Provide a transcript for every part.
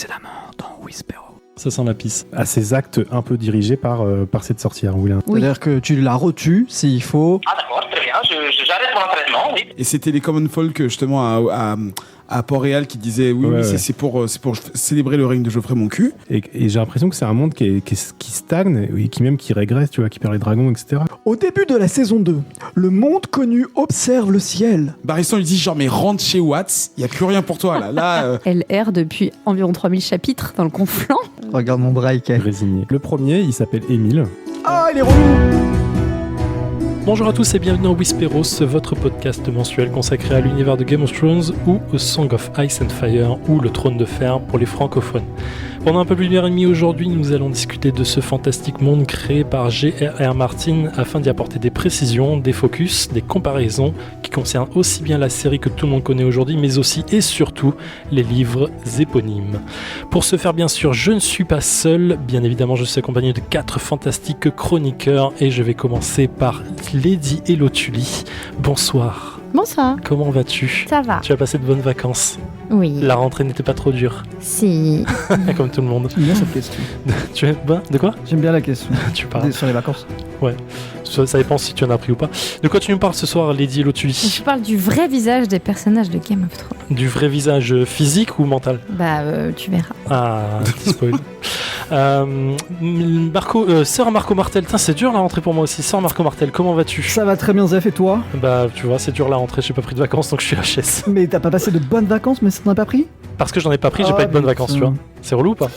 précédemment dans Whisperos. Ça sent la pisse. À ces actes un peu dirigés par cette sorcière. Oui. C'est-à-dire que tu la retues s'il faut. Ah d'accord, très bien, j'arrête mon entraînement, oui. Et c'était les Common Folk justement à Port-Réal qui disaient oui, Ouais. c'est pour célébrer le règne de Geoffrey Moncul. Et j'ai l'impression que c'est un monde qui stagne et qui régresse, tu vois, qui perd les dragons, etc. Au début de la saison 2, le monde connu observe le ciel. Baristan lui dit genre mais rentre chez Watts, il y a plus rien pour toi là. Elle erre depuis environ 3000 chapitres dans le conflant. Regarde mon bras, Ike. Résigné. Le premier, il s'appelle Émile. Ah, il est relou. Bonjour à tous et bienvenue dans Whisperos, votre podcast mensuel consacré à l'univers de Game of Thrones ou A Song of Ice and Fire ou Le Trône de Fer pour les francophones. Pendant un peu plus d'une heure et demie aujourd'hui, nous allons discuter de ce fantastique monde créé par J.R.R. Martin afin d'y apporter des précisions, des focus, des comparaisons qui concernent aussi bien la série que tout le monde connaît aujourd'hui, mais aussi et surtout les livres éponymes. Pour ce faire, bien sûr, je ne suis pas seul. Bien évidemment, je suis accompagné de 4 fantastiques chroniqueurs et je vais commencer par Lady Elotuli. Bonsoir. Bonsoir. Comment vas-tu ? Ça va. Tu as passé de bonnes vacances. Oui. La rentrée n'était pas trop dure, Si. comme tout le monde. J'aime bien cette question. Tu es de quoi ? J'aime bien la question. Tu parles. Sur les vacances. Ça dépend si tu en as pris ou pas. De quoi tu nous parles ce soir, Lady Elotuli ? Je parle du vrai visage des personnages de Game of Thrones. Du vrai visage physique ou mental ? Tu verras. Ah, petit spoil. Sœur Marco Martel, c'est dur la rentrée pour moi aussi. Sœur Marco Martel, comment vas-tu ? Ça va très bien, Zef, et toi ? Bah, tu vois, c'est dur la rentrée, j'ai pas pris de vacances donc je suis HS. Mais t'as pas passé de bonnes vacances, mais ça t'en a pas pris ? Parce que j'en ai pas pris, j'ai pas eu de bonnes vacances, tu vois. C'est relou ou pas ?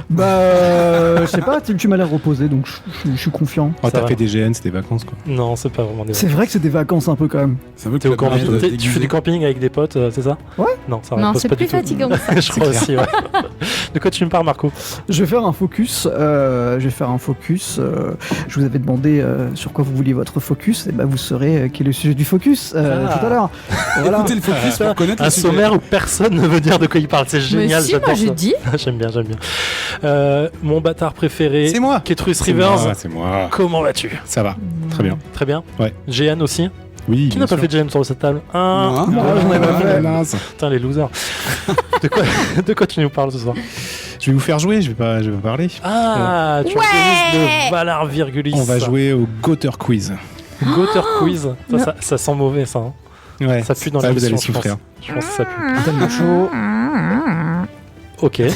Bah, je sais pas, tu m'as l'air reposé, donc je suis confiant. Oh, Ça t'as va. fait des GN, c'était des vacances, quoi. Non, c'est pas vraiment des C'est vrai que c'est des vacances un peu quand même. C'est un peu T'es au camping, club tu fais du camping avec des potes, c'est ça ? Ouais. Non, ça Non, repose c'est pas plus du tout. fatigant que ça. Je crois aussi, ouais. De quoi tu me parles, Marco ? Je vais faire un focus. Je vous avais demandé sur quoi vous vouliez votre focus, et bah vous saurez quel est le sujet du focus tout à l'heure. Voilà. Écoutez le focus pour connaître Un le sujet. sommaire où personne ne veut dire de quoi il parle, c'est génial, Mais si, j'adore moi j'ai ça. dit. J'aime bien. Mon bâtard préféré, C'est moi. Ketrus C'est Rivers. moi, c'est moi. Comment vas-tu ? Ça va, très bien. Très bien. Ouais. Jeanne aussi. Oui, Qui n'a pas fait de Jeanne sur cette table ? Moi. j'en ai pas fait. Putain, les losers. de quoi tu nous parles ce soir ? Je vais vous faire jouer, je vais pas parler. Ah, tu organises le Valar Virgulis. On va jouer au Gotter Quiz. Gotter Quiz. Ça sent mauvais, ça. Hein. Ouais, Ça pue dans vous l'émission, allez je pense. souffrir. Je pense que ça pue. Tellement chaud. Ok. C'était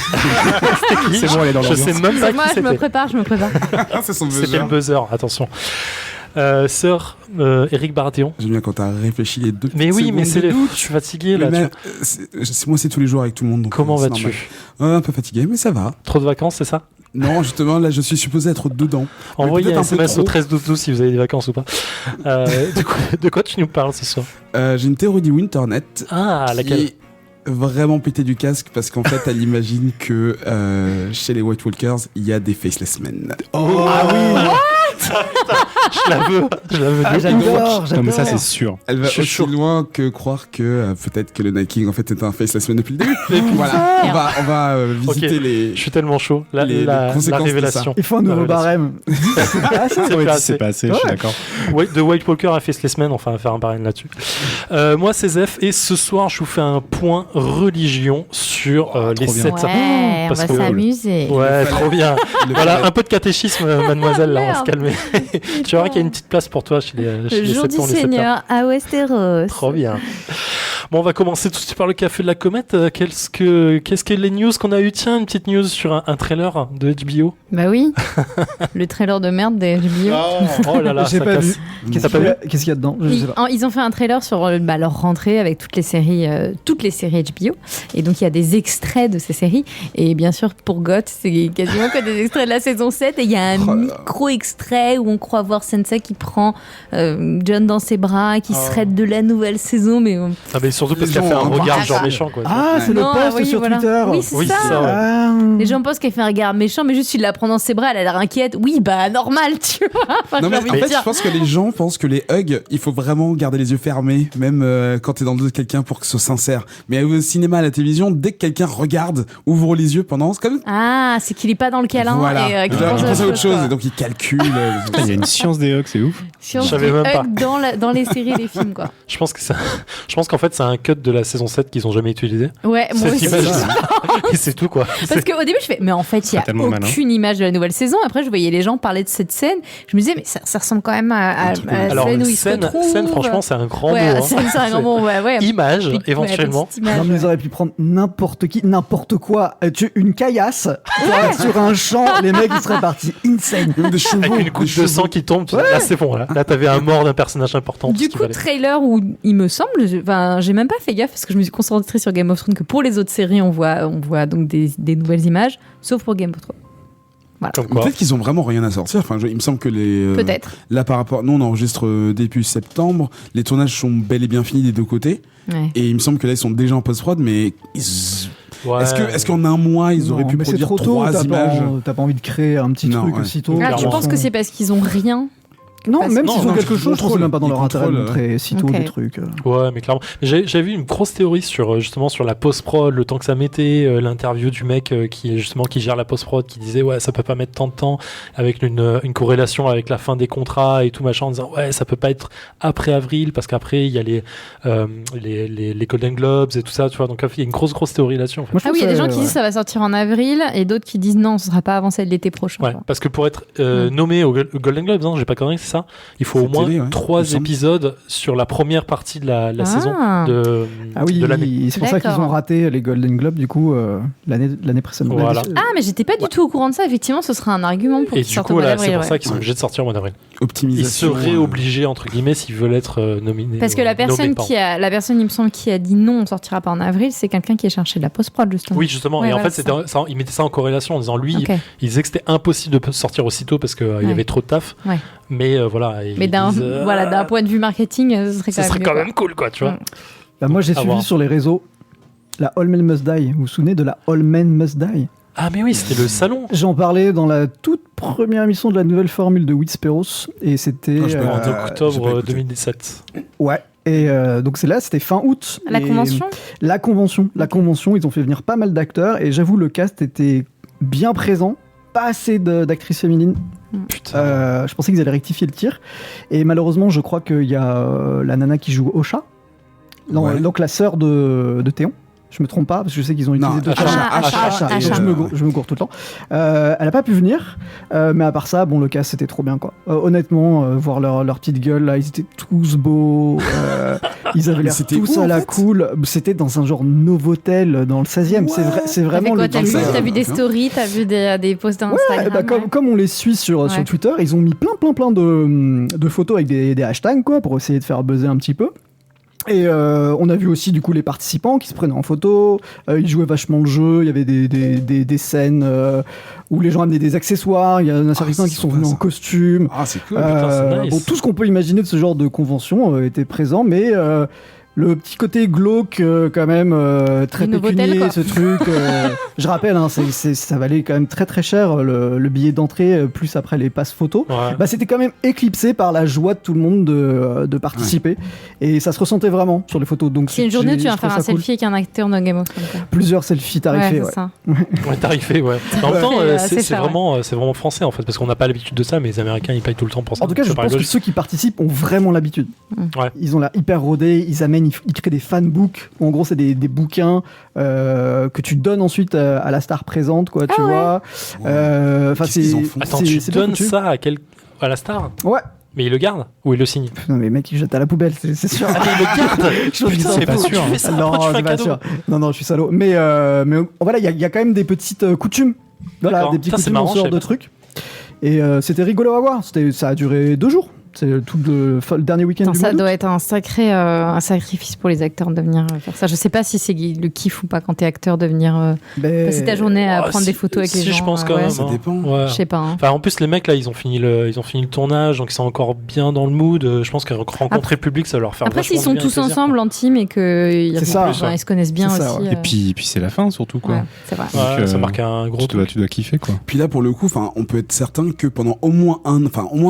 qui ? C'est bon, elle est dans Je sais l'ambiance. même pas Moi, qui je me c'était. prépare. Ah, c'est son C'était buzzer. le buzzer, attention. Sœur Éric Baratheon. J'aime bien quand t'as réfléchi les deux. Mais oui, petites mais secondes c'est de les doute. Je suis fatigué là. Mais même, moi, c'est tous les jours avec tout le monde. Donc, Comment c'est vas-tu ? normal. Un peu fatigué, mais ça va. Trop de vacances, c'est ça ? Non, justement, là, je suis supposé être dedans. Envoyez peut-être un un peu SMS au trop. 13-12-12 si vous avez des vacances ou pas. De quoi tu nous parles ce soir ? J'ai une théorie du Winternet. Ah, qui laquelle ? est vraiment pété du casque parce qu'en fait, elle imagine que chez les White Walkers, il y a des Faceless Men. Oh, Ah oui. Je la veux. Ah, j'adore. Non, mais ça, c'est sûr. Elle va Je suis aussi chaud. loin que croire que peut-être que le Night King en fait était un Faceless Man depuis le début. Voilà, on va visiter Ok. les. Je suis tellement chaud. Les La conséquences de révélation. Il faut un nouveau barème. Ah, ça, C'est Ouais, pas si assez. c'est pas assez, je suis Ouais. d'accord. The White Walker a fait Faceless Man, enfin, on va faire un barème là-dessus. Moi, c'est Zef, et ce soir, je vous fais un point religion sur les trop bien. 7 Ouais, on Parce va que- s'amuser. Ouais, trop bien. le- Voilà, un peu de catéchisme, mademoiselle, là, on va se Merde. calmer. Tu verras qu'il y a une petite place pour toi chez les Le les jour du septons, les septeurs. Seigneur à Westeros. Trop bien. Bon, on va commencer tout de suite par le café de la comète. Qu'est-ce que les news qu'on a eu ? Tiens, une petite news sur un trailer de HBO. Bah oui. Le trailer de merde des HBO. Oh là là, J'ai ça pas casse. vu. T'as pas vu ? Qu'est-ce qu'il y a dedans ? Je sais pas. Ils ont fait un trailer sur leur rentrée avec toutes les séries HBO. Et donc, il y a des extraits de ces séries. Et bien sûr, pour Goth, c'est quasiment que des extraits de la saison 7. Et il y a un Oh là là. micro-extrait où on croit voir Sansa qui prend Jon dans ses bras, qui serait de la nouvelle saison. Mais Ah, mais surtout parce Les qu'elle fait un gens, regard ah, genre ça. méchant, quoi. Ah, c'est le Non, post oui, sur voilà. Twitter. Oui, c'est Oui, ça. c'est ça, ouais. Ah. Les gens pensent qu'elle fait un regard méchant, mais juste il la prend dans ses bras, elle a l'air inquiète. Oui, bah normal, tu vois. Enfin, Non j'ai mais envie en de fait, dire. je pense que les gens pensent que les hugs, il faut vraiment garder les yeux fermés, même quand t'es dans le dos de quelqu'un pour que ce soit sincère. Mais au cinéma, à la télévision, dès que quelqu'un regarde, ouvre les yeux pendant, c'est comme Ah, c'est qu'il est pas dans le câlin voilà. et qu'il Genre, pense il pense à autre chose quoi. et donc il calcule. Putain, il y a une science des hugs, c'est ouf. Science Je savais du même pas. hug dans les séries et les films, quoi. Je pense qu'en fait, c'est un cut de la saison 7 qu'ils ont jamais utilisé. Ouais, moi Cette aussi. image, et c'est tout quoi. Parce qu'au début, je fais, mais en fait, il n'y a tellement malin. aucune image de la nouvelle saison. Après, je voyais les gens parler de cette scène. Je me disais, mais ça ressemble quand même à la Alors, scène où ils se retrouvent. scène, franchement, c'est un grand ouais, mot. hein. scène, c'est un grand mot, ouais. Image, Ouais, éventuellement. petite image, Non, mais ils auraient pu prendre n'importe qui, n'importe quoi. Une caillasse sur un champ, les mecs ils seraient partis insane. Même des chevaux. Avec une goutte de sang qui tombe, là c'est bon. Là t'avais un mort d'un personnage important. tout Du ce qu'il coup, fallait. trailer où il me semble, j'ai même pas fait gaffe parce que je me suis concentrée sur Game of Thrones que pour les autres séries, on voit donc des nouvelles images, sauf pour Game of Thrones. Comme quoi. Peut-être qu'ils ont vraiment rien à sortir. Enfin, il me semble que les. Peut-être. Là, par rapport. Nous, on enregistre début septembre. Les tournages sont bel et bien finis des deux côtés. Ouais. Et il me semble que là, ils sont déjà en post-prod. Mais Ouais. est-ce qu'en un mois, ils auraient Non, pu mais c'est produire trop tôt, 3 images t'as pas envie de créer un petit Non, truc ouais. aussitôt. Ah, tu clairement. penses que c'est parce qu'ils ont rien? Non, même Non, s'ils non, ont quelque ils chose, je trouve que c'est contrôlent, même pas dans ils leur intérêt de contrôlent, montrer sitôt Ok. des trucs. Ouais, mais clairement. Mais j'avais vu une grosse théorie sur justement sur la post-prod, le temps que ça mettait, l'interview du mec qui gère la post-prod, qui disait ouais ça peut pas mettre tant de temps, avec une corrélation avec la fin des contrats et tout machin, en disant ouais ça peut pas être après avril parce qu'après il y a les Golden Globes et tout ça, tu vois. Donc il y a une grosse théorie là-dessus. En fait. Moi, je Ah trouve oui, il y a des gens ça, qui disent ça va sortir en avril et d'autres qui disent non, ce sera pas avant celle de l'été prochain. Ouais, quoi. parce que pour être nommé au Golden Globes, j'ai pas connu, c'est ça. Il faut C'est au moins télé, ouais, il 3 me semble. épisodes sur la première partie de la Ah. saison Ah oui, de l'année. c'est pour ça qu'ils D'accord. ont raté les Golden Globes du coup l'année précédente. Voilà. Ah, mais j'étais pas du tout au courant de ça. Effectivement, ce sera un argument pour Et qu'ils du sortent coup au mois là c'est d'avril. pour ça Ouais. qu'ils sont obligés de sortir au mois d'avril. Ils Optimisation. seraient obligés entre guillemets s'ils veulent être nominés. Parce que la personne il me semble, qui a dit non, on sortira pas en avril, c'est quelqu'un qui est cherché de la post-prod, justement. Oui, justement. Ouais, et en voilà, fait, il mettait ça en corrélation en disant lui, Ok. il disait que c'était impossible de sortir aussitôt parce qu'il y Ouais. avait trop de taf. Ouais. Mais voilà. ils Mais d'un disent, d'un point de vue marketing, ce serait ça serait mieux, quand quoi. même cool, quoi, tu vois. Mm. Bah, moi j'ai À suivi voir. sur les réseaux la All Men Must Die. Vous vous souvenez de la All Men Must Die? Ah, mais oui, c'était le salon. J'en parlais dans la toute première émission de la nouvelle formule de Whisperos et c'était Ah, je me En rends j'ai pas octobre écouté. 2017. ouais. Et donc c'est là, c'était fin août. La Et convention La convention, ils ont fait venir pas mal d'acteurs et j'avoue le cast était bien présent, pas assez d'actrices féminines. Putain. Je pensais qu'ils allaient rectifier le tir et malheureusement je crois qu'il y a la nana qui joue Osha, non, Ouais. donc la sœur de Théon. Je me trompe pas parce que je sais qu'ils ont utilisé Non, deux Asha, femmes. Asha, Et Asha. je me gourre tout le temps. Elle a pas pu venir, mais à part ça, bon, le cast c'était trop bien quoi. Honnêtement, voir leur petite gueule là, ils étaient tous beaux, ils avaient Mais l'air c'était tous où, à en la fait cool. C'était dans un genre Novotel dans le 16e. C'est T'as vraiment fait quoi? le truc. T'as vu des hein. stories, t'as vu des posts Ouais, Instagram. bah, comme on les suit sur Ouais. Twitter, ils ont mis plein de photos avec des hashtags quoi, pour essayer de faire buzzer un petit peu. Et on a vu aussi du coup les participants qui se prenaient en photo, ils jouaient vachement le jeu, il y avait des scènes où les gens amenaient des accessoires, il y en a certains c'est qui sont sympa, venus en ça. costume. Ah, c'est cool. putain, c'est nice. Bon, tout ce qu'on peut imaginer de ce genre de convention était présent, mais le petit côté glauque quand même, très Du Novotel, pécunier, quoi. ce truc. Je rappelle, hein, ça valait quand même très très cher le billet d'entrée, plus après les passes photos. Ouais. Bah, c'était quand même éclipsé par la joie de tout le monde de participer. Et ça se ressentait vraiment sur les photos. Donc, C'est une journée où tu j'ai vas faire trouvé un ça cool. selfie avec un acteur de Game of Thrones. quoi. Plusieurs selfies tarifés. Ouais, Ouais, c'est ça. Ouais, tarifé, ouais. En même temps, C'est c'est ça, vraiment français en fait, parce qu'on n'a pas l'habitude de ça, mais les Américains ils payent tout le temps pour ça. En tout cas, je Ça paraît pense que logique. ceux qui participent ont vraiment l'habitude. Ouais. Ils ont l'air hyper rodés, ils créent des fanbooks. En gros, c'est des bouquins que tu donnes ensuite à la star présente, quoi, tu ouais. vois. Enfin, Qu'est-ce qu'ils en font Attends, c'est- tu c'est bien donnes foutu. ça à la star, Ouais. mais il le garde ou il le signe? Non, mais mec, ils jettent à la poubelle, c'est sûr. Ah, mais il le garde. Je Putain, dis c'est pas faux. sûr. Tu fais ça, Non, après, tu fais un c'est pas cadeau. sûr. Non, je suis salaud. Mais voilà, il y a quand même des petites coutumes. Voilà, D'accord. des petites Ça, c'est coutumes marrant, dans ce je genre sais de pas. trucs. Et c'était rigolo à voir. Ça a duré 2 jours. C'est tout le dernier week-end Putain, du ça mois d'août. doit être un sacrifice pour les acteurs de venir faire ça. Je sais pas si c'est le kiff ou pas quand t'es acteur de venir Ben, passer ta journée à Ah, prendre si- des photos avec les si, gens. je pense quand ouais. même. Ça hein. dépend. Ouais. Je sais pas. hein. Enfin, en plus, les mecs là, ils ont fini le tournage, donc ils sont encore bien dans le mood. Je pense que rencontrer le public, ça va leur faire. Après, s'ils vachement sont bien tous plaisir, ensemble en team et qu'ils C'est ça. ils se connaissent bien C'est ça, aussi. ouais. Et puis c'est la fin surtout quoi. ouais, c'est vrai. quoi. Ouais, Donc, ça marque un gros truc. tu dois kiffer quoi. Puis là, pour le coup, on peut être certain que pendant au moins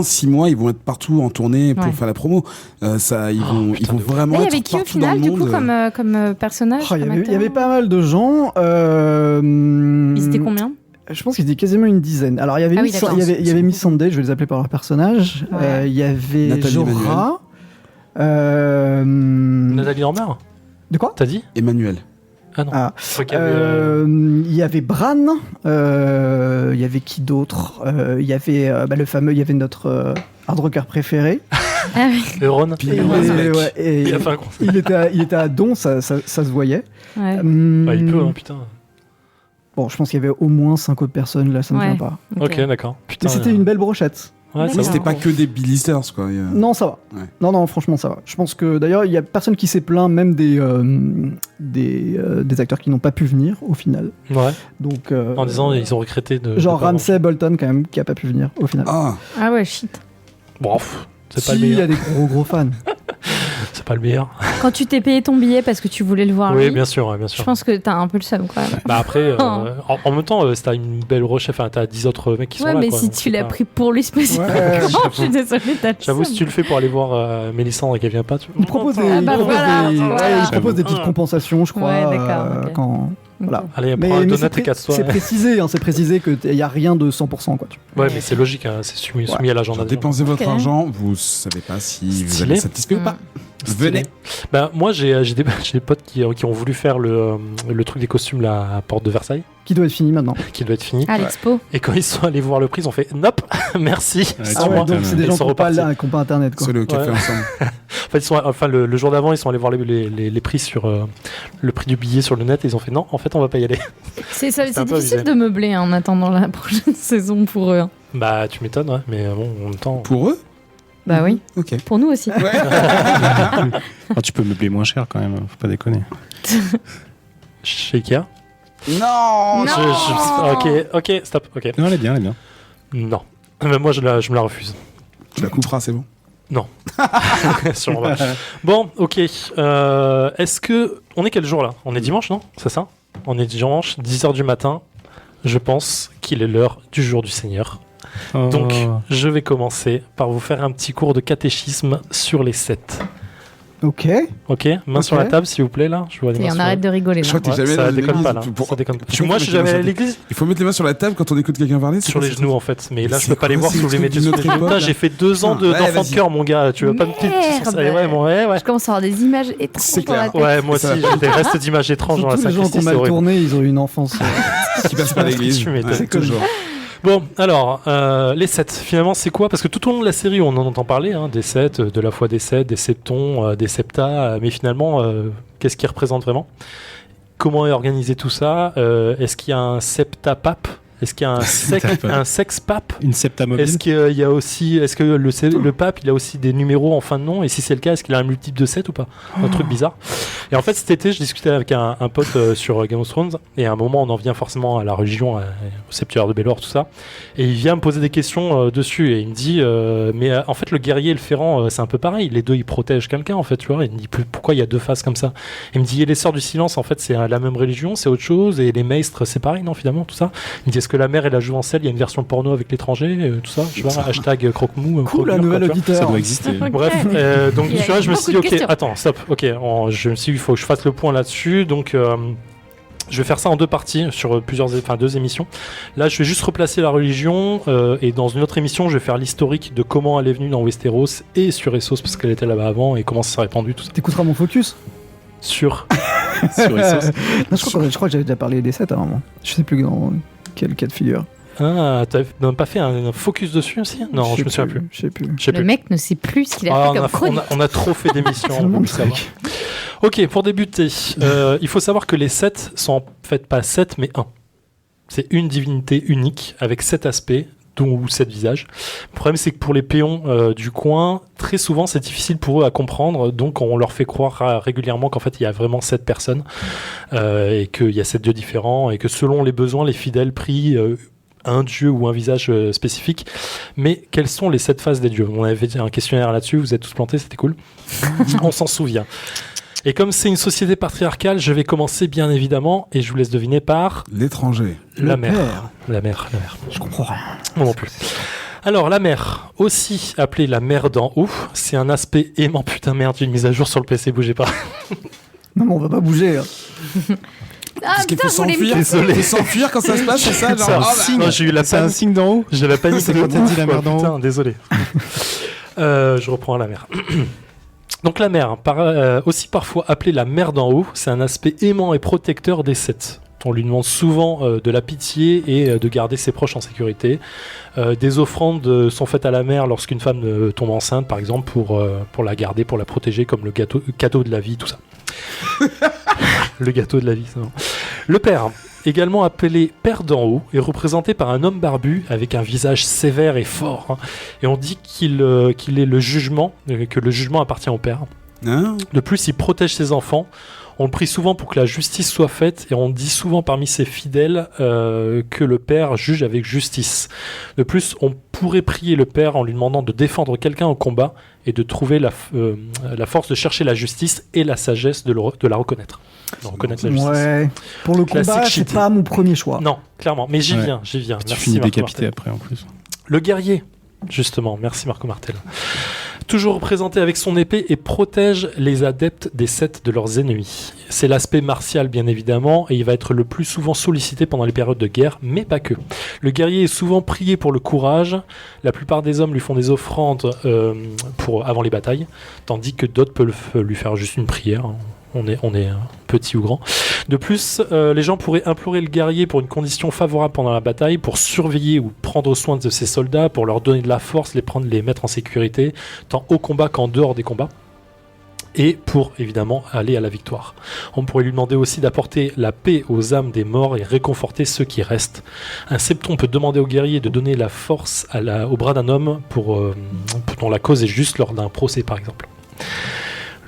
6 mois, ils vont être partout en tournée pour Ouais. faire la promo. Ils vont putain, de ouf. vraiment Il y être avait qui au partout dans final, le du coup, monde. comme personnage Oh, il comme y acteur avait pas mal de gens. Ils étaient combien Je pense qu'ils étaient quasiment une dizaine. Alors, il y avait Ah oui, Miss, d'accord. il y avait Miss Sunday, je vais les appeler par leur personnage. Ouais. Il y avait Nathalie Jorah. Nathalie Dormer. De quoi? T'as dit Emmanuel. Ah non. Ah. Je crois qu'il y avait, Il y avait Bran, il y avait qui d'autre? Il y avait le fameux, il y avait notre hard rocker préféré. Ah oui. Ron. Puis Et, mec. ouais, et Il a fait un gros. il était à Don, ça se voyait. Ouais. Bah, il peut, hein, putain. Bon, je pense qu'il y avait au moins 5 autres personnes, là, ça ne Ouais. vient pas. Ok, d'accord. Putain. Mais c'était une belle brochette. Ouais, ça Mais va. c'était pas que des Billisters, quoi. Non, ça va. Ouais. Non, franchement, ça va. Je pense que d'ailleurs, il y a personne qui s'est plaint, même des acteurs qui n'ont pas pu venir au final. Ouais. Donc, En disant, ils ont regretté de. genre de pas Ramsay Bolton, quand même, qui a pas pu venir au final. Ah, Ah ouais, shit. avoir. Bon, pff, c'est pas Si, le il y a meilleur. des gros fans. C'est pas le meilleur. Quand tu t'es payé ton billet parce que tu voulais le voir Oui, lui, bien sûr, ouais, bien je sûr. pense que t'as un peu le seum quand même. Bah après, en même temps, t'as une belle recherche, enfin, t'as 10 autres mecs qui sont Ouais, là. mais quoi, si donc tu c'est l'as pas- pris pour lui spécifiquement, Ouais, je suis désolée, t'as le J'avoue, si seum. tu le fais pour aller voir Mélissandre et qu'elle vient pas, tu Il propose des, Ah bah il propose voilà, des- voilà. ouais, il propose des petites compensations, je crois. Ouais, d'accord, ok. Quand... Voilà. Allez, prends un c'est donut et casse-toi. c'est précisé, hein, c'est précisé qu'il n'y a rien de 100%. Quoi. Ouais, mais c'est logique, hein, c'est soumis à l'agenda. genre, des gens. dépensez votre Ok. argent, vous savez pas si vous Stylé. allez être satisfait ou pas. Venez. Bah, moi, j'ai des potes qui ont voulu faire le truc des costumes là, à Porte de Versailles, Qui doit être fini maintenant. qui doit être fini. À l'expo. Et quand ils sont allés voir le prix, ils ont fait nope, merci. Ouais, Sans Ah ouais, moi. donc c'est des Ils gens sont qui n'ont pas, repartis. qui ont pas internet. Quoi. Sur le café Ouais. ensemble. En fait, le jour d'avant, ils sont allés voir les prix sur le prix du billet sur le net et ils ont fait non, en fait, on va pas y aller. C'est un peu difficile abusé. de meubler hein, en attendant la prochaine saison pour eux. hein. Bah, tu m'étonnes, ouais, mais bon, en même temps. Pour eux Bah oui, Ok. pour nous aussi. Ouais. Ah, tu peux meubler moins cher quand même, faut pas déconner. Chez Ikea. Non, Ok, stop, ok. Non, elle est bien, elle est bien. Non. Mais moi, je me la refuse. Tu la couperas, c'est bon. Sûrement pas. Bon, ok. Est-ce que. On est quel jour là? On est dimanche, non? C'est ça? On est dimanche, 10h du matin. Je pense qu'il est l'heure du jour du Seigneur. Donc, je vais commencer par vous faire un petit cours de catéchisme sur les 7. Ok. Ok? Main Ok. sur la table, s'il vous plaît, là. Je vois des Et mains on sur- arrête de rigoler. Je là. crois que t'es Ouais, jamais ça dans déconne l'église. pas, là. Pour- Ça déconne pas. Il faut Moi, je mettre suis les mains jamais sur allé à la table. l'église. Il faut mettre les mains sur la table quand on écoute quelqu'un parler. c'est Sur quoi, les c'est genoux, ça en fait. Mais là, je C'est peux pas les quoi, voir c'est si vous les le mettez truc sur d'une les autre genoux. époque, Putain, là j'ai fait 2 ans Putain, ouais, d'enfant de vas-y. cœur, mon gars. Tu veux pas me Merde. Ouais, bon, ouais. Je commence à avoir des images étranges C'est dans la clair. tête. Ouais, moi aussi, j'ai des restes d'images étranges dans la Tous les gens qui sacristie, ont c'est mal horrible. tourné, ils ont eu une enfance. Qui passe par l'église. Tu m'étonnes. Ouais, C'est toujours. Bon, alors, les 7, finalement, c'est quoi? Parce que tout au long de la série, on en entend parler, hein, des 7, de la foi des 7, des septons, des septas, mais finalement, qu'est-ce qu'ils représentent vraiment? Comment est organisé tout ça? Est-ce qu'il y a un septapape? Est-ce qu'il y a un sex-pape? Une septa mobile. Est-ce qu'il y a aussi, est-ce que le pape, il a aussi des numéros en fin de nom? Et si c'est le cas, est-ce qu'il a un multiple de 7 ou pas? Un truc bizarre. Et en fait, cet été, je discutais avec un pote sur Game of Thrones, et à un moment, on en vient forcément à la religion, au septuaire de Baelor, tout ça. Et il vient me poser des questions dessus, et il me dit, en fait, le guerrier et le ferrant, c'est un peu pareil. Les deux, ils protègent quelqu'un, en fait, tu vois. Il me dit, pourquoi il y a deux faces comme ça? Il me dit, et les sœurs du silence, en fait, c'est la même religion, c'est autre chose, et les maestres, c'est pareil, non, finalement, tout ça. Il me dit, est-ce que la mère et la jouvencelle, il y a une version porno avec l'étranger, tout ça, je vois, hashtag croque-mou. Cool, un croque-mur, nouvel quoi, tu vois. auditeur. Ça doit exister. Ok. Bref, donc Il y a tu vois, je me suis dit, beaucoup de ok, questions. attends, stop, ok, je me suis dit, il faut que je fasse le point là-dessus, donc je vais faire ça en deux parties, sur deux émissions. Là, je vais juste replacer la religion, et dans une autre émission, je vais faire l'historique de comment elle est venue dans Westeros et sur Essos, parce qu'elle était là-bas avant, et comment ça s'est répandu, tout ça. T'écouteras mon focus. Sur... Sur Essos. Non, je crois que j'avais déjà parlé des 7 à un moment. Je sais plus dans quel cas de figure. Ah, t'as pas fait un focus dessus aussi? Non, je me souviens plus. Je sais plus. Je sais Le plus. mec ne sait plus ce qu'il a Ah, fait on, comme a, chronique. on a trop fait d'émissions. on Tellement peut de plus savoir. trucs. Ok, pour débuter, il faut savoir que les 7 sont en fait pas 7 mais 1. C'est une divinité unique avec 7 aspects, dont 7 visages. Le problème, c'est que pour les péons du coin, très souvent, c'est difficile pour eux à comprendre, donc on leur fait croire régulièrement qu'en fait, il y a vraiment 7 personnes, et qu'il y a 7 dieux différents, et que selon les besoins, les fidèles prient un dieu ou un visage spécifique. Mais quelles sont les 7 phases des dieux? On avait fait un questionnaire là-dessus, vous êtes tous plantés, c'était cool. On s'en souvient. Et comme c'est une société patriarcale, je vais commencer bien évidemment, et je vous laisse deviner par L'étranger. la Le mère. père. La mère. Je comprends rien. Moi non plus. Alors, la mer, aussi appelée la mer d'en haut, c'est un aspect aimant. Putain, merde, j'ai une mise à jour sur le PC, bougez pas. Non, mais on va pas bouger. Hein. Ah Parce qu'il putain, faut je voulais s'enfuir. Désolé. Il faut s'enfuir quand ça se passe, c'est ça genre, C'est un ah, bah, signe. Non, j'ai eu la C'est un panique. signe d'en haut. J'ai la panique C'est de quand t'as ouf, dit la quoi, mer d'en haut. Putain, désolé. Je reprends à la mer. Donc la mère, aussi parfois appelée la mère d'en haut, c'est un aspect aimant et protecteur des Seth. On lui demande souvent de la pitié et de garder ses proches en sécurité. Des offrandes sont faites à la mère lorsqu'une femme tombe enceinte, par exemple, pour la garder, pour la protéger, comme le cadeau de la vie, tout ça. Le gâteau de la vie, ça. Le père, également appelé père d'en haut, est représenté par un homme barbu avec un visage sévère et fort. Hein. Et on dit qu'il est le jugement, que le jugement appartient au père. Hein? De plus, il protège ses enfants. On le prie souvent pour que la justice soit faite et on dit souvent parmi ses fidèles que le père juge avec justice. De plus, on pourrait prier le père en lui demandant de défendre quelqu'un au combat et de trouver la force de chercher la justice et la sagesse de la reconnaître. De reconnaître la justice. Ouais. Pour le Classique combat, cheaté. c'est pas mon premier choix. Non, clairement. Mais j'y Ouais. viens. Tu Merci, finis Marco décapité Martel. après en plus. Le guerrier, justement. Merci Marco Martel. Toujours représenté avec son épée et protège les adeptes des Seth de leurs ennemis. C'est l'aspect martial bien évidemment et il va être le plus souvent sollicité pendant les périodes de guerre, mais pas que. Le guerrier est souvent prié pour le courage. La plupart des hommes lui font des offrandes avant les batailles, tandis que d'autres peuvent lui faire juste une prière. On est petit ou grand. De plus, les gens pourraient implorer le guerrier pour une condition favorable pendant la bataille, pour surveiller ou prendre soin de ses soldats, pour leur donner de la force, les mettre en sécurité, tant au combat qu'en dehors des combats, et pour évidemment aller à la victoire. On pourrait lui demander aussi d'apporter la paix aux âmes des morts et réconforter ceux qui restent. Un septon peut demander au guerrier de donner la force au bras d'un homme dont la cause est juste lors d'un procès par exemple.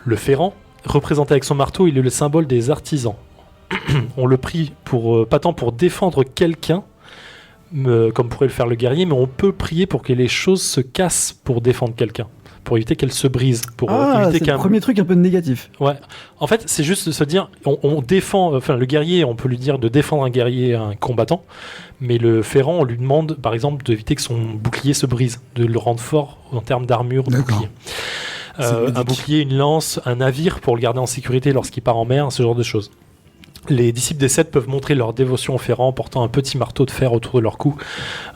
Le ferrant, représenté avec son marteau, il est le symbole des artisans. On le prie pas tant pour défendre quelqu'un, comme pourrait le faire le guerrier, mais on peut prier pour que les choses se cassent pour défendre quelqu'un, pour éviter qu'elles se brisent, pour éviter c'est le premier truc un peu négatif. Ouais. En fait, c'est juste de se dire, on défend, enfin le guerrier, on peut lui dire de défendre un guerrier, un combattant, mais le ferrant, on lui demande, par exemple, d'éviter que son bouclier se brise, de le rendre fort en termes d'armure, de D'accord. bouclier. Un bouclier, une lance, un navire pour le garder en sécurité lorsqu'il part en mer, ce genre de choses. Les disciples des Seth peuvent montrer leur dévotion au ferrant en portant un petit marteau de fer autour de leur cou,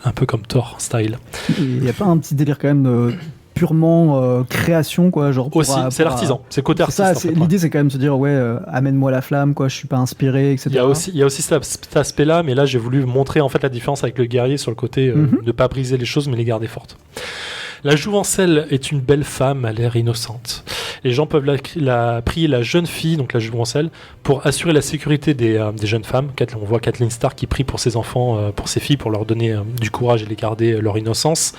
un peu comme Thor style. Il n'y a pas un petit délire quand même de purement création, quoi, genre Aussi, c'est l'artisan, c'est le côté C'est artiste. ça, en fait, ouais. l'idée c'est quand même de se dire ouais, amène-moi la flamme, quoi, je suis pas inspiré, etc. Il y a aussi cet aspect-là, mais là j'ai voulu montrer en fait la différence avec le guerrier sur le côté ne pas briser les choses mais les garder fortes. La jouvencelle est une belle femme à l'air innocente. Les gens peuvent prier la jeune fille, donc la jouvencelle, pour assurer la sécurité des jeunes femmes. On voit Kathleen Stark qui prie pour ses enfants, pour ses filles, pour leur donner du courage et les garder leur innocence.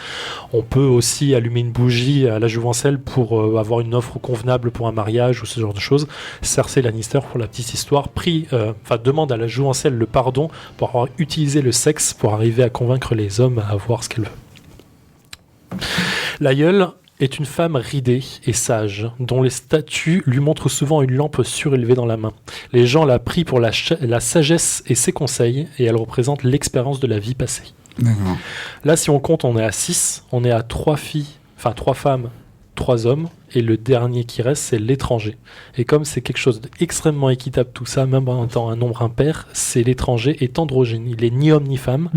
On peut aussi allumer une bougie à la jouvencelle pour avoir une offre convenable pour un mariage ou ce genre de choses. Cersei Lannister, pour la petite histoire, demande à la jouvencelle le pardon pour avoir utilisé le sexe pour arriver à convaincre les hommes à avoir ce qu'elle veut. L'aïeule est une femme ridée et sage, dont les statues lui montrent souvent une lampe surélevée dans la main. Les gens la prient pour la sagesse et ses conseils, et elle représente l'expérience de la vie passée. D'accord. Là, si on compte, on est à 6, on est à 3 femmes, 3 hommes, et le dernier qui reste, c'est l'étranger. Et comme c'est quelque chose d'extrêmement équitable tout ça, même en étant un nombre impair, c'est l'étranger est androgyne. Il est ni homme ni femme.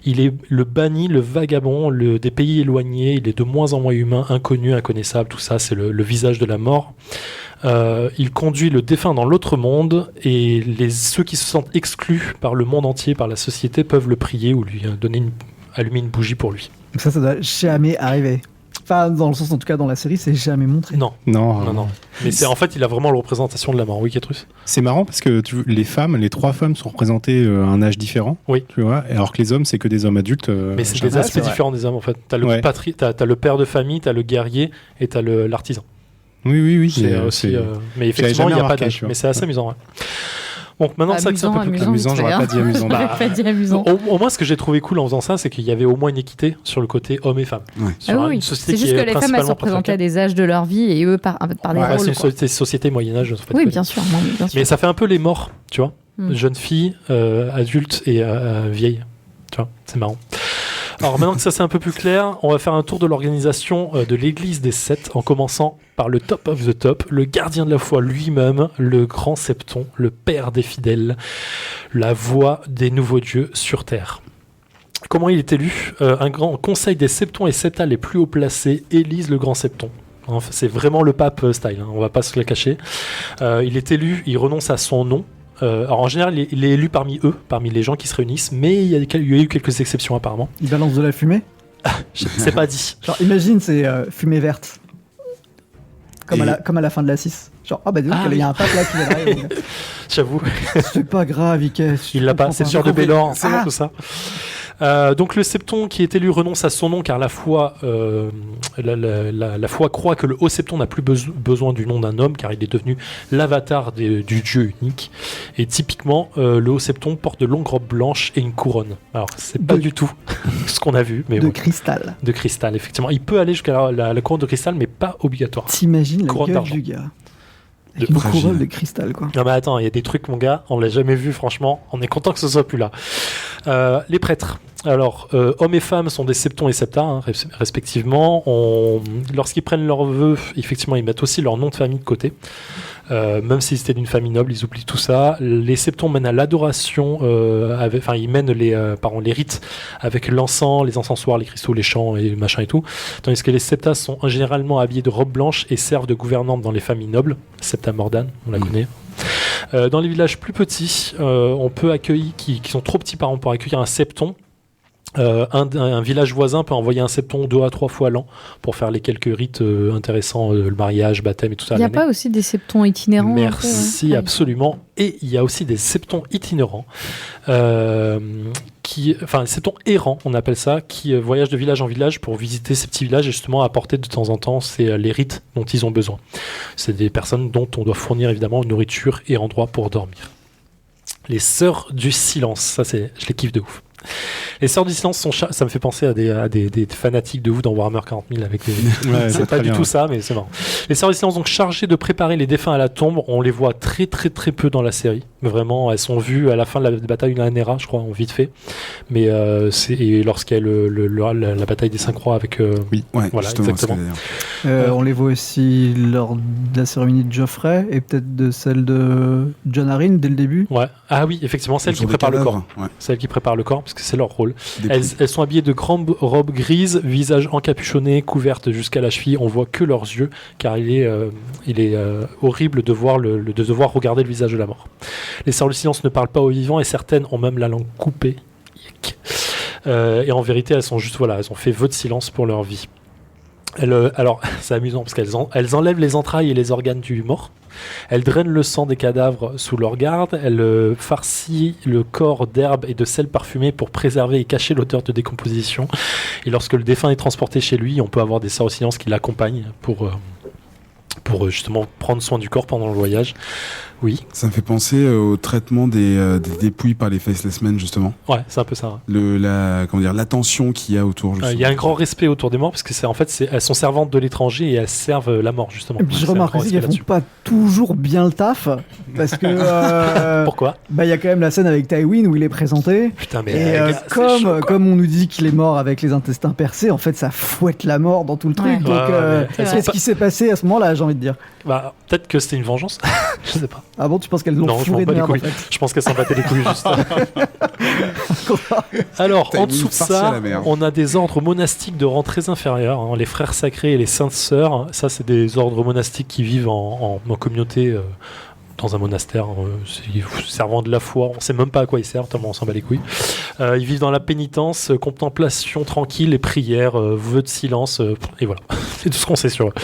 Il est le banni, le vagabond, des pays éloignés. Il est de moins en moins humain, inconnu, inconnaissable. Tout ça, c'est le visage de la mort. Il conduit le défunt dans l'autre monde et ceux qui se sentent exclus par le monde entier, par la société, peuvent le prier ou lui allumer une bougie pour lui. Donc ça doit jamais arriver. Enfin, dans le sens, en tout cas, dans la série, c'est jamais montré. Non. Non. Mais en fait, il a vraiment la représentation de la mort. Oui, Ketrus. C'est marrant parce que les 3 femmes sont représentées à un âge différent. Oui. Tu vois, alors que les hommes, c'est que des hommes adultes. Mais c'est des Ouais, aspects c'est vrai. différents des hommes en fait. T'as le père de famille, t'as le guerrier et t'as l'artisan. Oui. C'est aussi, mais effectivement, il n'y a pas remarqué, d'âge. tu vois. Mais c'est assez amusant. Ouais. Bon, maintenant que ça c'est un peu plus Amusant, j'aurais pas dit amusant. J'aurais pas dit amusant. Au moins, ce que j'ai trouvé cool en faisant ça, c'est qu'il y avait au moins une équité sur le côté hommes et femmes. Ouais. Sur Ah oui, une société c'est qui juste est que les femmes, elles sont principalement représentées à patriarcale. des âges de leur vie et eux par des Ouais, rôles. c'est une société Moyen-Âge. En fait, Oui, quoi. bien sûr. Non, bien sûr. Mais ça fait un peu les morts, tu vois. Mm. Jeune fille, adulte et vieille. Tu vois, c'est marrant. Alors maintenant que ça c'est un peu plus clair, on va faire un tour de l'organisation de l'église des Seth en commençant par le top of the top, le gardien de la foi lui-même, le grand septon, le père des fidèles, la voix des nouveaux dieux sur terre. Comment il est élu ? Un grand conseil des septons et septas les plus haut placés élise le grand septon. hein. C'est vraiment le pape style, hein. On va pas se le cacher. Il est élu, il renonce à son nom. Alors en général, il est élu parmi eux, parmi les gens qui se réunissent, mais il y a eu quelques exceptions apparemment. Il balance de la fumée. C'est pas dit. Genre, imagine, c'est fumée verte. Comme à la fin de la 6. Genre, dis donc, il y a un pape là qui vient d'arriver. J'avoue. C'est pas grave, Ike. Il l'a pas, c'est sûr de Bélor, c'est tout ça. Donc le septon qui est élu renonce à son nom car la foi croit que le haut septon n'a plus besoin du nom d'un homme car il est devenu l'avatar du dieu unique. Et typiquement, le haut septon porte de longues robes blanches et une couronne. Alors c'est pas du tout ce qu'on a vu, mais cristal. De cristal, effectivement. Il peut aller jusqu'à la couronne de cristal, mais pas obligatoire. T'imagines la couronne gueule d'argent. du gars. Avec une couronne de cristal, quoi. Non mais attends, il y a des trucs, mon gars, on l'a jamais vu, franchement. On est content que ce soit plus là. Les prêtres. Alors, hommes et femmes sont des septons et septas, hein, respectivement. Lorsqu'ils prennent leurs vœux, effectivement, ils mettent aussi leur nom de famille de côté. Même si c'était d'une famille noble, ils oublient tout ça. Les septons mènent à l'adoration, ils mènent les rites avec l'encens, les encensoirs, les cristaux, les chants et machin et tout. Tandis que les septas sont généralement habillés de robes blanches et servent de gouvernantes dans les familles nobles. Septa Mordan, on la connaît. Dans les villages plus petits, on peut accueillir, qui sont trop petits par exemple pour accueillir un septon. Un village voisin peut envoyer un septon 2 à 3 fois l'an pour faire les quelques rites intéressants, le mariage, baptême et tout ça. Il n'y a pas aussi des septons itinérants? Merci, absolument. Et il y a aussi des septons itinérants, septons errants, on appelle ça, qui voyagent de village en village pour visiter ces petits villages et justement apporter de temps en temps les rites dont ils ont besoin. C'est des personnes dont on doit fournir évidemment nourriture et endroit pour dormir. Les Sœurs du Silence, ça je les kiffe de ouf. Les Sœurs du Silence ça me fait penser à des fanatiques de ouf dans Warhammer 40 000 avec des... c'est pas du tout ça, mais c'est marrant. Les Sœurs du Silence sont chargées de préparer les défunts à la tombe. On les voit très très très peu dans la série. Mais vraiment, elles sont vues à la fin de la bataille de la Nera, je crois, vite fait. Mais et lorsqu'il y a la bataille des 5 rois avec... voilà, exactement. On les voit aussi lors de la cérémonie de Geoffrey et peut-être de celle de Jon Arryn dès le début. Ouais. Ah oui, effectivement, celle qui prépare le corps. Ouais. Celle qui prépare le corps, parce que c'est leur rôle. Elles sont habillées de grandes robes grises, visage encapuchonné, couvertes jusqu'à la cheville. On voit que leurs yeux, car il est horrible de devoir regarder le visage de la mort. Les Sœurs du Silence ne parlent pas aux vivants et certaines ont même la langue coupée. Et en vérité, elles ont fait vœu de silence pour leur vie. Alors, c'est amusant parce qu'elles enlèvent les entrailles et les organes du mort. Elles drainent le sang des cadavres sous leur garde. Elles farcissent le corps d'herbes et de sel parfumé pour préserver et cacher l'odeur de décomposition. Et lorsque le défunt est transporté chez lui, on peut avoir des Sœurs au silence qui l'accompagnent pour justement prendre soin du corps pendant le voyage. Oui. Ça me fait penser au traitement des dépouilles par les Faceless Men, justement. Ouais, c'est un peu ça. L'attention qu'il y a autour. Il y a un grand respect autour des morts parce que elles sont servantes de l'étranger et elles servent la mort, justement. Et puis je remarque aussi qu'elles font pas toujours bien le taf parce que. Pourquoi ? Il y a quand même la scène avec Tywin où il est présenté. Putain, mais et comme on nous dit qu'il est mort avec les intestins percés, en fait, ça fouette la mort dans tout le truc. Donc, qu'est-ce qui s'est passé à ce moment-là, j'ai envie de dire ? Peut-être que c'était une vengeance. Je sais pas. Ah bon, tu penses qu'elles l'ont fourré de merde, en fait. Je pense qu'elles s'en battaient les couilles juste. Alors, en dessous de ça, on a des ordres monastiques de rang très inférieur, hein, les frères sacrés et les saintes sœurs. Ça, c'est des ordres monastiques qui vivent en communauté dans un monastère, servant de la foi. On sait même pas à quoi ils servent, tellement on s'en bat les couilles. Ils vivent dans la pénitence, contemplation tranquille et prière, vœux de silence, et voilà. C'est tout ce qu'on sait sur eux.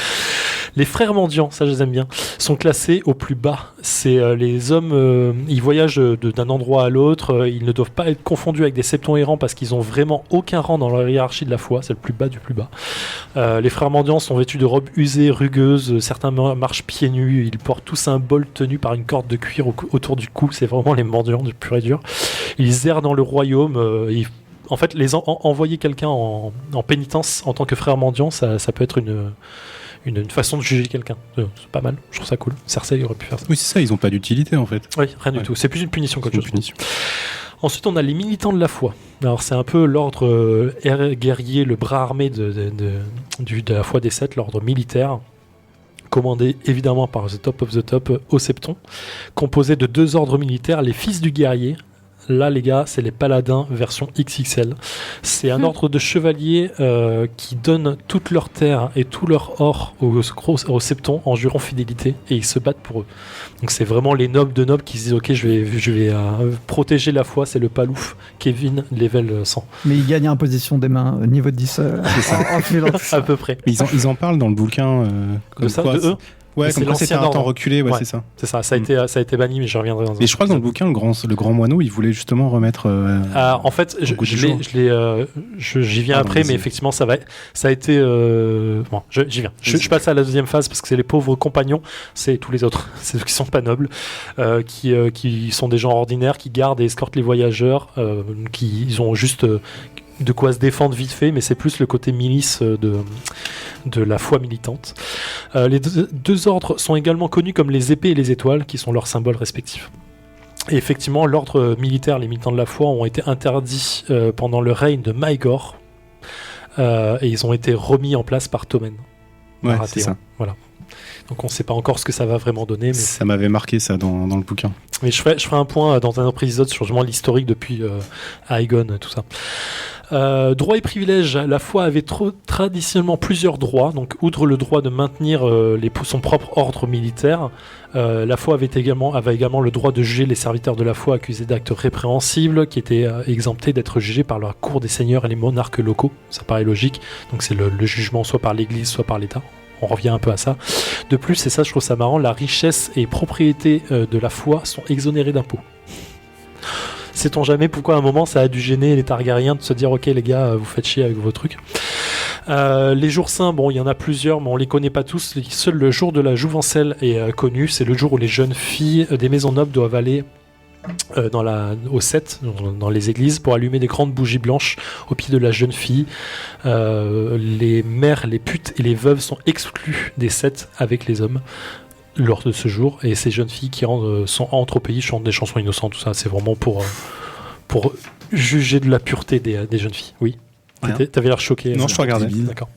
Les frères mendiants, ça je les aime bien, sont classés au plus bas. C'est les hommes, ils voyagent d'un endroit à l'autre, ils ne doivent pas être confondus avec des septons errants parce qu'ils ont vraiment aucun rang dans la hiérarchie de la foi, c'est le plus bas du plus bas. Les frères mendiants sont vêtus de robes usées, rugueuses, certains marchent pieds nus, ils portent tous un bol tenu par une corde de cuir autour du cou, c'est vraiment les mendiants du pur et dur. Ils errent dans le royaume, en fait, envoyer quelqu'un en pénitence en tant que frère mendiant, ça peut être une façon de juger quelqu'un. C'est pas mal, je trouve ça cool. Cersei aurait pu faire ça. Oui, c'est ça, ils ont pas d'utilité en fait. Oui, rien du tout. C'est plus une punition qu'autre chose. Ensuite, on a les militants de la foi. Alors, c'est un peu l'ordre guerrier, le bras armé de la foi des Sept, l'ordre militaire, commandé évidemment par The Top of the Top au Septon, composé de 2 ordres militaires, les Fils du Guerrier, Là, les gars, c'est les paladins version XXL. C'est un ordre de chevaliers qui donnent toutes leurs terres et tout leur or au septon en jurant fidélité, et ils se battent pour eux. Donc c'est vraiment les nobles de nobles qui se disent ok, je vais protéger la foi. C'est le palouf Kevin level 100. Mais il gagne en position des mains, niveau 10. C'est ça. en filant tout ça. À peu près. Mais ils en parlent dans le bouquin. De ça, quoi, de eux. Ouais, C'est comme quoi c'était l'ancien un temps ordre. reculé, ouais, Ouais. c'est ça. C'est ça. Ça a été banni, mais j'y reviendrai dans un. Et je crois que dans le bouquin, le grand moineau, il voulait justement remettre. En fait, au goût du jour. j'y viens Pardon, après, vas-y. mais effectivement, ça a été. Bon, j'y viens. Je passe à la deuxième phase parce que c'est les pauvres compagnons, c'est tous les autres, c'est ceux qui sont pas nobles, qui sont des gens ordinaires, qui gardent et escortent les voyageurs, ils ont juste de quoi se défendre vite fait, mais c'est plus le côté milice de la foi militante. Les deux ordres sont également connus comme les épées et les étoiles, qui sont leurs symboles respectifs. Et effectivement, l'ordre militaire, les militants de la foi, ont été interdits pendant le règne de Maegor, et ils ont été remis en place par Tommen. Ouais, Baratheon. c'est ça. Voilà. Donc on ne sait pas encore ce que ça va vraiment donner, mais Ça m'avait marqué ça dans le bouquin. mais je ferai un point dans un autre épisode sur justement l'historique depuis Aegon et tout ça. Droits et privilèges. La foi avait traditionnellement plusieurs droits. Donc, outre le droit de maintenir son propre ordre militaire, la foi avait également le droit de juger les serviteurs de la foi accusés d'actes répréhensibles, qui étaient exemptés d'être jugés par la cour des seigneurs et les monarques locaux. Ça paraît logique. Donc, c'est le jugement soit par l'Église, soit par l'État. On revient un peu à ça. De plus, et ça je trouve ça marrant, la richesse et propriété de la foi sont exonérées d'impôts. Sait-on jamais pourquoi à un moment ça a dû gêner les Targaryens de se dire ok les gars, vous faites chier avec vos trucs. Les jours saints, bon il y en a plusieurs mais on les connaît pas tous. Seul le jour de la Jouvencelle est connu. C'est le jour où les jeunes filles des maisons nobles doivent aller au 7, dans les églises, pour allumer des grandes bougies blanches au pied de la jeune fille. Les mères, les putes et les veuves sont exclues des 7 avec les hommes lors de ce jour, et ces jeunes filles qui entrent au pays chantent des chansons innocentes, tout ça, c'est vraiment pour juger de la pureté des jeunes filles. Oui. Rien. T'avais l'air choqué. Non, je te regardais. D'accord.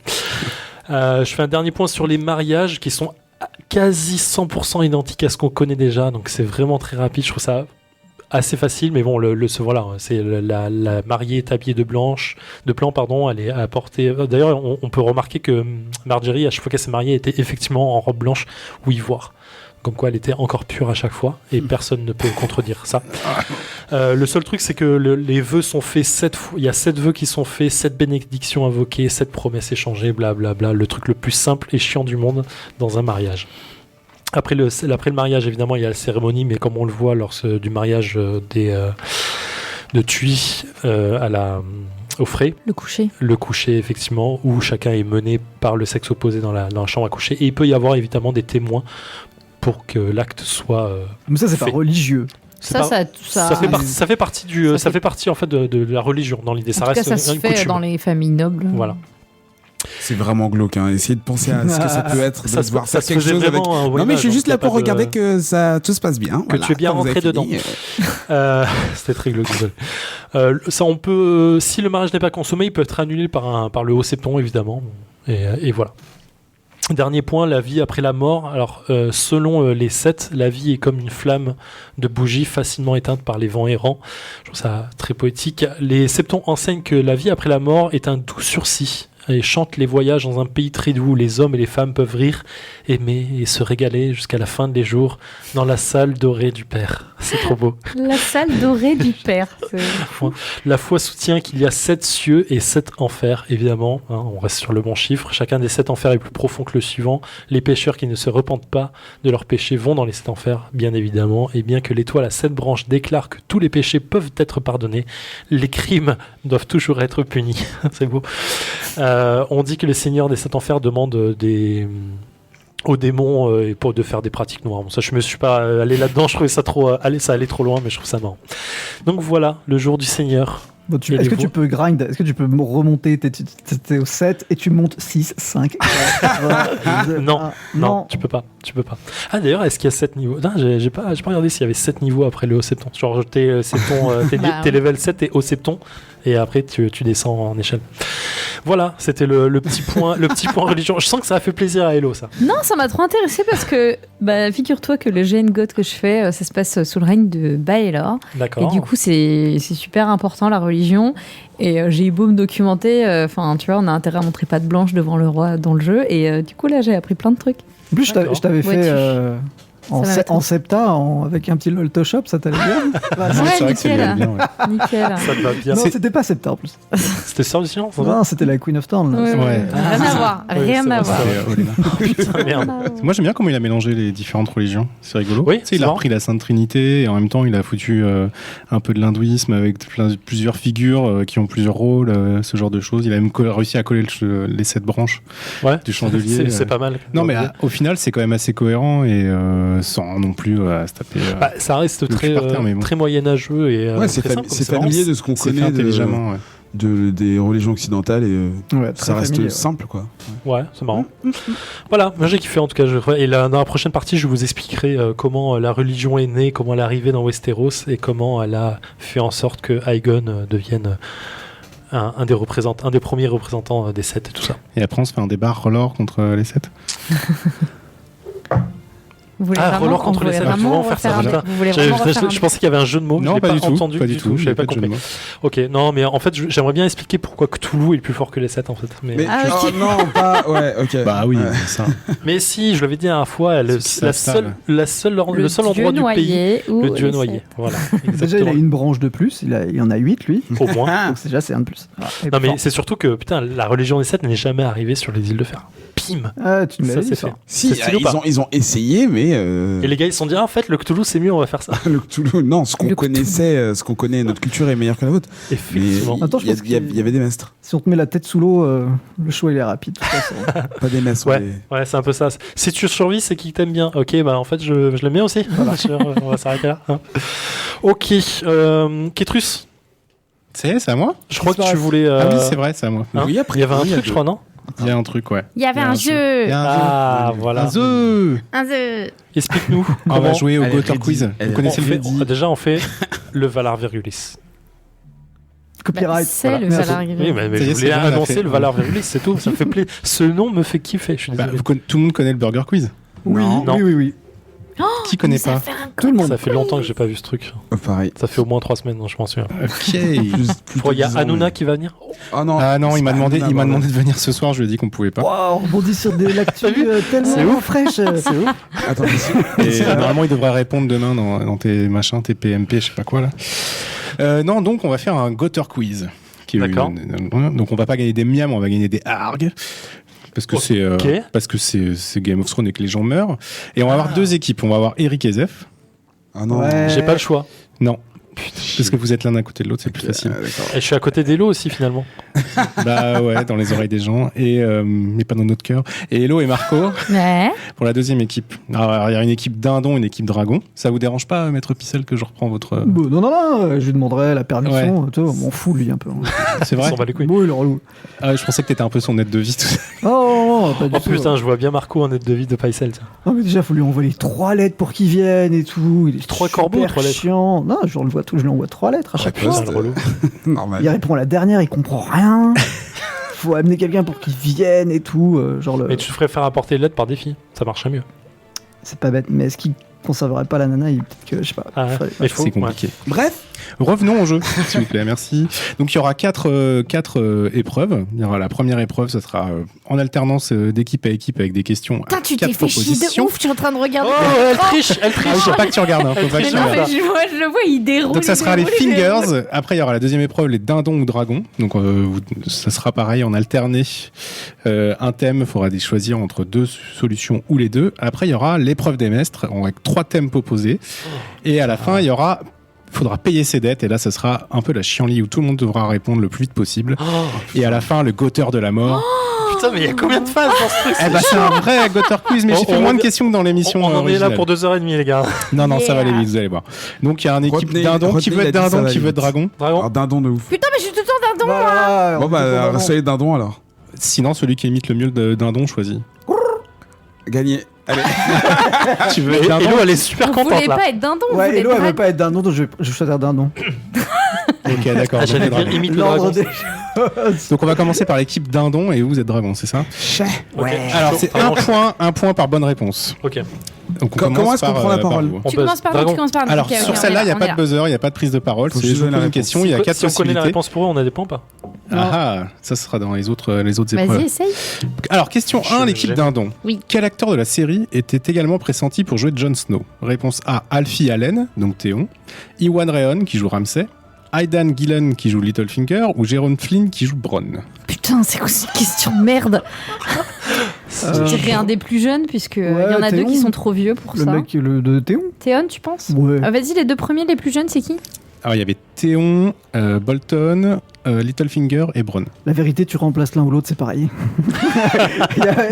Je fais un dernier point sur les mariages qui sont quasi 100% identiques à ce qu'on connaît déjà, donc c'est vraiment très rapide. Je trouve ça assez facile, mais bon, voilà, c'est la mariée est habillée de blanc, elle est à portée. D'ailleurs, on peut remarquer que Marjorie, à chaque fois qu'elle s'est mariée, était effectivement en robe blanche ou ivoire. Comme quoi elle était encore pure à chaque fois, et personne ne peut contredire ça. Le seul truc, c'est que les vœux sont faits 7 fois. Il y a 7 vœux qui sont faits, 7 bénédictions invoquées, 7 promesses échangées, blablabla. Le truc le plus simple et chiant du monde dans un mariage. Après le mariage, évidemment, il y a la cérémonie, mais comme on le voit lors du mariage de Thuy au frais. Le coucher, effectivement, où chacun est mené par le sexe opposé dans la chambre à coucher. Et il peut y avoir évidemment des témoins pour que l'acte soit Mais ça, c'est fait. pas religieux. Ça fait partie en fait de la religion dans l'idée. En tout cas, ça se fait dans les familles nobles. Voilà. C'est vraiment glauque, hein. Essayez de penser à ce que ça peut être, de devoir faire quelque chose avec. Non, mais je suis juste là pour regarder que tout se passe bien. Que tu es bien rentré dedans. C'était très glauque. Ça, on peut, si le mariage n'est pas consommé, il peut être annulé par le haut septon, évidemment. Et voilà. Dernier point, la vie après la mort. Alors, selon les 7, la vie est comme une flamme de bougie facilement éteinte par les vents errants. Je trouve ça très poétique. Les septons enseignent que la vie après la mort est un doux sursis et chantent les voyages dans un pays très doux où les hommes et les femmes peuvent rire, aimer et se régaler jusqu'à la fin des jours dans la salle dorée du Père. C'est trop beau. La salle dorée du Père. La foi soutient qu'il y a 7 cieux et 7 enfers, évidemment. Hein, on reste sur le bon chiffre. Chacun des 7 enfers est plus profond que le suivant. Les pécheurs qui ne se repentent pas de leurs péchés vont dans les 7 enfers, bien évidemment. Et bien que l'étoile à 7 branches déclare que tous les péchés peuvent être pardonnés, les crimes doivent toujours être punis. C'est beau. On dit que les seigneurs des 7 enfers demandent aux démons de faire des pratiques noires. Bon, ça, je me suis pas allé là-dedans. Je trouvais ça ça allait trop loin, mais je trouve ça marrant. Donc voilà, le jour du Seigneur. Bon, est-ce que tu peux grind? Est-ce que tu peux remonter? T'es au 7 et tu montes 6, 5, 4, non, tu peux pas. Ah d'ailleurs, est-ce qu'il y a 7 niveaux? Non, j'ai pas regardé s'il y avait 7 niveaux après le haut septon. Genre t'es level 7 et haut septon. Et après, tu descends en échelle. Voilà, c'était le petit point religion. Je sens que ça a fait plaisir à Hello, ça. Non, ça m'a trop intéressé parce que, figure-toi que le GN God que je fais, ça se passe sous le règne de Baelor. D'accord. Et du coup, c'est super important, la religion. Et j'ai eu beau me documenter, tu vois, on a intérêt à montrer patte blanche devant le roi dans le jeu. Et du coup, là, j'ai appris plein de trucs. En plus, je t'avais Ouais, fait en septa, avec un petit LOLtoshop, ça t'allait bien. Ouais, c'est vrai que c'est nickel. bien, ouais. Nickel. Ça te va bien. Non, c'était pas septa en plus. C'était ça aussi, non? Non, c'était la Queen of Thorn. Là. Ouais, Ouais. Rien à voir. Oui, Rien c'est à vrai, voir. C'est Olena. Putain, merde. Moi j'aime bien comment il a mélangé les différentes religions, c'est rigolo. Oui, Tu sais, il c'est a marrant. repris la Sainte Trinité et en même temps il a foutu un peu de l'hindouisme avec plusieurs figures qui ont plusieurs rôles, ce genre de choses. Il a même réussi à coller les 7 branches Ouais. du chandelier. C'est pas mal. Non mais au final c'est quand même assez cohérent et sans non plus à se taper. Bah, ça reste le très, cul par terre, mais bon. très moyenâgeux et Ouais, c'est très simple, c'est comme familier de ce qu'on c'est fait connaît intelligemment. Ouais. des religions occidentales et Ouais, ça très reste familier, ouais. simple, quoi. Ouais, c'est marrant. Voilà, moi j'ai kiffé en tout cas. Et là, dans la prochaine partie, je vous expliquerai comment la religion est née, comment elle est arrivée dans Westeros et comment elle a fait en sorte que Aegon devienne un des premiers représentants des 7 et tout ça. Et après on se fait un débat Relor contre les 7. Vous voulez Ah, vraiment, Relor contre vous les voulez sept, vraiment on va faire ça, refaire un- putain. Vous voulez vraiment refaire un- Je pensais qu'il y avait un jeu de mots, Non, je l'ai pas du tout. entendu Pas du tout. j'avais pas il y a de jeu de compris. mots. Ok, non, mais en fait, j'aimerais bien expliquer pourquoi Cthulhu est plus fort que les 7 en fait. Mais Ah, ok. oh, non, pas. Ouais, ok. Bah oui, Ouais. ça. Mais si, je l'avais dit la dernière fois, Ceux qui le savent seul Le endroit dieu du pays, noyé ou le dieu les noyé. sept. Voilà, Déjà, il a exactement. une branche de plus, il en a 8 lui. Au moins. Donc déjà, c'est un de plus. Ah, et Non, mais fort. c'est surtout que putain, la religion des 7 n'est jamais arrivée sur les îles de fer. Pim. Ah, tu me Ça l'avais dit, c'est ça. fait. Si, C'est stylé ou pas ils ont essayé, mais. Et les gars ils se sont dit ah, en fait le Cthulhu c'est mieux, on va faire ça. Le Cthulhu, non, ce qu'on Le connaissait, ce qu'on connaît, notre culture est meilleure que la vôtre. Mais Effectivement. Attends, je pense il y avait des maîtres, Si on te met la tête sous l'eau, le choix il est rapide. De toute façon. pas des maîtres. Ouais. des- Ouais, c'est un peu ça. Si tu survis, c'est qui t'aime bien. Ok, bah en fait, je l'aime bien aussi. On va s'arrêter là. Hein. Ok, Kétrus, C'est à moi. je crois que tu voulais. Ah oui, c'est vrai, c'est à moi. Hein Oui, après, il y avait un oui, truc, je crois, non? Il y a un truc, ouais. Il y avait Il y a un un jeu. Il y a un Ah, jeu. voilà. Un jeu. Un jeu. Explique-nous. On va comment jouer au Elle est Gotter ready. Quiz. Elle Vous est connaissez on le fait, jeu déjà, on fait le Valar Virgulis. Copyright. C'est voilà. le Merci. Valar Oui, Virgulis. mais Ça y je est, voulais c'est bon, on l'a annoncer fait. le Valar Virgulis, c'est tout. Ça me fait plaisir. Ce nom me fait kiffer, je suis Bah, désolé. tout le monde connaît le Burger Quiz. Oui, Non. oui, oui, oui. Qui connaît Ça pas fait un Tout le monde. Ça fait longtemps que j'ai pas vu ce truc. Pareil. Ça fait au moins 3 semaines, non, je m'en souviens. Ok. Il y a Hanouna qui va venir. Ah non, Ah non, c'est il m'a pas demandé, Hanouna, il m'a bordel. demandé de venir ce soir. Je lui ai dit qu'on pouvait pas. Wow, on rebondit sur des l'actu T'as vu C'est tellement ouf. fraîche. C'est ouf. Attends, mais Et normalement, il devrait répondre demain dans tes machins, tes PMP, je sais pas quoi là. Non, donc on va faire un Gotter Quiz. D'accord. Donc on va pas gagner des miams, on va gagner des args. Parce que Ok. c'est Game of Thrones et que les gens meurent. Et on va avoir deux équipes. On va avoir Eric et Zef. Ah non. Ouais. J'ai pas le choix. Non. Parce que vous êtes l'un à côté de l'autre, c'est plus facile. D'accord. Et je suis à côté d'Elo aussi, finalement. Bah ouais, dans les oreilles des gens, et mais pas dans notre cœur. Et Hello et Marco Ouais. pour pour la deuxième équipe. Alors il y a une équipe dindon, une équipe dragon. Ça vous dérange pas, Maître Picel, que je reprends votre... Bon, non, je lui demanderai la permission. Tu vois, on m'en fout lui un peu. C'est On vrai s'en bat les couilles. Bon, il est relou. Ah, je pensais que t'étais un peu son aide de vie. Tout ça. Oh, pas du Oh tout. putain, je vois bien Marco en aide de vie de Paisel. tiens. Non, mais déjà, faut lui envoyer 3 lettres pour qu'il vienne et tout. Il est 3 super corbeaux ou 3 lettres chiant. Non, je lui envoie 3 lettres à chaque Putain, fois. Putain, le relou. Normal. Il répond à la dernière, il comprend rien. Faut amener quelqu'un pour qu'il vienne et tout. Mais tu ferais faire apporter les lettres par défi. Ça marcherait mieux. C'est pas bête, mais est-ce qu'il conserverait pas la nana? Peut-être que, je sais pas. Ah ouais. faudrait- Mais faut, C'est compliqué. Bref, Revenons au jeu, s'il vous plaît, merci. Donc il y aura quatre épreuves. Il y aura la première épreuve, ça sera en alternance d'équipe à équipe avec des questions Putain, à tu t'es 4 fait chier propositions. de ouf, je suis en train de regarder. Oh, elle triche, elle Ah oui, triche. faut pas que tu regardes, hein, faut pas que Mais tu Mais non, regardes. mais je le vois, il déroule. Donc ça il sera les déroule, il déroule. fingers. Après il y aura la deuxième épreuve, les dindons ou dragons. Donc ça sera pareil en alterné. Un thème, il faudra choisir entre deux solutions ou les deux. Après il y aura l'épreuve des maîtres avec 3 thèmes proposés. Et à la fin il y aura faudra payer ses dettes et là ça sera un peu la chienlit où tout le monde devra répondre le plus vite possible. Oh, Et à la fin le gotteur de la mort. putain, mais il y a combien de phases dans ce truc? Eh ben c'est un vrai Gotter Quiz, mais j'ai fait On moins de revient- questions que dans l'émission. On en est là originale. pour 2h30, les gars. Non, non, ça va aller Yeah. vite, vous allez voir. Donc il y a une équipe Retenez- dindon qui retenez, veut il être a dit ça dindon, va qui veut être vite. dragon. Dragon. alors dindon de ouf. Putain, mais je suis tout le temps dindon, moi. Voilà, Bon on bah, fait comment avant soyez dindon alors. Sinon, celui qui imite le mieux le dindon choisit. Gagné. Allez. Tu veux Et être dindon Hello, elle est super Vous contente voulez là. pas être dindon, vous Ouais, voulez Hello, elle pas veut pas être dindon, donc je vais choisir dindon. Ok, d'accord. Ah, donc, j'allais les dire dragons. imite le L'ordre dragon. des... Donc on va commencer par l'équipe dindon et vous êtes dragon, c'est ça? Ok. Alors c'est un point par bonne réponse. Ok. Donc Comment est-ce qu'on prend la parole vous. On Tu buzz. commences par Dragon. tu commences par Alors Ok, ok, sur on celle-là, il n'y a on pas là. de buzzer, il n'y a pas de prise de parole. Faut C'est juste je vous donner pose la une question, il y a 4 Si on connaît la possibilités. réponse pour eux, on a des points ou pas? Ah, ça sera dans les autres épreuves. Vas-y, essaye. Alors question 1, l'équipe j'aime. dindon. Oui. Quel acteur de la série était également pressenti pour jouer Jon Snow? Réponse A, Alfie Allen, donc Théon. Ewan Rheon qui joue Ramsay. Aidan Gillen qui joue Littlefinger ou Jérôme Flynn qui joue Bronn. Putain, c'est quoi cette question de merde? Je dirais un des plus jeunes, puisque il y en a deux Théon. qui sont trop vieux pour Le ça. mec de Théon. Théon, tu penses? Ouais. Vas-y, les deux premiers, les plus jeunes, c'est qui? Alors il y avait Théon, Bolton, Littlefinger et Bronn. La vérité, tu remplaces l'un ou l'autre, c'est pareil.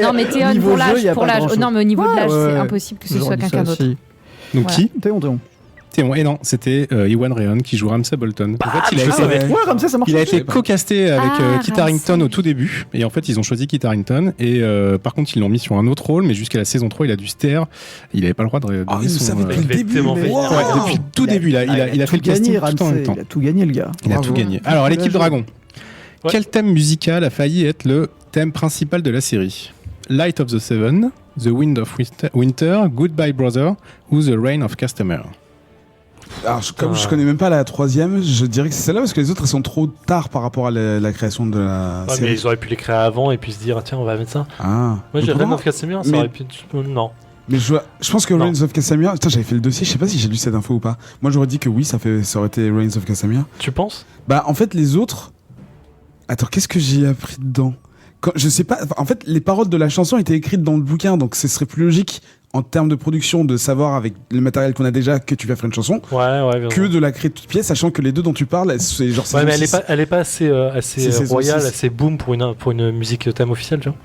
Non, mais Théon, Niveau pour jeu, l'âge, y a pour pas l'âge. grand-chose. Non, mais au niveau de l'âge, Ouais, c'est ouais. impossible que ce J'aurais soit dit quelqu'un ça d'autre. aussi. Donc Voilà. qui? Théon. Théon. Et non, c'était Ewan Rheon qui joue Ramsay Bolton. En fait, il a je été, savais. Ouais, comme ça marche. il a Je été savais pas. co-casté avec Ah, Kit Ramsay. Harington au tout début. Et en fait, ils ont choisi Kit Harington. Et par contre, ils l'ont mis sur un autre rôle. Mais jusqu'à la saison 3, il a dû se taire. Il n'avait pas le droit de Ah, donner il son... savait depuis le il avait début. tellement fait. Wow. Ouais, depuis le tout début, il a fait le tout casting gagné, tout en même temps. Il a tout gagné, le gars. Il a Bravo. tout gagné. Alors, l'équipe Bien joué. Dragon. Ouais. Quel thème musical a failli être le thème principal de la série? Light of the Seven, The Wind of Winter, Goodbye Brother ou The Reign of Castamere? Alors, comme je connais même pas la troisième, je dirais que c'est celle-là parce que les autres elles sont trop tard par rapport à la création de la Ouais, mais série. ils auraient pu les créer avant et puis se dire tiens, on va mettre ça. Ah. Moi, Mais j'ai comment- Reign of Castamere, ça Mais- aurait pu. Non. Mais je pense que Non. Reigns of Castamere. Putain, j'avais fait le dossier. Je sais pas si j'ai lu cette info ou pas. Moi, j'aurais dit que oui, ça aurait été Reigns of Castamere. Tu penses? Bah, en fait, les autres. Attends, qu'est-ce que j'ai appris dedans? Je sais pas. En fait, les paroles de la chanson étaient écrites dans le bouquin, donc ce serait plus logique en termes de production de savoir avec le matériel qu'on a déjà que tu vas faire une chanson Ouais, bien que sûr. de la créer toute pièce, sachant que les deux dont tu parles, c'est genre. Ouais, mais saison elle est 6. pas assez C'est saison royale, 6. assez boom pour une musique thème officielle, tu vois.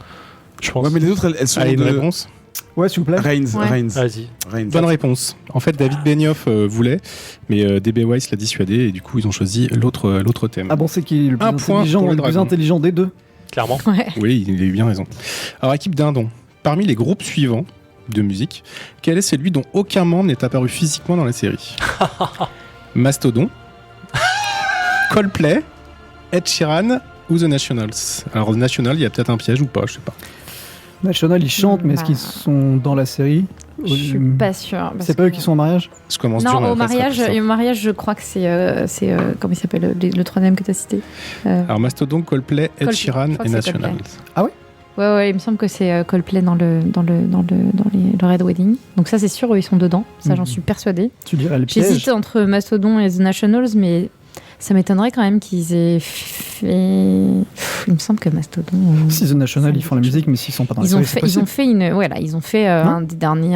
Je pense. Ouais, mais les autres, elles sont Allez, une de. réponse. Ouais, s'il vous plaît. Reigns. Ouais. Reigns. Vas-y. Reigns. Bonne réponse. En fait, David Benioff voulait, mais DB Weiss l'a dissuadé et du coup, ils ont choisi l'autre thème. Ah bon, c'est qui est le plus Un point intelligent, pour le le plus dragon. intelligent des deux? Clairement. Ouais. Oui, il a eu bien raison. Alors, équipe Dindon. Parmi les groupes suivants de musique, quel est celui dont aucun membre n'est apparu physiquement dans la série? Mastodon, Coldplay, Ed Sheeran ou The Nationals? Alors, The National, il y a peut-être un piège ou pas, je sais pas. National, ils chantent, mais est-ce Bah. qu'ils sont dans la série? Je suis pas sûre. parce C'est pas eux que- qui sont en mariage? Je commence dur, mais Non, au après, ça sera mariage, plus simple. je crois que c'est comment il s'appelle le troisième que tu as cité. Alors, Mastodon, Coldplay, Ed Coldplay, Sheeran je crois et que c'est Nationals. Ouais, il me semble que c'est Coldplay dans le Red Wedding. Donc ça, c'est sûr, eux, ils sont dedans. Ça, j'en Mhm. suis persuadée. Tu dirais le piège? J'hésite entre Mastodon et The Nationals, mais ça m'étonnerait quand même qu'ils aient fait. Il me semble que Mastodon. Si The National, ils font la musique, mais s'ils sont pas dans la Ils ont série, fait, c'est ils ont possible. fait ils ont fait Non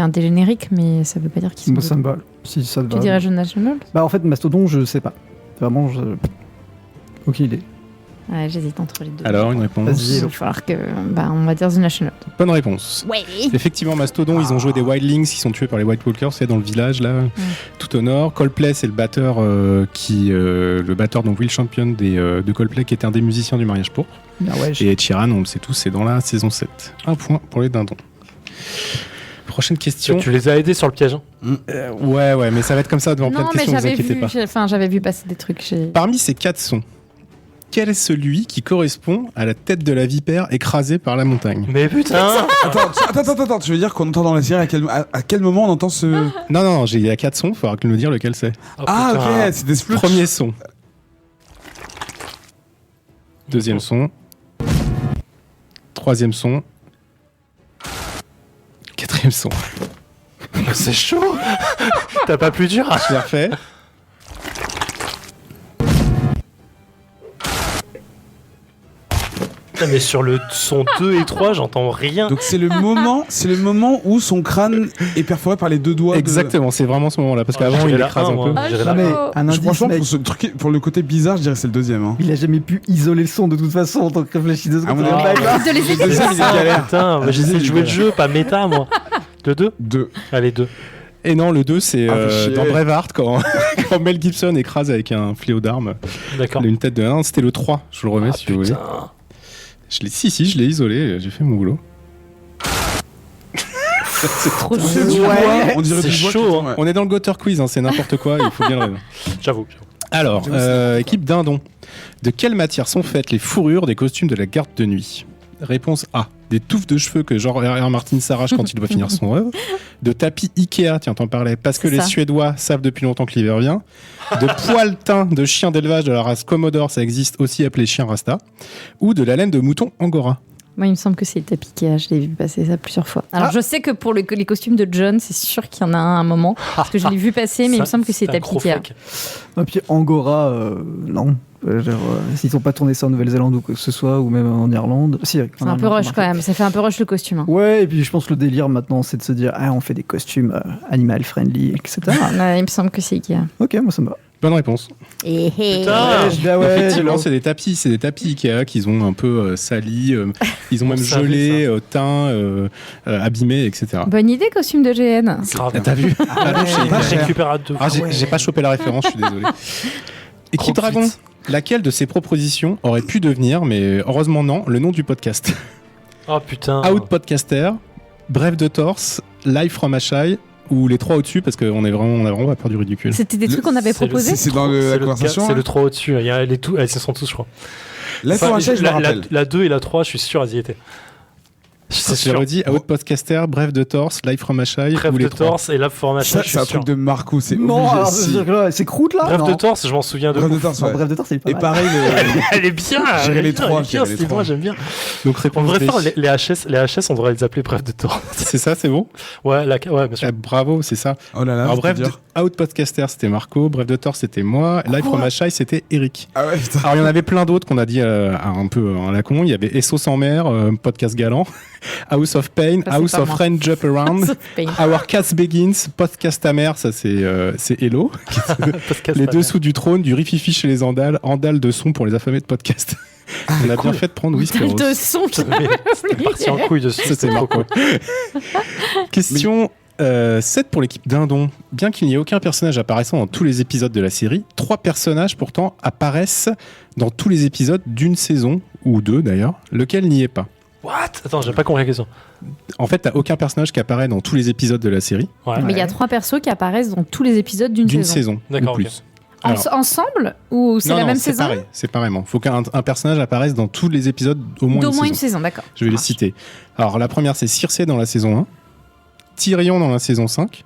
un des génériques, mais ça veut pas dire qu'ils sont. Moi, ça me dedans. va. Si ça te Tu va. dirais The Nationals? Bah, en fait, Mastodon, je sais pas. Vraiment, je. Aucune idée. Ouais, j'hésite entre les deux. Alors, une réponse. Vas-y. Il va falloir que, on va dire The National. Bonne réponse. Ouais. Effectivement, Mastodon, ils ont joué des Wildlings qui sont tués par les White Walkers, c'est dans le village là, tout au nord. Coldplay, c'est le batteur le batteur donc Will Champion de Coldplay, qui était un des musiciens du mariage pourpre. Ah ouais, Et Ed Sheeran, on le sait tous, c'est dans la saison 7. Un point pour les dindons. Prochaine question. Tu les as aidés sur le piège. Hein. Ouais, mais ça va être comme ça devant plein Non, de mais questions, ne vous j'avais inquiétez vu, pas. j'avais vu passer des trucs. Parmi ces 4 sons, quel est celui qui correspond à la tête de la vipère écrasée par la montagne? Mais putain. Attends, tu veux dire qu'on entend dans la série à quel moment on entend ce. Non, il y a 4 sons, il faudra que nous dire lequel c'est. Oh, Ah, putain. ok, c'est des sploosh. Premier son. Deuxième son. Troisième son. Quatrième son. C'est chaud. T'as pas plus dur. Je l'ai refait. Putain, mais sur le son 2 et 3, j'entends rien. Donc c'est le moment où son crâne est perforé par les deux doigts. Exactement, c'est vraiment ce moment-là. Parce Ah, qu'avant, j'irais il la écrase un, un moi. peu. Ah, J'irais Non, la- mais Oh. un indice, Franchement, mec, pour le côté bizarre, je dirais que c'est le deuxième. Hein. il a jamais pu isoler le son de toute façon, donc réfléchis 2 Ah, secondes. mon le avis. mec, là. De les Le aider. deuxième, il est galère. Putain, bah, j'essaie de jouer le jeu, pas méta, moi. Le 2 Deux. Allez, 2. Et non, le 2, c'est Ah, fais chier. dans Braveheart, quand Mel Gibson écrase avec un fléau d'armes D'accord. une tête de... Non, c'était le 3, je vous le remets Ah, si vous voulez. putain. Si, je l'ai isolé, j'ai fait mon boulot. C'est Trop On chaud. dirait du bois, on dirait C'est du bois chaud, qui- hein. ouais. On est dans le Gutter Quiz, hein, c'est n'importe quoi, il faut bien le rêver. J'avoue. Alors, équipe dindon. De quelle matière sont faites les fourrures des costumes de la garde de nuit? Réponse A. Des touffes de cheveux que George R.R. Martin s'arrache quand il doit finir son œuvre. De tapis Ikea, tiens, t'en parlais, parce que C'est les ça. Suédois savent depuis longtemps que l'hiver vient. De poils teints de chiens d'élevage de la race Commodore, ça existe aussi appelé chien Rasta. Ou de la laine de mouton Angora. Moi, il me semble que c'est le tapis Ikea. Je l'ai vu passer ça plusieurs fois. Alors, je sais que pour les costumes de John, c'est sûr qu'il y en a un moment. Parce que je l'ai vu passer, mais il me semble que c'est un tapis gros Ikea. fake. Et puis Angora, non. S'ils n'ont pas tourné ça en Nouvelle-Zélande ou quoi que ce soit, ou même en Irlande. Si, C'est un peu rush quand même. Ça fait un peu rush le costume. Hein. Ouais, et puis je pense que le délire maintenant, c'est de se dire, on fait des costumes animal friendly, etc. Ouais, il me semble que c'est Ikea. Ok, moi ça me va. Bonne réponse. Et Putain. Je dis, ah ouais, Effectivement, alors- c'est des tapis Ikea qu'ils ont un peu salis, ils ont On même savait gelé, teints, abîmés, etc. Bonne idée, costume de GN. Grave. T'as vu? Je pas cher. récupère à deux. Ah, j'ai pas chopé la référence, je suis désolé. Équipe Trop Dragon, vite. laquelle de ces propositions aurait pu devenir, mais heureusement non, le nom du podcast? Oh putain. Out Podcaster, Bref de Torse, Live from Ashai, ou les trois au-dessus, parce qu'on a vraiment pas peur du ridicule. C'était des Le- trucs qu'on avait c'est le- proposés. C'est dans la conversation. C'est hein. le 3 au-dessus. Il y a les tout, elles y sont tous, je crois. Là, Enfin, pour un je me rappelle. la 2 et la 3, je suis sûr, elles y étaient. C'est Je sûr. redis, Out Podcaster, Bref de Torse, Live from Ashai, Bref ou de les trois. torse et là formation, Ça, je c'est un suis sûr. truc de Marco, c'est Non, obligé. alors, si. c'est croûte là. Bref non. de torse, je m'en souviens de Bref de ouf. torse, Non, ouais. bref de temps, c'est pas Et mal. pareil, Elle est bien. J'irai les trois, C'est j'irai les moi, trois. j'aime bien. Donc On réponse devrait B. faire les HS, on devrait les appeler bref de torse. C'est ça, c'est bon? Ouais, ouais, bien sûr. Bravo, c'est ça. Oh là là, Alors, c'était bref, dur. Out Podcaster, c'était Marco. Bref de Torse, c'était moi. Live from Ashai, c'était Eric. Ah ouais, putain. Alors, il y en avait plein d'autres qu'on a dit un peu à la con. Il y avait Essos en mer, podcast galant. House of Pain, Ça, c'est House pas of moi. Friend Jump Around. Our Cats Begins, podcast amer, ça c'est Hello. Podcast Les à dessous du trône, du rififi chez les Andales, Andales de son pour les affamés de podcast. On a bien fait de prendre Whisperos. de son. Mais c'était parti en couille dessus. Ça, c'est Marco. Question 7 pour l'équipe Dindon. Bien qu'il n'y ait aucun personnage apparaissant dans tous les épisodes de la série, 3 personnages pourtant apparaissent dans tous les épisodes d'une saison, ou 2 d'ailleurs, lequel n'y est pas. What? Attends, j'ai pas compris la question. En fait, t'as aucun personnage qui apparaît dans tous les épisodes de la série, Ouais. Mais il y a 3 persos qui apparaissent dans tous les épisodes d'une d'une saison. saison, D'accord, ou plus. En- Alors- ensemble ou c'est Non, la non, même saison Pareil, séparément. Faut qu'un personnage apparaisse dans tous les épisodes au moins D'au une moins saison. une saison, d'accord. Je vais les citer. Alors, la première, c'est Circé dans la saison 1, Tyrion dans la saison 5,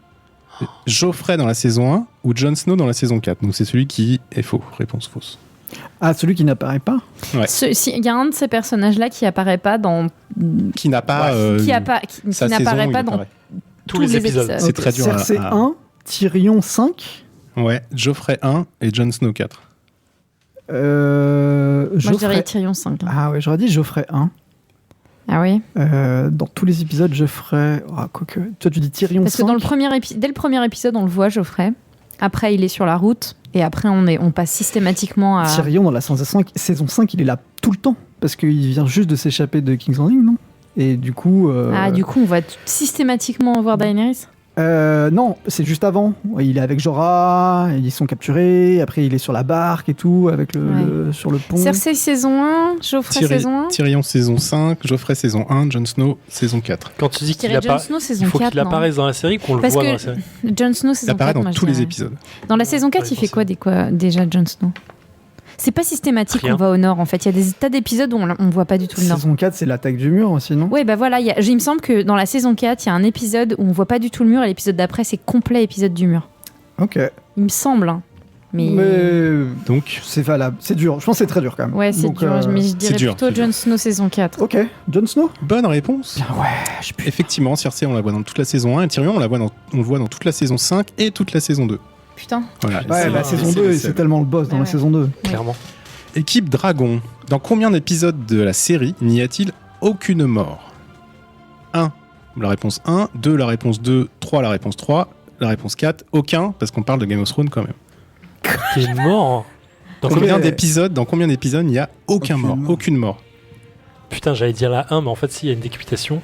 Geoffrey dans la saison 1 ou Jon Snow dans la saison 4. Donc, c'est celui qui est faux. Réponse fausse. Ah, celui qui n'apparaît pas. Ouais. Il y a un de ces personnages-là qui apparaît pas dans. Qui n'a pas. qui sa n'apparaît saison, pas il dans apparaît. Tous les épisodes. C'est très dur à- Cersei à- 1, Tyrion 5. Ouais, Geoffrey 1 et Jon Snow 4. Moi, je dirais Geoffrey. Tyrion 5. Ah ouais, j'aurais dit Geoffrey 1. Ah oui. Dans tous les épisodes, Geoffrey. Ah, quoique. Toi, tu dis Tyrion Parce 5. que dans dès le premier épisode, on le voit, Geoffrey. Après, il est sur la route. Et après, on passe systématiquement à. Tyrion, dans la saison 5, il est là tout le temps. Parce qu'il vient juste de s'échapper de King's Landing, non? Et du coup. Ah, du coup, on va systématiquement voir Daenerys. Non, c'est juste avant. Il est avec Jorah, ils sont capturés. Après, il est sur la barque et tout, avec sur le pont. Cersei saison 1, Geoffrey saison 1. Tyrion saison 5, Geoffrey saison 1, Jon Snow saison 4. Quand tu dis Je qu'il dirais Jon apparaît, Snow saison il faut 4. qu'il apparaisse dans la série ou qu'on le Parce voit que dans la série. Jon Snow Il saison apparaît 4. dans moi, je tous les dirais. épisodes. Dans la saison 4, il fait quoi déjà, Jon Snow? C'est pas systématique, Rien. on va au nord en fait. Il y a des tas d'épisodes où on voit pas du tout le nord. Saison 4, c'est l'attaque du mur aussi, non? Ouais, bah voilà, il me semble que dans la saison 4, il y a un épisode où on voit pas du tout le mur et l'épisode d'après, c'est complet épisode du mur. Ok. Il me semble. Hein. Mais. Donc, c'est valable. C'est dur. Je pense que c'est très dur quand même. Ouais, c'est Donc, dur. Mais je dirais dur, plutôt c'est Jon Snow saison 4. Ok. Jon Snow? bonne réponse. Ouais, je sais plus. Effectivement, Cersei, on la voit dans toute la saison 1 et Tyrion, on le voit dans toute la saison 5 et toute la saison 2. Putain. Voilà. Ouais, C'est- la saison c'est- 2, c'est- c'est tellement le boss dans Ouais, la ouais. saison 2. Clairement. Équipe Dragon. Dans combien d'épisodes de la série n'y a-t-il aucune mort? 1, la réponse 1. 2, la réponse 2. 3, la réponse 3. La réponse 4, aucun, parce qu'on parle de Game of Thrones quand même. Il est mort. Dans Ok. combien d'épisodes il n'y a aucun Aucune mort? mort. Aucune mort. Putain, j'allais dire la 1, mais en fait, si, il y a une décapitation.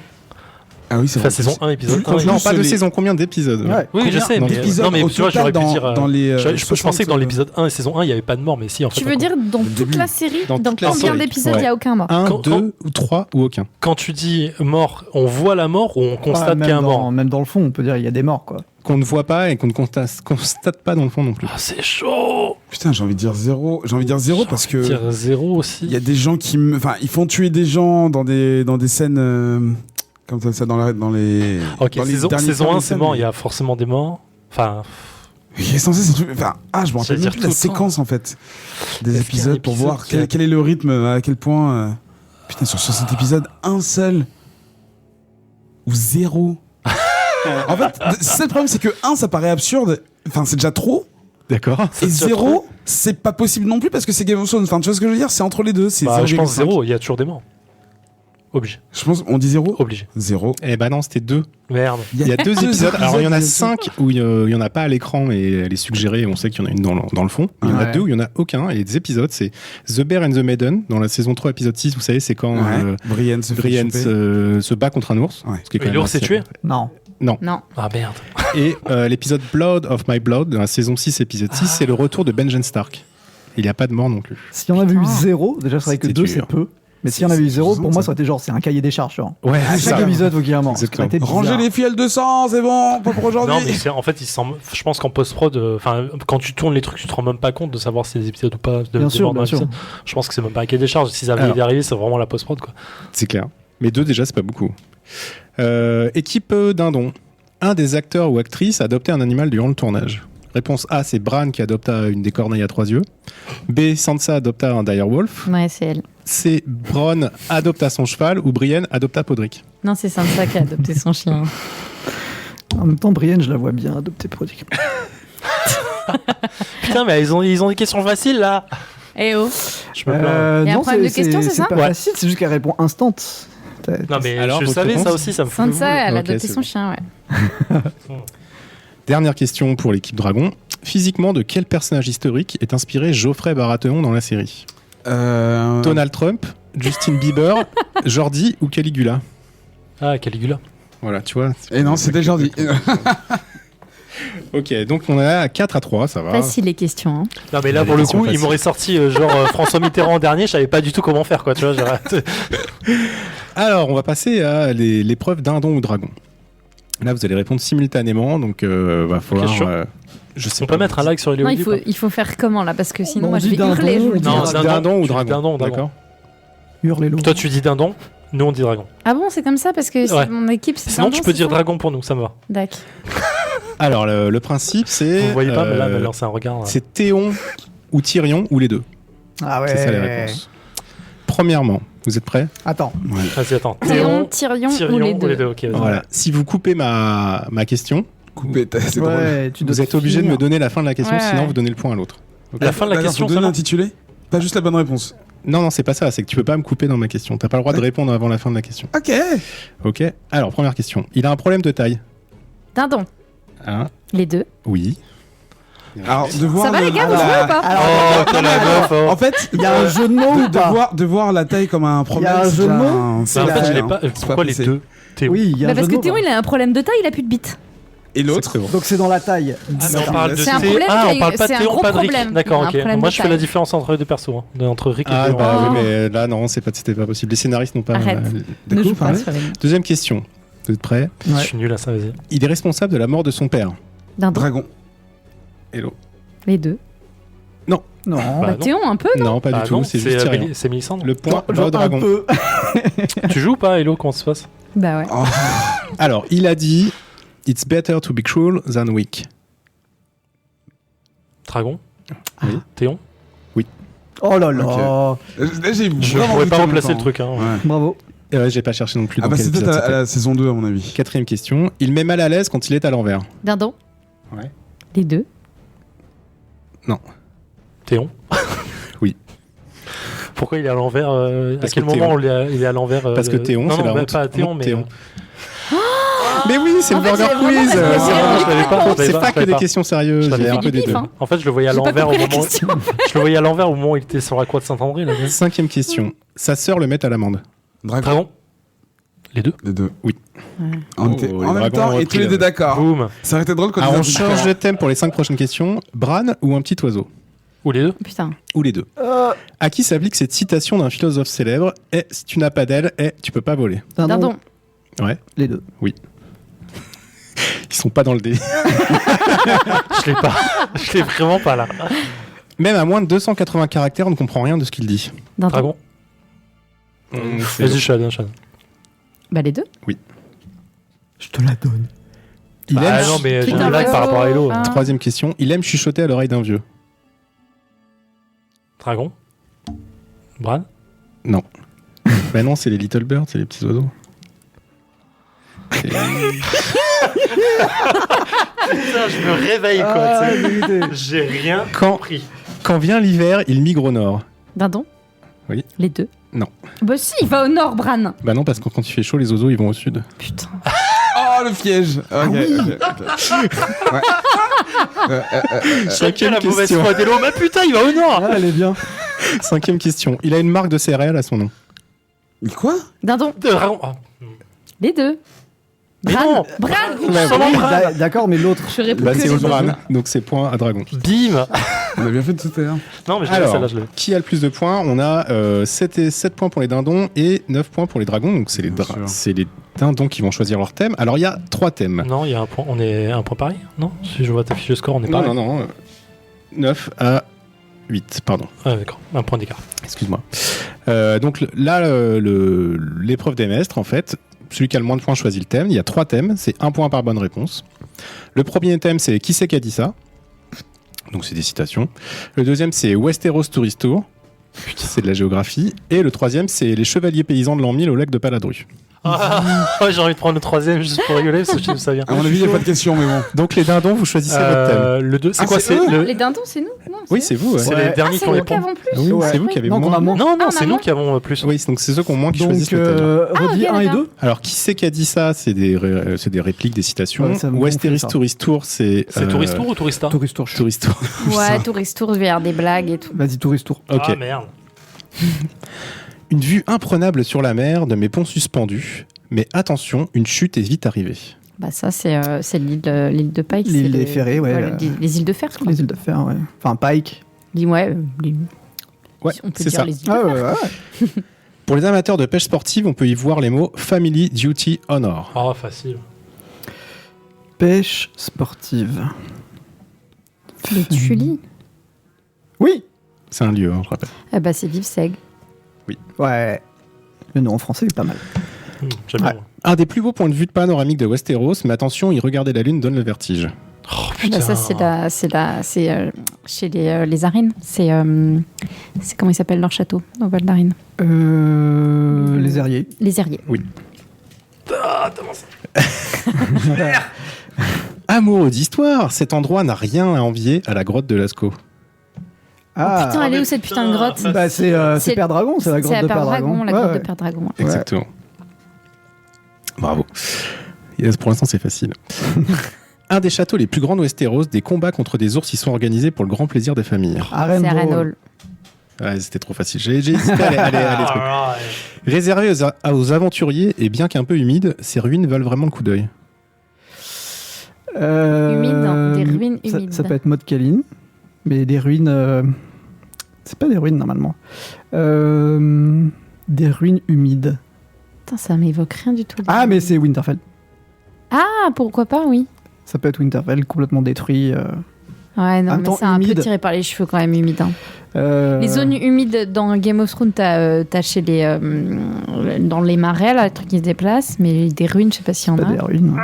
Ah oui, c'est Enfin, vrai. saison 1, épisode Quand 1. je Non, Juste pas de les- saison, combien d'épisodes? Ouais. Oui, je sais, mais d'épisodes non, mais au tu vois, total j'aurais pu dans- dire. dans les, Je pensais que dans l'épisode 1 et saison 1, il n'y avait pas de mort, mais si, en fait. Tu veux dire dans toute début. la série, Dans dans toute la combien série. d'épisodes il Ouais. y a aucun mort? 1, Quand- 2 ou 3 ou aucun? Quand tu dis mort, on voit la mort ou on constate qu'il y a un mort? Même dans le fond, on peut dire il y a des morts, quoi. qu'on ne voit pas et qu'on ne constate pas dans le fond non plus. Ah, c'est chaud. Putain, j'ai envie de dire zéro. J'ai envie de dire zéro parce que Dire 0 aussi. il y a des gens qui ils font tuer des gens dans des scènes comme ça dans les Ok, dans les saison derniers 1, c'est scènes, mort, mais- il y a forcément des morts. Enfin, Il est censé je me rappelle J'allais même dire plus tout la le séquence en fait des Est-ce qu'il y a un épisodes pour épisode voir qui a- quel est le rythme, à quel point putain sur 60 épisodes un seul ou zéro. En fait, c'est le problème, c'est que 1 ça paraît absurde, enfin c'est déjà trop, D'accord. et déjà 0 c'est pas possible non plus parce que c'est Game of Thrones. Enfin tu vois ce que je veux dire, c'est entre les deux, c'est bah, je pense 0,5. 0, il y a toujours des morts. Obligé. Je pense on dit 0. Obligé. 0. Eh ben non, c'était 2. Merde. Il y a 2 épisodes. Alors il y en a 5 où il y en a pas à l'écran, mais elle est suggérée. On sait qu'il y en a une dans le fond. Il y en a Ouais. 2 où il y en a aucun. Et les épisodes, c'est The Bear and the Maiden dans la saison 3, épisode 6. Vous savez, c'est quand Brienne se fait Brienne choper. se bat contre un ours. Ouais. Ce qui est quand Et même l'ours assez- s'est tué Non. Non. Ah merde. Et l'épisode Blood of My Blood dans la saison 6, épisode 6, c'est le retour de Benjen Stark. Il n'y a pas de mort non plus. S'il y en avait eu Putain. 0, déjà, c'est vrai que C'était 2, dur. c'est peu. Mais s'il y en avait eu 0, c'est pour moi, ça. ça aurait été genre, c'est un cahier des charges. Genre. Ouais, Chaque épisode, faut qu'il y ait un mort. Ça aurait été Rangez bizarre. les fiels de sang, c'est bon, pas pour aujourd'hui. Non, mais en fait, je pense qu'en post-prod, quand tu tournes les trucs, tu te rends même pas compte de savoir si c'est des épisodes ou pas. Bien sûr, bien sûr. Je pense que c'est même pas un cahier des charges. Si ça avait Alors. d'arriver, c'est vraiment la post-prod, quoi. C'est clair. Mais 2 déjà, c'est pas beaucoup. Équipe dindon. Un des acteurs ou actrices a adopté un animal durant le tournage. Réponse A, c'est Bran qui adopta une des corneilles à 3 yeux. B, Sansa adopta un direwolf. Ouais, c'est elle. C, Bronn adopta son cheval. Ou Brienne adopta Podrick. Non, c'est Sansa qui a adopté son chien. En même temps, Brienne, je la vois bien adopter Prodigy. Putain, mais ils ont des questions faciles, là. Eh oh. Je me plains. Il y a un non, problème de question, c'est ça pas Ouais. facile, c'est juste qu'elle répond instant. Non, mais Alors, je votre savais ça réponse aussi, ça me fout. Sansa, elle a Ok, adopté c'est son bon. chien, ouais. Dernière question pour l'équipe dragon. Physiquement, de quel personnage historique est inspiré Geoffrey Baratheon dans la série Donald Trump, Justin Bieber, Jordi ou Caligula? Ah, Caligula. Voilà, tu vois. Et non, c'était Jordi. Ok, donc on est à 4-3, ça va. Facile les questions. Hein. Non, mais là, Allez, pour le question coup, il facile. m'aurait sorti François Mitterrand en dernier, je savais pas du tout comment faire, quoi. Tu vois, Alors, on va passer à l'épreuve dindon ou dragon. Là, vous allez répondre simultanément, donc va falloir. chaud. Je sais On pas. peut mettre un like sur les Non, audios, il faut faire comment là parce que sinon Bon, moi on je dit vais dindon, hurler. Je vous on le dit dis. Non, C'est dindon, dindon ou tu dis dragon, dindon, d'accord. Hurlez-le. Toi, tu dis dindon, nous, on dit dragon. Ah bon, c'est comme ça parce que Ouais. mon équipe c'est Sinon, dindon, tu peux c'est dire ça dragon pour nous, ça me va. D'accord. Alors, le principe, c'est. Vous voyez pas, mais là, elle m'a lancé un regard. C'est Théon ou Tyrion ou les deux. Ah ouais. C'est ça les réponses. Premièrement, vous êtes prêts? Attends. Vas-y, attends. Théon, Tyrion ou les deux. Ok, vas-y. Voilà. Si vous coupez ma question, Coupé, c'est drôle. Ouais, tu dois vous êtes obligé de finir. me donner la fin de la question, Ouais, sinon ouais. vous donnez le point à l'autre. La fin de la question, tu donnes ça va l'intitulé, pas juste la bonne réponse. Non, c'est pas ça, c'est que tu peux pas me couper dans ma question. T'as pas le droit de répondre avant la fin de la question. Ok. Ok. Alors, première question. Il a un problème de taille. Dindon. Hein? Les deux. Oui. Alors, de voir Ça va les gars, vous la- jouez ou pas Oh, t'as la meuf, oh. En fait, Il y a un jeu de mots ou pas de voir la taille comme un problème. Il y a un c'est jeu de déjà mots un- Mais c'est en la fait, je taille, l'ai hein. pas. C'est Pourquoi les passé. deux Théo. Oui, il y a Bah un parce jeu que de mots, Théon là. il a un problème de taille, il a plus de bite. Et l'autre Donc c'est dans la taille. Ah, mais on Attends, parle de c'est un Thé- problème Ah, on de- parle pas de c'est un Théon, gros pas de Rick. problème. D'accord, Un ok. problème Moi, de je fais la taille. différence entre les deux persos, entre Rick et Ah, Théo. bah Oh. oui, mais là, non, c'était pas possible. Les scénaristes n'ont pas. Arrête. De Ne quoi joue vous pas parlez sur les mots. Deuxième question. Vous êtes prêts? Je suis nul à ça, vas-y. Il est responsable de la mort de son père. Dindon. Dragon. Hello. Les deux. Non. Bah, Bah non. Théon un peu. Non, pas Bah du tout. non, C'est juste Tyrion. C'est Mélissandre. Le point Non, va au un dragon. peu. Tu joues ou pas, Hello? Comment ça se passe? Bah ouais. Oh. Alors, il a dit It's better to be cruel than weak. Dragon? Oui. Théon? Oh là là. Là, j'ai Je vraiment pourrais douté pas remplacer le longtemps. truc, hein. Ouais. Bravo. J'ai pas cherché non plus. Ah dans bah quel c'est peut-être épisode à la saison 2 à mon avis. Quatrième question. Il met mal à l'aise quand il est à l'envers. Dindon. Ouais. Les deux. Théon? Oui. Pourquoi il est à l'envers À Parce quel que moment Théon. il est à l'envers Parce que Théon, non, c'est non, la mais honte. pas Théon, Honte mais. Théon. Mais oui, c'est En le fait, Burger c'est vraiment Quiz. parce que c'est- C'est je l'avais pas, je l'avais pas que je des l'avais questions sérieuses. Je Il y l'avais a pas. un peu des Bif, deux. hein. En fait, je le voyais à J'ai pas l'envers au compris la moment. question. Je le voyais à l'envers au moment où il était sur la croix de Saint-André. Là. Cinquième question. Sa sœur le met à l'amende. Dragon? Les deux? Les deux. Oui. On Oh, était les en même dragons temps ont et repris tous les le- deux d'accord. Boum. Ça aurait été drôle quand Alors ils on ont dit change différent. de thème pour les 5 prochaines questions. Bran ou un petit oiseau? Ou les deux? Putain. Ou les deux. À qui s'applique cette citation d'un philosophe célèbre? Si tu n'as pas d'aile, tu peux pas voler. Dindon. Ouais. Les deux. Ils sont pas dans le dé. Je l'ai pas. Je l'ai vraiment pas là. Même à moins de 280 caractères, on ne comprend rien de ce qu'il dit. Dindon. Dragon. Vas-y, Sean. Bah les deux. Je te la donne. Il Ah aime... non, mais j'ai Putain, une blague par rapport à Hello. ah. Troisième question. Il aime chuchoter à l'oreille d'un vieux. Dragon. Bran. Non. Ben non, c'est les little birds, c'est les petits oiseaux. Et- Putain, je me réveille Ah, tu sais. dégoûté. J'ai rien Quand, compris. quand vient l'hiver, il migre au nord. Dindon. Oui. Les deux. Non. Bah si, il va au nord, Bran. Bah non, parce que quand il fait chaud, les oiseaux, ils vont au sud. Putain. Oh, le piège. Ok. Cinquième la mauvaise question. foi d'Hello. Mais putain, il va au nord. Ah, elle est bien. Cinquième question. Il a une marque de céréales à son nom. Mais quoi? Dindon. Dragon. Oh. Les deux. Mais Bran. non. Bran. Seulement Bran. D'accord, mais l'autre. Je réponds Bah que c'est les Oldran, deux. donc c'est point à Dragon. Bim. On a bien fait tout à l'heure. Non, mais je l'ai Alors, celle-là, je l'ai. qui a le plus de points? On a 7 points pour les dindons et 9 points pour les dragons. Donc c'est Bien sûr. c'est les dindons qui vont choisir leur thème. Alors il y a 3 thèmes. Non, il y a un point. On est un point pareil. Non, si je vois ta fiche de score, on est Non, pareil. non, non. 9 à 8, pardon. Ah, d'accord. Un point d'écart. Excuse-moi. Donc là, l'épreuve des maîtres, en fait, celui qui a le moins de points choisit le thème. Il y a 3 thèmes, c'est 1 point par bonne réponse. Le premier thème, c'est qui c'est qui a dit ça? Donc c'est des citations. Le deuxième, c'est Westeros Tourist Tour. C'est de la géographie. Et le troisième, c'est les chevaliers paysans de l'an 1000 au lac de Paladru. Ah, j'ai envie de prendre le troisième juste pour rigoler parce que je sais d'où ça vient. À mon avis, il n'y a pas de question, mais bon. Donc les dindons, vous choisissez votre thème. Le 2, c'est Ah, quoi? c'est eux C'est le... Les dindons, c'est nous? Non, Oui, c'est vous. Ouais. C'est Ouais. les derniers Ah, qui c'est ont les nous qui points. avons plus. Oui, Ouais. c'est vous qui avez Non, qu'on a moins. Non, non, Ah, c'est maman. nous qui avons plus. Oui, donc c'est ceux qui ont moins qui Donc, choisissent le thème. redis ok, 1 et d'accord. 2. Alors, qui c'est qui a dit ça? C'est des répliques, des citations. Ouais, ça me Westeros gonfle, ça. Tourist Tour, c'est... C'est Tourist Tour ou Tourista? Tourist Tour. Tourist Tour. Ouais, Tourist Tour, je vais faire des blagues et tout. Vas-y, Tourist Tour. Ok. Ah merde. Une vue imprenable sur la mer de mes ponts suspendus. Mais attention, une chute est vite arrivée. Bah ça, c'est l'île de Pike. L'île c'est des le- ferrés, ouais. les îles de fer, je crois. Les îles de fer, ouais. Enfin, Pike. Ouais, Ouais, on peut c'est dire ça. les îles de Ah, fer. ouais, ouais. Pour les amateurs de pêche sportive, on peut y voir les mots Family, Duty, Honor. Oh, facile. Pêche sportive. Les Tully. Oui. C'est un lieu, hein, je rappelle. Ah bah c'est Vivseg. Ouais. Le nom en français est pas mal. J'aime bien. Ouais. moi. Un des plus beaux points de vue panoramiques de Westeros, mais attention, y regarder la lune donne le vertige. Oh putain. Bah ça c'est chez les Arènes. C'est comment il s'appelle leur château dans Val d'Arène. Les Herriers. Les Herriers. Ah, Amoureux d'histoire, cet endroit n'a rien à envier à la grotte de Lascaux. Ah. Putain, elle est où cette putain de grotte? Bah, c'est C'est- Père Dragon, c'est la grotte C'est de à Père Dragon. la Ouais, grotte de ouais. Père Dragon. Exactement. Bravo. Yes, pour l'instant, c'est facile. Un des châteaux les plus grands de Westeros, des combats contre des ours y sont organisés pour le grand plaisir des familles. Arène C'est Hall. Arenol. Ouais, c'était trop facile. J'ai hésité à aller truc. Ah, ouais. Réservé aux aventuriers et bien qu'un peu humides, ces ruines valent vraiment le coup d'œil. Humides, hein, des ruines ça- humides. Ça peut être Mode Kaline, mais des ruines. C'est pas des ruines normalement. Des ruines humides. Putain, ça m'évoque rien du tout. Ah, mais c'est Winterfell. Ah, pourquoi pas, oui. Ça peut être Winterfell complètement détruit. Ouais, non, Un mais temps c'est un peu humide. tiré par les cheveux quand même, humide. Hein. Les Les zones humides dans Game of Thrones, t'as chez les dans les marais, là, le truc qui se déplace, mais des ruines, je sais pas s'il y en Pas a. des ruines.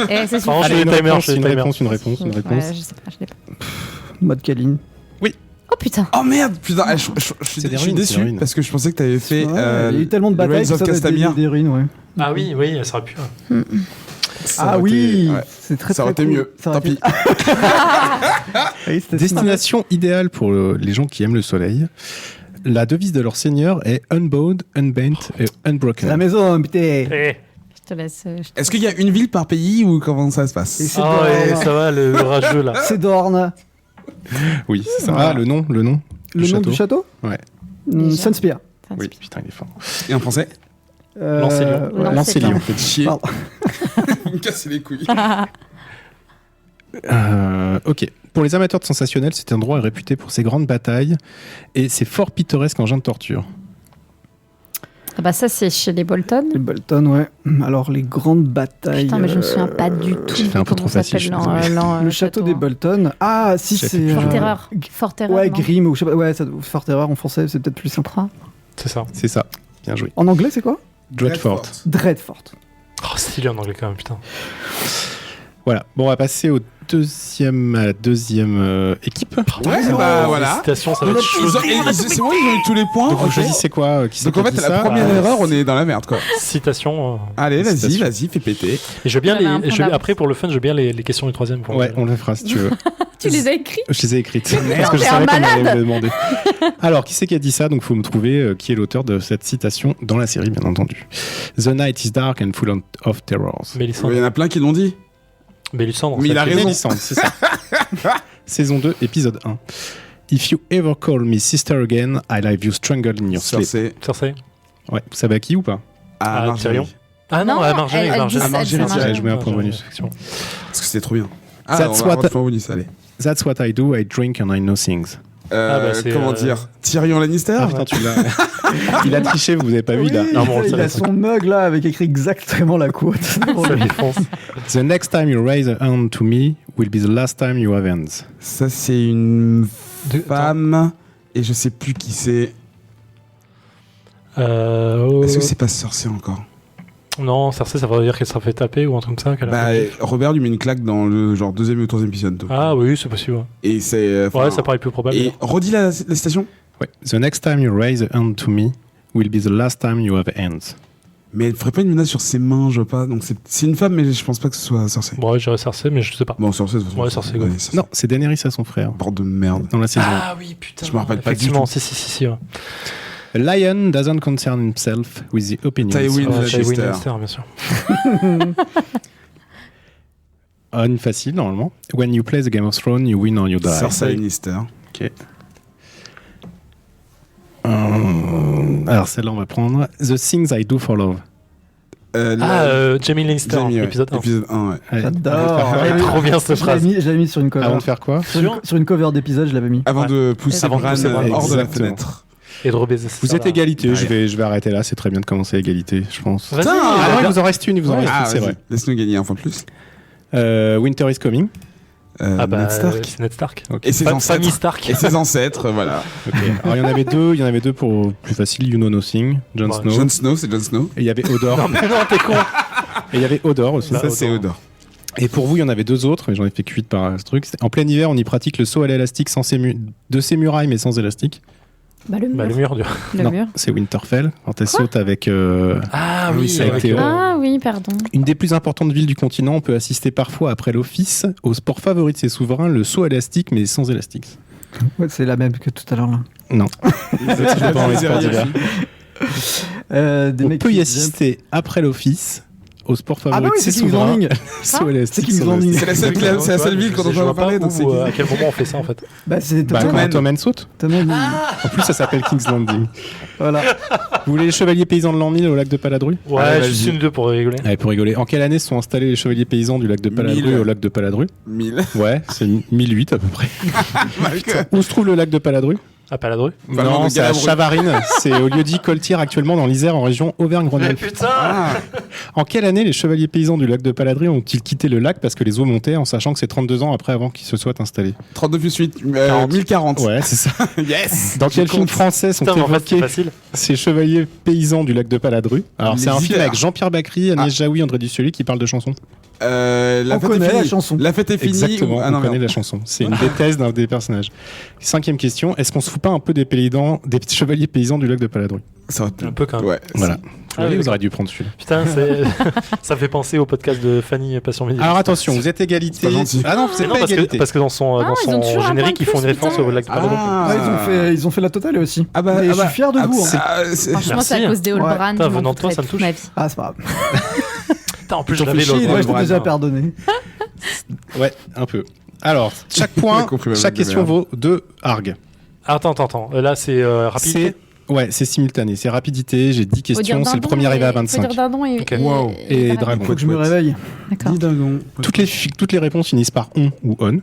Eh, ça suffit. Pardon, Allez, j'ai une les timers, réponse, j'ai les une timers. réponse, une réponse, une réponse. Ouais, je sais pas, je l'ai pas. Mode Kaline. Oh putain. Oh merde, putain, je C'est des suis ruines, c'est des déçu ruines. parce que je pensais que t'avais fait Ouais, il y a eu tellement de batailles Rails que of ça doit être Castamere. des ruines, ouais. Ah oui, oui, ça aurait pu. Ça Ah aurait oui, été- ouais. c'est très Ça aurait très été cool. mieux. Ça aurait Tant été- pis. Oui, c'était Destination idéale pour les gens qui aiment le soleil. La devise de leur seigneur est Unbowed, Unbent et C'est la Unbroken. maison, putain. Eh. Je te laisse. Est-ce qu'il y a une ville par pays ou comment ça se passe? Et c'est Ah ouais, Dorne. ça va, le rageux là. C'est Dorne. Oui, c'est ça. Voilà. Ah, le nom Le nom du château Ouais. Déjà. Sunspear. Oui, putain, il est fort. Et en français? Lancelion. Ouais. Lancelion. Faites chier. Pardon. Vous me cassez les couilles. Ok. Pour les amateurs de sensationnel, cet endroit est réputé pour ses grandes batailles et ses forts pittoresques engins de torture. Ah bah ça, c'est chez les Bolton. Les Bolton, ouais. Alors, les grandes batailles. Putain, mais je me souviens pas du tout. J'ai fait un peu comment trop facile, s'appelle je suis désolé. Le château des Bolton. Ah, si, J'ai c'est. fait Fort plus Terreur. Fort Terreur. Ouais, non Grimm, ou je sais pas. Ouais, Fort Terreur en français, c'est peut-être plus Je simple. crois. C'est ça. C'est ça. Bien joué. En anglais, c'est quoi? Dreadfort. Dreadfort. Oh, stylé en anglais quand même, putain. Voilà. Bon, on va passer à la deuxième équipe. Ouais, bah voilà. Félicitations, ça va être chaud. C'est bon, ils ont eu tous les points. Donc, vous ok. choisissez quoi qui c'est Donc en qui a fait, dit la ça première Ouais. erreur, on est dans la merde, quoi. Citation. Allez, Citation. vas-y, fais péter. Et je veux bien J'avais un point d'avance. après, pour le fun, je veux bien les questions du troisième. Ouais, on le fera si tu veux. Tu les as écrits? Je les ai écrites. Parce Merde, que je t'es savais un qu'on allait malade. me demander. Alors, qui c'est qui a dit ça? Donc, il faut me trouver qui est l'auteur de cette citation dans la série, bien entendu. The night is dark and full of terrors. Il y Mélissandre. en a plein qui l'ont dit. Mélissandre. Mais il a raison. Mélissandre, c'est ça. Saison 2, épisode 1. If you ever call me sister again, I'll have you strangled in your sleep. Cersei. Cersei. Ouais, vous savez à qui ou pas? Ah, Ah, Marjorie. Tyrion. Ah non, Non, à Marjorie. elle dit Marjorie. ça, Marjorie, c'est Marjorie. Je mets un point bonus. Effectivement. Parce que c'était trop bien. Ah, That's on va what- avoir le point bonus, allez. That's what I do, I drink and I know things. bah, c'est, Comment dire Tyrion Lannister. Ah putain, tu l'as. Il a triché, vous avez pas vu, il a. Non, bon, on le il savait, a son mug là avec écrit exactement la quote. Ça défonce. The next time you raise a hand to me will be the last time you have hands. Ça, c'est une femme. Et je sais plus qui c'est. Est-ce que c'est pas Cersei encore? Non, Cersei, ça veut dire qu'elle sera fait taper ou un truc comme ça. qu'elle a Bah, fait. Robert lui met une claque dans le genre deuxième ou troisième épisode. donc. Ah oui, c'est possible. Ouais, Et c'est. Ouais, ça paraît plus probable. Et redis la citation. Ouais. The next time you raise a hand to me will be the last time you have hands. Mais elle ferait pas une menace sur ses mains, je veux pas. Donc c'est une femme, mais je pense pas que ce soit Cersei. Bon, ouais, j'irais Cersei, mais je sais pas. Bon, Cersei, de toute façon. Ouais, Cersei, Allez, go. Cersei. Non, c'est Daenerys à son frère Bord de merde. dans la saison. Ah oui, putain. Je me rappelle pas du Effectivement, tout. si. Ouais. A lion doesn't concern himself with the opinions. Tywin of- Lannister. Tywin Lannister, bien sûr. Ah, une facile normalement. When you play the Game of Thrones, you win or you die. Cersei Lannister. Alors celle-là, on va prendre. The things I do for love. Jamie Lannister, Jamie, ouais. épisode 1. Épisode 1, ouais. Allez. J'adore. Elle est trop bien cette phrase. Je l'avais mis sur une cover. Avant de faire quoi? Sur une cover d'épisode, je l'avais mis. Avant Ouais. de pousser Avant de Bran pousser Bran. hors de la Exactement. fenêtre. Et de rebaiser. Vous êtes égalité, Ouais. je vais arrêter là, c'est très bien de commencer à égalité, je pense. Vas-y. Ah non, il vous en reste une, il vous en reste Ah, une, c'est vas-y. vrai. Laisse-nous gagner un point de plus. Winter is coming. Ah bah, Ned Stark. c'est Ned Stark. Ok. Et ses Famille ancêtres. Stark. Et ses ancêtres, voilà. Ok. Alors il y en avait deux pour plus facile, You Know Nothing, Jon Ouais. Snow. Jon Snow, c'est Jon Snow. Et il y avait Odor. Non, mais non, t'es con. Et il y avait Odor aussi. Bah, Ça, c'est Odor. Odor. Et pour vous, il y en avait deux autres, mais j'en ai fait 8 par ce truc. En plein hiver, on y pratique le saut à l'élastique de ses murailles, mais sans élastique. Bah, le mur. Bah, le mur, dur. Le Non, mur. c'est Winterfell, quand elle Quoi saute avec... Ah oui, ça a été- Ah oui, pardon. Une des plus importantes villes du continent, on peut assister parfois après l'office au sport favori de ses souverains, le saut à élastique, mais sans élastique. Ouais, c'est la même que tout à l'heure là. Non. C'est pas un sport d'hiver. Des On mecs peut y qui assister après l'office au sport favori Ah bah oui, de ses c'est King's souverains. Landing. Saut à élastique, C'est King's sans Landing. élastique. C'est la seule ville quand on Je en vois parler. pas Donc c'est où, à quel moment on fait ça en fait. Bah, c'est Bah, Tom quand Hanks. Tom Hanks saute. Tom Hanks. En plus, ça s'appelle King's Landing. Voilà. Vous voulez les chevaliers paysans de l'an 1000 au lac de Paladru? Ouais, Allez, juste vas-y. une deux pour rigoler. Allez, pour rigoler. En quelle année se sont installés les chevaliers paysans du lac de Paladru 1000. au lac de Paladru? 1000. Ouais, c'est 1008 à peu près. Marc. Où se trouve le lac de Paladru? À Paladru. Pas loin Non, de c'est à Galabru. Chavarines. C'est au lieu-dit Coltière, actuellement dans l'Isère, en région Auvergne-Rhône-Alpes. putain. Ah, En quelle année les chevaliers paysans du lac de Paladru ont-ils quitté le lac parce que les eaux montaient, en sachant que c'est 32 ans après avant qu'ils se soient installés? 32 plus 8. 40. 1040. Ouais, c'est ça. Yes. Dans quel Je film compte. français sont Putain, mais en fait, c'est évoqués facile. ces chevaliers paysans du lac de Paladru? Alors, Les c'est un film Ziders. avec Jean-Pierre Bacry, Agnès Jaoui, André Dussulier qui parle de chansons. La On fête connaît est finie. la chanson. La fête est finie. Exactement, Ah non, on connaît merde. la chanson. C'est une des thèses d'un des personnages. 5e question, est-ce qu'on se fout pas un peu des chevaliers paysans du lac de Paladru? Ça aurait pu. Un peu quand même. Ouais. Voilà. Ah oui, vous d'accord. auriez dû prendre celui-là. Putain, ça fait penser au podcast de Fanny Passion Midi. Alors attention, vous êtes égalité. C'est pas gentil. Ah non, vous Mais êtes non, pas égalité. parce que dans son, Ah, ils ont toujours un générique, point ils font de une plus, référence putain. au lac de Paladru. Ah. Ils ont fait la totale aussi. Ah bah, Et ah je bah. suis fier de vous. hein. Franchement, Merci. c'est à cause des All Ouais. Brand. Putain, je m'en venant de toi, foutrais ça me toute touche. ma vie. Ah, c'est pas grave. Putain, en plus, Ils je ont l'avais fait chier, l'autre. Moi, je t'ai Brand, déjà hein. pardonné. Ouais, un peu. Alors, chaque point, J'ai compris ma chaque blague de question merde. vaut 2 args. Attends. Là, c'est rapide. C'est simultané, c'est rapidité, j'ai 10 Faut dire questions, c'est le dindon premier arrivé à et- faut 25. dire dindon et, Ok. Wow. Et pareil. dragon. Faut que je me réveille. D'accord. Dis dragon. Toutes les réponses finissent par on ou on.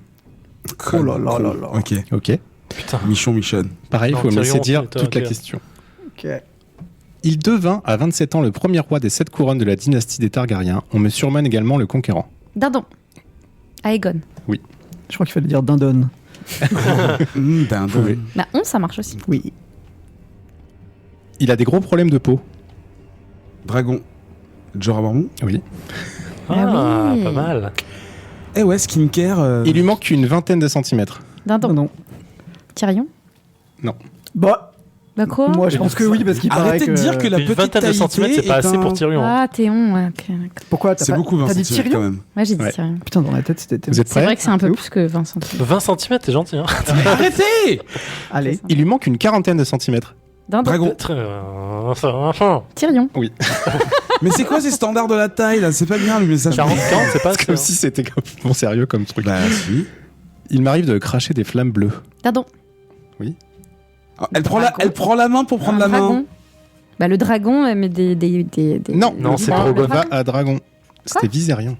Oh là là là là. Ok. Ok. Putain. Michon, Michonne. Pareil, il Non, faut me laisser Tyrion, dire c'est toi, toute la ok. question. Ok. Il devint à 27 ans le premier roi des 7 couronnes de la dynastie des Targaryens. On me surnomme également le Conquérant. Dindon. Aegon. Je crois qu'il fallait dire dindon. Pouvez. Bah, 11, ça marche aussi. Oui. Il a des gros problèmes de peau. Dragon. Jorah Mormont. Oui. Ah, oui. pas mal. Eh ouais, skincare. Il lui manque une vingtaine de centimètres. Dindon. Non. Tyrion. Bah, Bah quoi moi je pense que oui, parce qu'il paraît Arrêtez de dire que la Une petite vingtaine de taille centimètres, c'est pas assez pour Tyrion. Ah, Théon, ouais, ok, d'accord. Pourquoi t'as C'est pas- beaucoup 20 T'as dit centimètres Tyrion quand même. Ouais, j'ai dit Ouais. Tyrion. Putain, dans la tête, c'était. Vous êtes C'est prêts? vrai que c'est un peu ouf. plus que 20 centimes. 20 centimètres, t'es gentil. Hein. Arrêtez Allez. Il lui manque une quarantaine de centimètres. Dindon. Dragon. Tyrion. Mais c'est quoi ces standards de la taille là? C'est pas bien le message. 40, c'est pas C'est comme si c'était complètement sérieux comme truc. Bah si. Il m'arrive de cracher des flammes bleues. Dindon. Ah, elle prend la main pour prendre la main. Dragon. Bah, le dragon, mais des. Non, Non, c'est le pour va dragon. à dragon. C'était Viserion.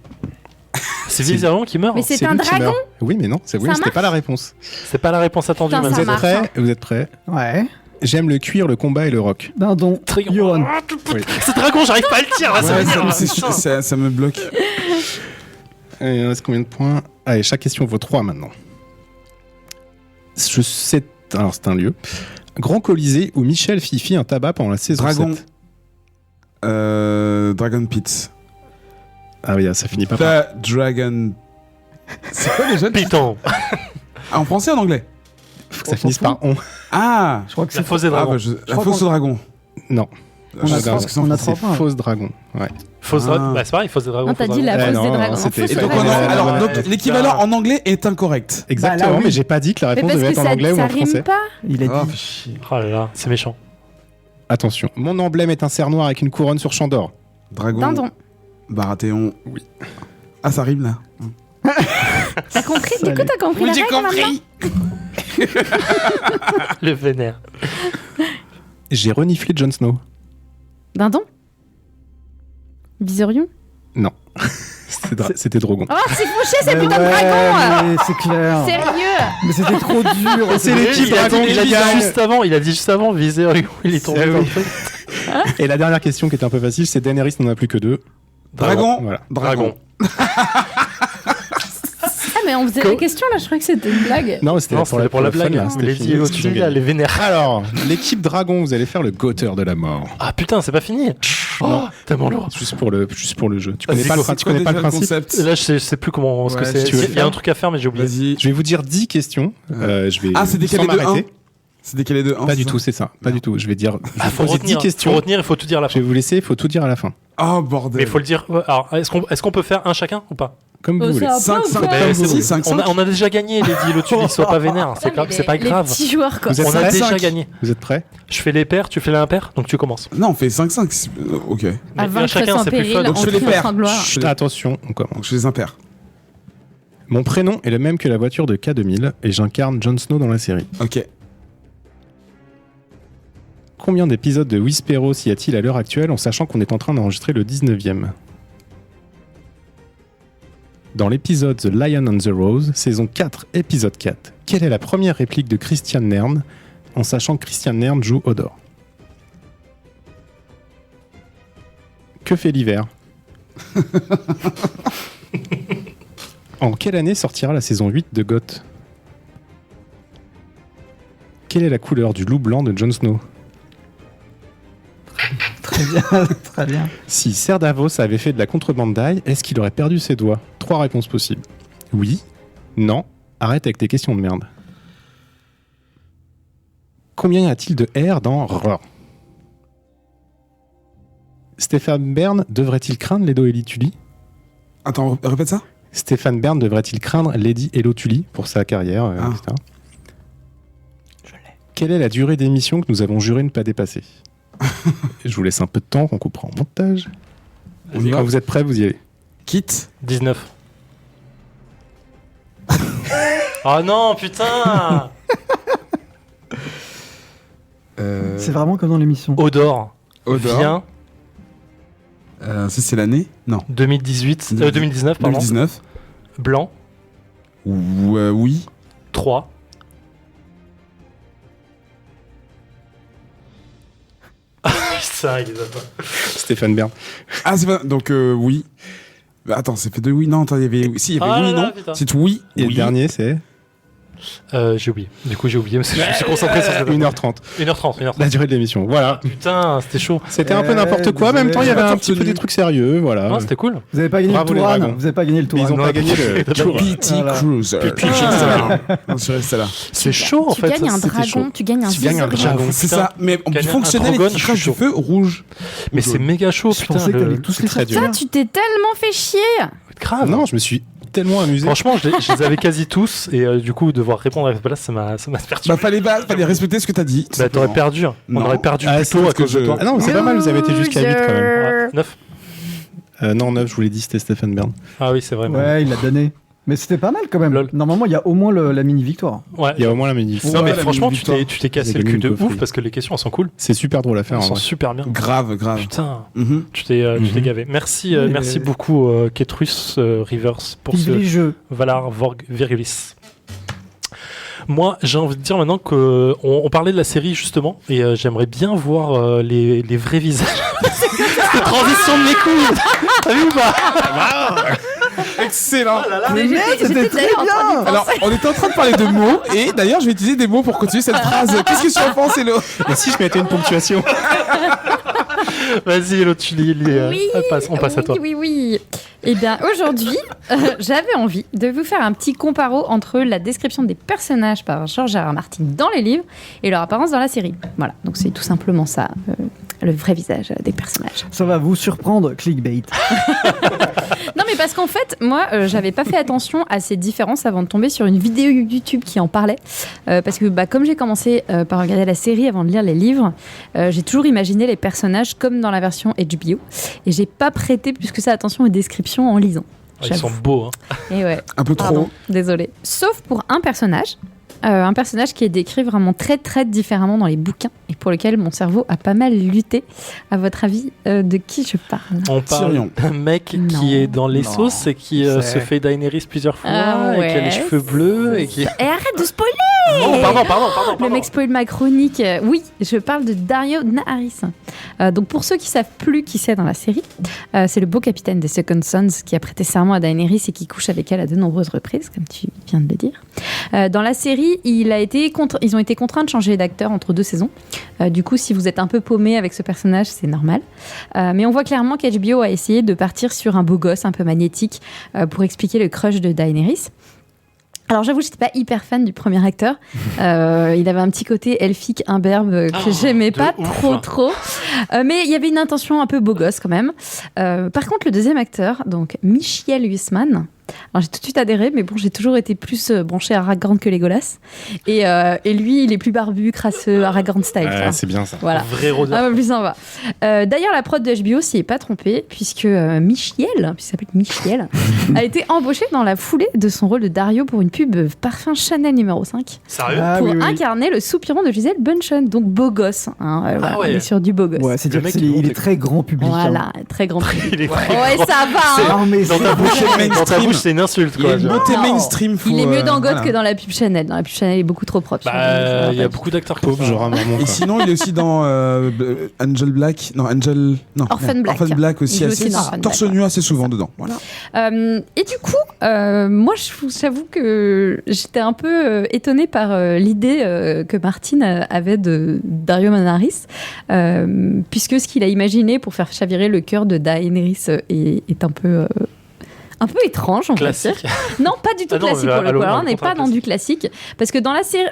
C'est Viserion qui meurt. Mais c'est un lui qui dragon. meurt. Oui, mais non, Ça c'était marche pas la réponse. C'est pas la réponse attendue. Putain, même. ça Vous êtes marche, prêts? hein. Vous êtes prêts? Ouais. J'aime le cuir, le combat et le rock. Dindon. Trigon. Johan. C'est dragon, j'arrive pas à le dire. Là, ça Ouais, m'énerve. ça me bloque. Il reste combien de points? Allez, chaque question vaut 3 maintenant. Alors, c'est un lieu. Grand Colisée où Michel fit un tabac pendant la saison Dragon. 7. Dragon Pit. Ah oui, ça finit pas par... The Dragon. C'est quoi déjà le titre? Piton. Ah, en français ou en anglais? Faut que ça finisse par on. Ah Je crois que La c'est. fausse des Ah, dragons. bah, la crois fausse qu'on- au dragon. Non, On a Je sais pas ce que c'est en on a français. trois c'est points. fausse dragon. Ouais. Fausse Ah. dragon. Bah, c'est pareil, fausse des dragons. Non, t'as fausse dit dragon. la fausse non, des non, dragons. c'était- Fausse Et des donc, dragons. alors, donc, Putain. l'équivalent en anglais est incorrect. Exactement, Bah là, oui. mais j'ai pas dit que la Mais réponse parce devait que être en anglais ou ça en français. rime pas. Il a Ah, dit. fait chier. Oh là là, c'est méchant. Attention, mon emblème est un cerf noir avec une couronne sur champ d'or. Dragon. Dindon. Baratheon. Oui. Ah, ça rime là. T'as compris? Du coup, t'as compris la règle maintenant? Le vénère. J'ai reniflé Jon Snow. Dindon. Viserion. C'était Drogon. Oh, c'est fouché, c'est Mais putain de ouais, dragon! mais c'est clair. Sérieux? Mais c'était trop dur. C'est l'équipe il a dit, dragon il a qui dit gagne. juste avant, il a dit juste avant, Viserion, il est tombé C'est dans le oui. truc. Et la dernière question qui est un peu facile, c'est Daenerys n'en a plus que 2. Dragon. Voilà. Dragon. Ah, mais on faisait la question là, je croyais que c'était une blague. Non, c'était Non, c'était pour la blague. fun, là, Les fini. Dielotuli, là, les vénères. Alors, l'équipe dragon, vous allez faire le gotteur de la mort. Ah putain, c'est pas fini. Oh, tellement lourd. Juste pour le jeu. Tu Vas-y, connais pas, go. tu connais pas le principe. Là, je sais plus comment. Ce que Ouais, c'est. si tu veux Il y a un truc à faire, mais j'ai oublié. Vas-y. Je vais vous dire 10 questions. Je vais Ah, c'est décalé sans de 1. m'arrêter. C'est décalé de 1. Pas du tout, c'est ça. Pas du tout. Je vais dire. Je Ah, vais faut poser 10 retenir. Faut questions. retenir, il faut tout dire à la Je fin. vais vous laisser, il faut tout dire à la fin. Oh bordel. Mais il faut le dire. Alors, est-ce qu'on peut faire un chacun ou pas? Comme vous voulez. ça va 5, pas ou 5, quoi Mais c'est 6, bon. 5, On a déjà gagné, les Dielotuli, sois pas vénère. C'est Putain, mais pas les grave. petits joueurs, quoi. Vous êtes On a prêts déjà 5. gagné. Vous êtes prêts? Je fais les paires, tu fais l'impair, donc tu commences. Non, on fait 5-5. Ok. À Mais vaincre chacun, sans c'est plus péril, fun. en Donc je fais les triomphe paires. sans gloire. Chut, attention, on commence. Donc je fais les impairs. Mon prénom est le même que la voiture de K2000 et j'incarne Jon Snow dans la série. Ok. Combien d'épisodes de Whisperos y a-t-il à l'heure actuelle en sachant qu'on est en train d'enregistrer le 19e? Dans l'épisode The Lion and the Rose, saison 4, épisode 4, quelle est la première réplique de Christian Nern en sachant que Christian Nern joue Hodor? Que fait l'hiver? En quelle année sortira la saison 8 de Goth? Quelle est la couleur du loup blanc de Jon Snow? Très bien, très bien. Si Ser Davos avait fait de la contrebande d'ail, est-ce qu'il aurait perdu ses doigts? 3 réponses possibles. Oui, non, arrête avec tes questions de merde. Combien y a-t-il de R dans R? Stéphane Bern devrait-il craindre Leto et Tully? Attends, répète ça. Stéphane Bern devrait-il craindre Lady Hello Tully pour sa carrière, Ah. etc. Quelle est la durée d'émission que nous avons juré ne pas dépasser? Je vous laisse un peu de temps qu'on coupera en montage. On y va. Quand vous êtes prêts, vous y allez. Kit. 19. Oh non, putain. C'est vraiment comme dans l'émission. Odor. Odor. Vient Ça, c'est l'année? Non. 2019, pardon. 2019. Blanc. Oui. 3. Putain, il les a pas. Stéphane Bern. Ah, c'est pas. Donc, oui. Bah, attends, c'est fait de oui. Non, attends, il y avait. Si, il y avait Ah oui, là là, non. putain. C'est oui. Et oui. le dernier, c'est J'ai oublié. Du coup, j'ai oublié parce que je me suis concentré sur cette 1h30. 1h30. La durée de l'émission. Voilà. Putain, c'était chaud. C'était un peu n'importe quoi. En même temps, il y avait un petit peu des trucs sérieux. Voilà. Non, c'était cool. Vous avez pas gagné Bravo le les Touran. dragons. Vous avez pas gagné le Mais ils Touran. ont pas gagné le tour. PT Voilà. Cruiser. PT Non, je reste là. C'est chaud en Tu fait. gagnes un c'était dragon, chaud. tu gagnes un Tu gagnes un viseur. dragon. C'est putain. ça. Mais en plus Gagner un fonctionnel et Trogon, qui je crache suis du feu rouge. Mais c'est méga chaud, Je putain. pensais que t'allais tous c'est les très sortir. dur. Ça, tu t'es tellement fait chier. Grave. Non, je me suis tellement amusé. Franchement, je les avais quasi tous et du coup, devoir répondre à la place, ça m'a perturbé. Bah, fallait respecter ce que t'as dit. tout Bah, t'aurais simplement. perdu. On Non. aurait perdu Ah, plus c'est tôt à parce que cause de je- toi. Ah non, mais c'est pas mal, vous avez été jusqu'à 8 quand même. Ouais, 9. Non, 9, je vous l'ai dit, c'était Stéphane Bern. Ah oui, c'est vrai. Ouais, il l'a donné. Mais c'était pas mal quand même. Lol. Normalement, il y a au moins la mini-victoire. Ouais. Il y a au moins la mini. Non, mais Ouais, la franchement, tu mini-victoire. t'es cassé Vous le avez cul gagné de une ouf coffret. parce que les questions elles sont cool. C'est super drôle à faire. Elles en sont vrai. super bien. Grave. Putain, Mhm. tu t'es Mhm. gavé. Merci, Oui, merci mais- beaucoup, Ketrus Rivers, pour Vive ce les jeux. Valar Vorg Virulis. Moi, j'ai envie de dire maintenant que on parlait de la série justement, et j'aimerais bien voir les vrais visages. Cette transition de mes couilles. T'as vu ou pas? Excellent. Mais merde, c'était très bien. Alors, on était en train de parler de mots, et d'ailleurs, je vais utiliser des mots pour continuer cette phrase. Qu'est-ce que tu en penses, Hello? Et si je mettais une ponctuation? Vas-y, Hello, tu lis. Oui, On passe à toi. Oui. Eh bien, aujourd'hui, j'avais envie de vous faire un petit comparo entre la description des personnages par George R. R. Martin dans les livres et leur apparence dans la série. Voilà, donc c'est tout simplement ça, le vrai visage des personnages. Ça va vous surprendre, clickbait. Non, mais parce qu'en fait, moi, j'avais pas fait attention à ces différences avant de tomber sur une vidéo YouTube qui en parlait. Parce que, comme j'ai commencé par regarder la série avant de lire les livres, j'ai toujours imaginé les personnages comme dans la version HBO. Et j'ai pas prêté plus que ça attention aux descriptions en lisant. Ah, ils sont beaux. Hein. Et ouais. Un peu Pardon, trop. désolée. Sauf pour un personnage qui est décrit vraiment très très différemment dans les bouquins et pour lequel mon cerveau a pas mal lutté. À votre avis, de qui je parle? On parle Tyrion. d'un mec qui Non. est dans les Non. sauces et qui C'est- se fait Daenerys plusieurs fois Ah et qui a ouais. les cheveux bleus et qui. Et arrête de spoiler! Oh, pardon. Le mec spoil ma chronique. Oui, je parle de Dario Naharis. Donc pour ceux qui savent plus qui c'est dans la série, c'est le beau capitaine des Second Sons qui a prêté serment à Daenerys et qui couche avec elle à de nombreuses reprises, comme tu viens de le dire. Dans la série, ils ont été contraints de changer d'acteur entre 2 saisons. Du coup, si vous êtes un peu paumé avec ce personnage, c'est normal. Mais on voit clairement qu'HBO a essayé de partir sur un beau gosse un peu magnétique pour expliquer le crush de Daenerys. Alors j'avoue, j'étais pas hyper fan du premier acteur. Il avait un petit côté elfique, imberbe que j'aimais de pas ouf. trop. Mais il y avait une intention un peu beau gosse quand même. Par contre, le deuxième acteur, donc Michiel Huisman. Alors j'ai tout de suite adhéré, mais bon, j'ai toujours été plus branchée Aragorn que Legolas. Et lui, il est plus barbu, crasseux, Aragorn style. quoi. C'est bien ça. Voilà. Vrai rôdeur. Un peu plus sympa. D'ailleurs, la prod de HBO s'y est pas trompée, puisque Michiel, puisqu'il s'appelle Michiel, a été embauché dans la foulée de son rôle de Dario pour une pub parfum Chanel numéro 5, Sérieux? Ah, pour oui, oui. incarner le soupirant de Gisèle Bunchen, donc beau gosse. Hein, voilà, ouais. on est sur du beau gosse. Ouais, c'est Le dire mec, qu'il il est monte- très grand public. hein. Voilà, très grand public. Il est très Ouais, grand. ça va. Hein. Non, mais Dans c'est ta bouche, mainstream. dans ta bouche, c'est une insulte. Il y a Quoi, une genre. beauté Non. mainstream. Il est mieux dans God voilà. que dans la pub Chanel. Dans la pub Chanel, il est beaucoup trop propre. Bah, il y a beaucoup d'acteurs comme Pauvre ça. Jorah Mormont. Et quoi. sinon, il est aussi dans Angel Black. Non, Angel. Non. Orphan Black. Orphan Black Il aussi. joue Assez, aussi dans Orphan torse Black, nu assez souvent dedans. Voilà. Et du coup, moi, j'avoue que j'étais un peu étonnée par l'idée que Martin avait de Dario Naharis, puisque ce qu'il a imaginé pour faire chavirer le cœur de Daenerys est un peu étrange, on va dire. Classique. Non, pas du tout Ah non, classique mais pour le allô, coup. Alors, non, on n'est le pas contraire dans du classique, parce que dans la série,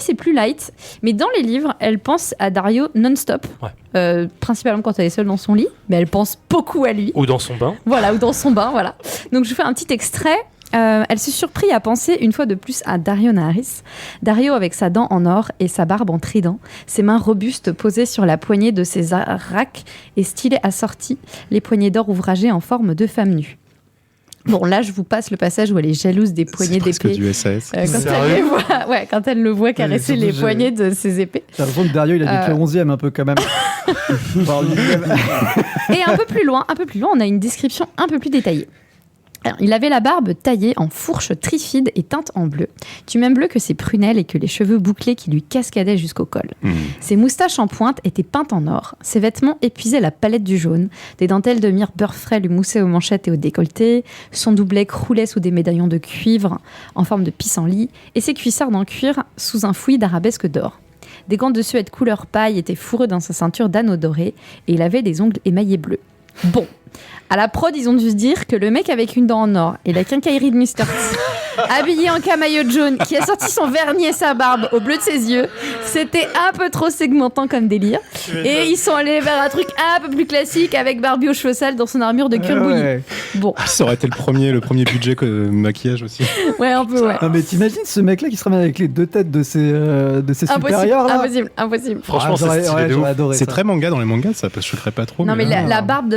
c'est plus light, mais dans les livres, elle pense à Dario non-stop, Ouais. principalement quand elle est seule dans son lit, mais elle pense beaucoup à lui. Ou dans son bain. Voilà, ou dans son bain, voilà. Donc je vous fais un petit extrait. Elle se surprit à penser une fois de plus à Dario Naharis. Dario avec sa dent en or et sa barbe en trident, ses mains robustes posées sur la poignée de ses araques et stylés assortis, les poignées d'or ouvragées en forme de femme nue. Bon, là, je vous passe le passage où elle est jalouse des C'est poignées presque d'épée. du SAS. Quand Sérieux elle, les voit, quand elle le voit caresser surtout, les j'ai- poignées de ses épées. J'ai l'impression que Dario, il a dit que 11e un peu quand même. Enfin, lui-même. Et un peu plus loin, on a une description un peu plus détaillée. Alors, il avait la barbe taillée en fourche trifide et teinte en bleu, du même bleu que ses prunelles et que les cheveux bouclés qui lui cascadaient jusqu'au col. Ses moustaches en pointe étaient peintes en or, ses vêtements épuisaient la palette du jaune, des dentelles de myrrhe beurre frais lui moussaient aux manchettes et au décolleté, son doublet croulait sous des médaillons de cuivre en forme de pissenlit et ses cuissardes en cuir sous un fouillis d'arabesques d'or. Des gants de suède couleur paille étaient fourrés dans sa ceinture d'anneaux dorés et il avait des ongles émaillés bleus. Bon, à la prod, ils ont dû se dire que le mec avec une dent en or et la quincaillerie de Mr. T, habillé en camaillot jaune, qui a sorti son vernis et sa barbe au bleu de ses yeux, c'était un peu trop segmentant comme délire. Et ils sont allés vers un truc un peu plus classique avec Barbie aux cheveux sales dans son armure de cuir bouilli. Bon. Ça aurait été le premier budget que maquillage aussi. Ouais, un peu, ouais. Non, mais t'imagines ce mec-là qui se ramène avec les deux têtes de ses supérieurs là. Impossible. Franchement, c'est stylé de ouf. adoré C'est ça. très manga dans les mangas, ça ne choquerait pas trop. Non, mais là, la barbe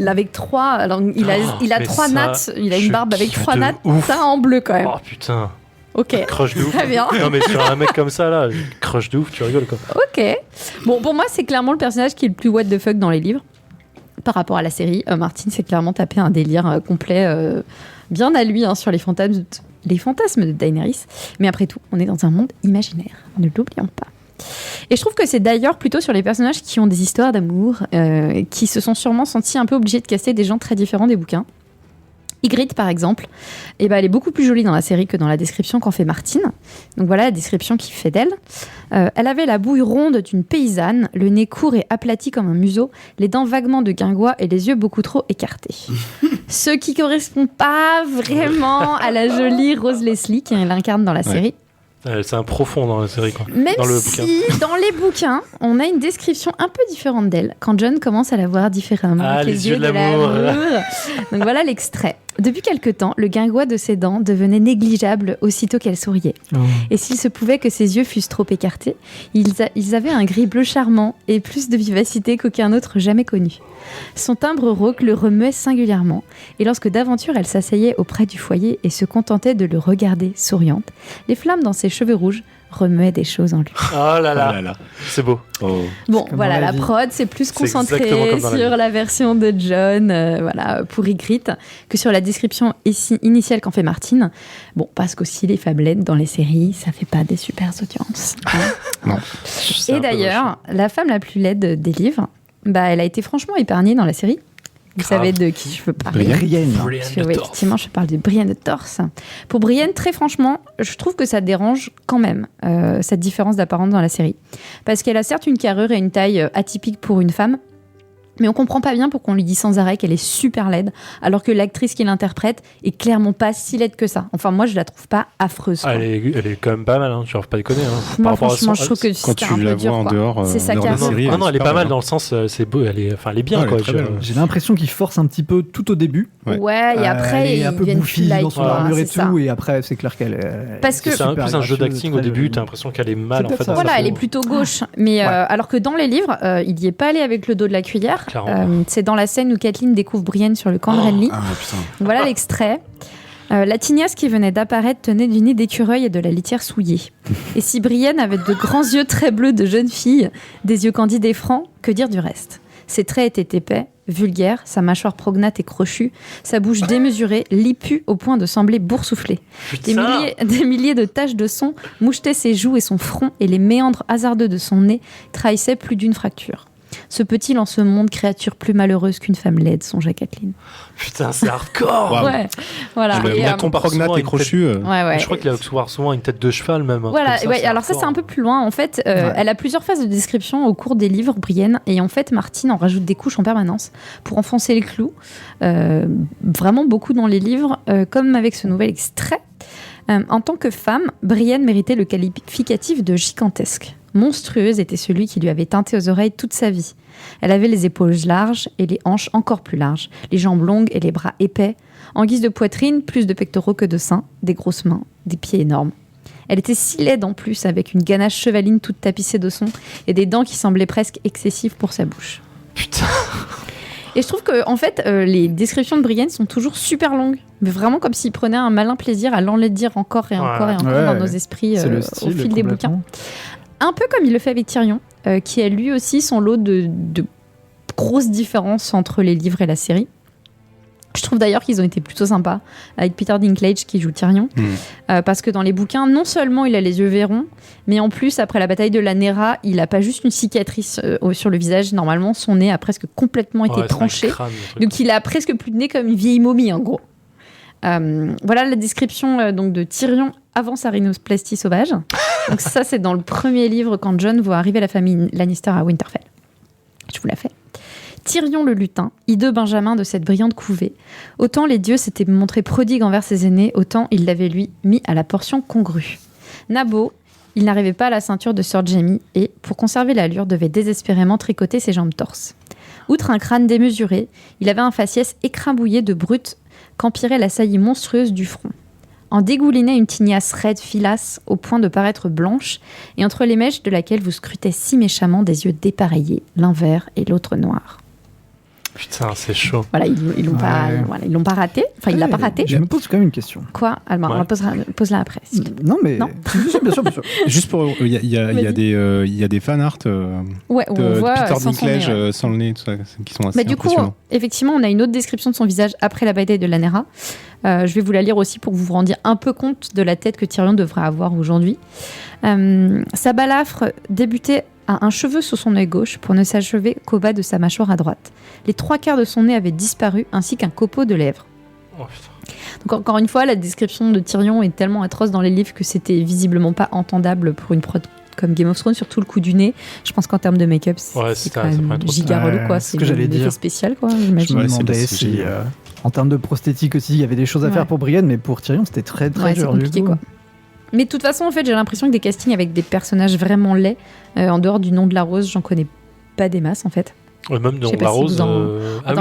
avec trois. Alors, il a mais trois ça, nattes. Il a je une barbe avec kiffe 3 de nattes. ouf. Ça en bleu quand même. Oh putain, Ok. crush de ouf. Très bien. Non mais sur un mec comme ça là, crush de ouf, tu rigoles quoi. Ok. Bon, pour moi, c'est clairement le personnage qui est le plus what the fuck dans les livres. Par rapport à la série, Martin s'est clairement tapé un délire complet, bien à lui, sur les fantasmes de Daenerys. Mais après tout, on est dans un monde imaginaire. Ne l'oublions pas. Et je trouve que c'est d'ailleurs plutôt sur les personnages qui ont des histoires d'amour, qui se sont sûrement sentis un peu obligés de caster des gens très différents des bouquins. Ygritte, par exemple, elle est beaucoup plus jolie dans la série que dans la description qu'en fait Martin. Donc voilà la description qu'il fait d'elle. Elle avait la bouille ronde d'une paysanne, le nez court et aplati comme un museau, les dents vaguement de guingois et les yeux beaucoup trop écartés. Ce qui correspond pas vraiment à la jolie Rose Leslie qu'elle incarne dans la série. C'est un profond dans la série quoi. Même dans le si, bouquin. dans les bouquins, on a une description un peu différente d'elle, quand John commence à la voir différemment, avec les yeux de l'amour. Donc voilà l'extrait. Depuis quelque temps, le guingois de ses dents devenait négligeable aussitôt qu'elle souriait. Oh. Et s'il se pouvait que ses yeux fussent trop écartés, ils avaient un gris bleu charmant et plus de vivacité qu'aucun autre jamais connu. Son timbre rauque le remuait singulièrement, et lorsque d'aventure elle s'asseyait auprès du foyer et se contentait de le regarder souriante, les flammes dans ses cheveux rouges remuaient des choses en lui. Oh là là, c'est beau. Oh. Bon, comme voilà, dans la la vie. prod, c'est plus C'est exactement concentré comme dans la sur vie. la version de John, pour Ygritte, que sur la description initiale qu'en fait Martin. Bon, parce qu'aussi les fablettes dans les séries, ça fait pas des super audiences. Hein. Non. C'est un Et peu d'ailleurs, la femme la plus laide des livres, elle a été franchement épargnée dans la série. Vous Grave. savez de qui je veux parler. Brienne. Brienne Parce que, de oui, Torf. effectivement, je parle de Brienne de Torse. Pour Brienne, très franchement, je trouve que ça dérange quand même, cette différence d'apparence dans la série. Parce qu'elle a certes une carrure et une taille atypique pour une femme, mais on comprend pas bien pourquoi on lui dit sans arrêt qu'elle est super laide, alors que l'actrice qui l'interprète est clairement pas si laide que ça. Enfin, moi, je la trouve pas affreuse. Ah, quoi. elle est quand même pas mal, hein. Tu vas pas déconner. Hein. Moi, Par rapport à franchement, son- je trouve que Quand c'était tu un peu la dur. vois en quoi. dehors, C'est sa en dehors de la carrure. série, non, elle est super pas mal belle. dans le sens, c'est beau, elle est bien Ouais, quoi. elle est très belle. J'ai l'impression qu'il force un petit peu tout au début. Ouais. Ouais, et après, elle est un ils peu viennent bouffi plus light, dans son quoi, armure et c'est ça. tout, et après c'est clair qu'elle Parce que- C'est un peu super un jeu gracieuse, d'acting au très début, jolie. t'as l'impression qu'elle est mal C'est en peut-être fait. ça. dans sa Voilà, elle peau. est plutôt gauche. Mais alors que dans les livres, il y est pas allé avec le dos de la cuillère. Clairement. C'est dans la scène où Catelyn découvre Brienne sur le camp de Renly. Ah putain. Voilà l'extrait. La tignasse qui venait d'apparaître tenait du nez d'écureuil et de la litière souillée. Et si Brienne avait de grands yeux très bleus de jeune fille, des yeux candides et francs, que dire du reste ? Ses traits étaient épais, vulgaires, sa mâchoire prognate et crochue, sa bouche démesurée, lipue au point de sembler boursouflée. Des milliers de taches de son mouchetaient ses joues et son front, et les méandres hasardeux de son nez trahissaient plus d'une fracture. Se peut-il en ce monde créature plus malheureuse qu'une femme laide, songea Catelyn. Putain, c'est hardcore. Waouh. Ouais, voilà. Le Et, menton prognate souvent et une crochu. ouais. Je crois qu'il a souvent une tête de cheval même. un truc Voilà, comme ça, ouais, alors ça c'est hardcore. un peu plus loin. En fait, elle a plusieurs phases de description au cours des livres, Brienne, et en fait, Martin en rajoute des couches en permanence pour enfoncer le clou. Vraiment beaucoup dans les livres, comme avec ce nouvel extrait. En tant que femme, Brienne méritait le qualificatif de gigantesque. Monstrueuse était celui qui lui avait teinté aux oreilles toute sa vie. Elle avait les épaules larges et les hanches encore plus larges, les jambes longues et les bras épais. En guise de poitrine, plus de pectoraux que de seins, des grosses mains, des pieds énormes. Elle était si laide en plus, avec une ganache chevaline toute tapissée de son et des dents qui semblaient presque excessives pour sa bouche. Putain. Et je trouve que en fait, les descriptions de Brienne sont toujours super longues, mais vraiment comme s'il prenait un malin plaisir à l'enlaidir encore et encore et encore Ouais. dans nos esprits C'est le au style fil des bouquins. complètement. Un peu comme il le fait avec Tyrion, qui a lui aussi son lot de grosses différences entre les livres et la série. Je trouve d'ailleurs qu'ils ont été plutôt sympas avec Peter Dinklage qui joue Tyrion, parce que dans les bouquins, non seulement il a les yeux verrons, mais en plus, après la bataille de la Nera, il a pas juste une cicatrice sur le visage. Normalement, son nez a presque complètement été tranché. Donc il a presque plus de nez comme une vieille momie, en gros. Voilà la description donc de Tyrion avant sa rhinoplastie sauvage. Donc ça, c'est dans le premier livre quand Jon voit arriver la famille Lannister à Winterfell. Je vous la fais. Tyrion le lutin, hideux Benjamin de cette brillante couvée. Autant les dieux s'étaient montrés prodigues envers ses aînés, autant il l'avait lui mis à la portion congrue. Nabo, il n'arrivait pas à la ceinture de Sir Jaime et, pour conserver l'allure, devait désespérément tricoter ses jambes torses. Outre un crâne démesuré, il avait un faciès écrabouillé de brutes qu'empirait la saillie monstrueuse du front. En dégoulinait une tignasse raide filasse au point de paraître blanche et entre les mèches de laquelle vous scrutez si méchamment des yeux dépareillés, l'un vert et l'autre noir. Putain, c'est chaud. Voilà, ils l'ont pas raté. Enfin, il l'a pas raté. Je me pose quand même une question. Quoi ? Alors, on la pose-la après. Non, mais... Non. bien sûr, bien sûr. Juste pour... Il y a des fan art Ouais, où on de voit Peter sans son nez, Dinklage sans le nez, tout ça, qui sont assez Bah, du coup, impressionnants. effectivement, on a une autre description de son visage après la bataille de la Nera. Je vais vous la lire aussi pour que vous vous rendiez un peu compte de la tête que Tyrion devrait avoir aujourd'hui. Sa balafre débutait à un cheveu sous son œil gauche pour ne s'achever qu'au bas de sa mâchoire à droite. Les 3/4 de son nez avaient disparu, ainsi qu'un copeau de lèvres. Oh, putain. Donc encore une fois, la description de Tyrion est tellement atroce dans les livres que c'était visiblement pas entendable pour une prod comme Game of Thrones, surtout le coup du nez. Je pense qu'en termes de make-up, c'est quand même giga relou, quoi. C'est ce que j'allais dire. Spécial, quoi. Je J'imagine. me demandais si, en termes de prosthétique aussi, il y avait des choses à faire pour Brienne, mais pour Tyrion, c'était très c'est dur. compliqué, quoi. Mais de toute façon, en fait, j'ai l'impression que des castings avec des personnages vraiment laids, en dehors du Nom de la Rose, j'en connais pas des masses, en fait. Ouais, même dans Je sais la pas si Rose. vous dans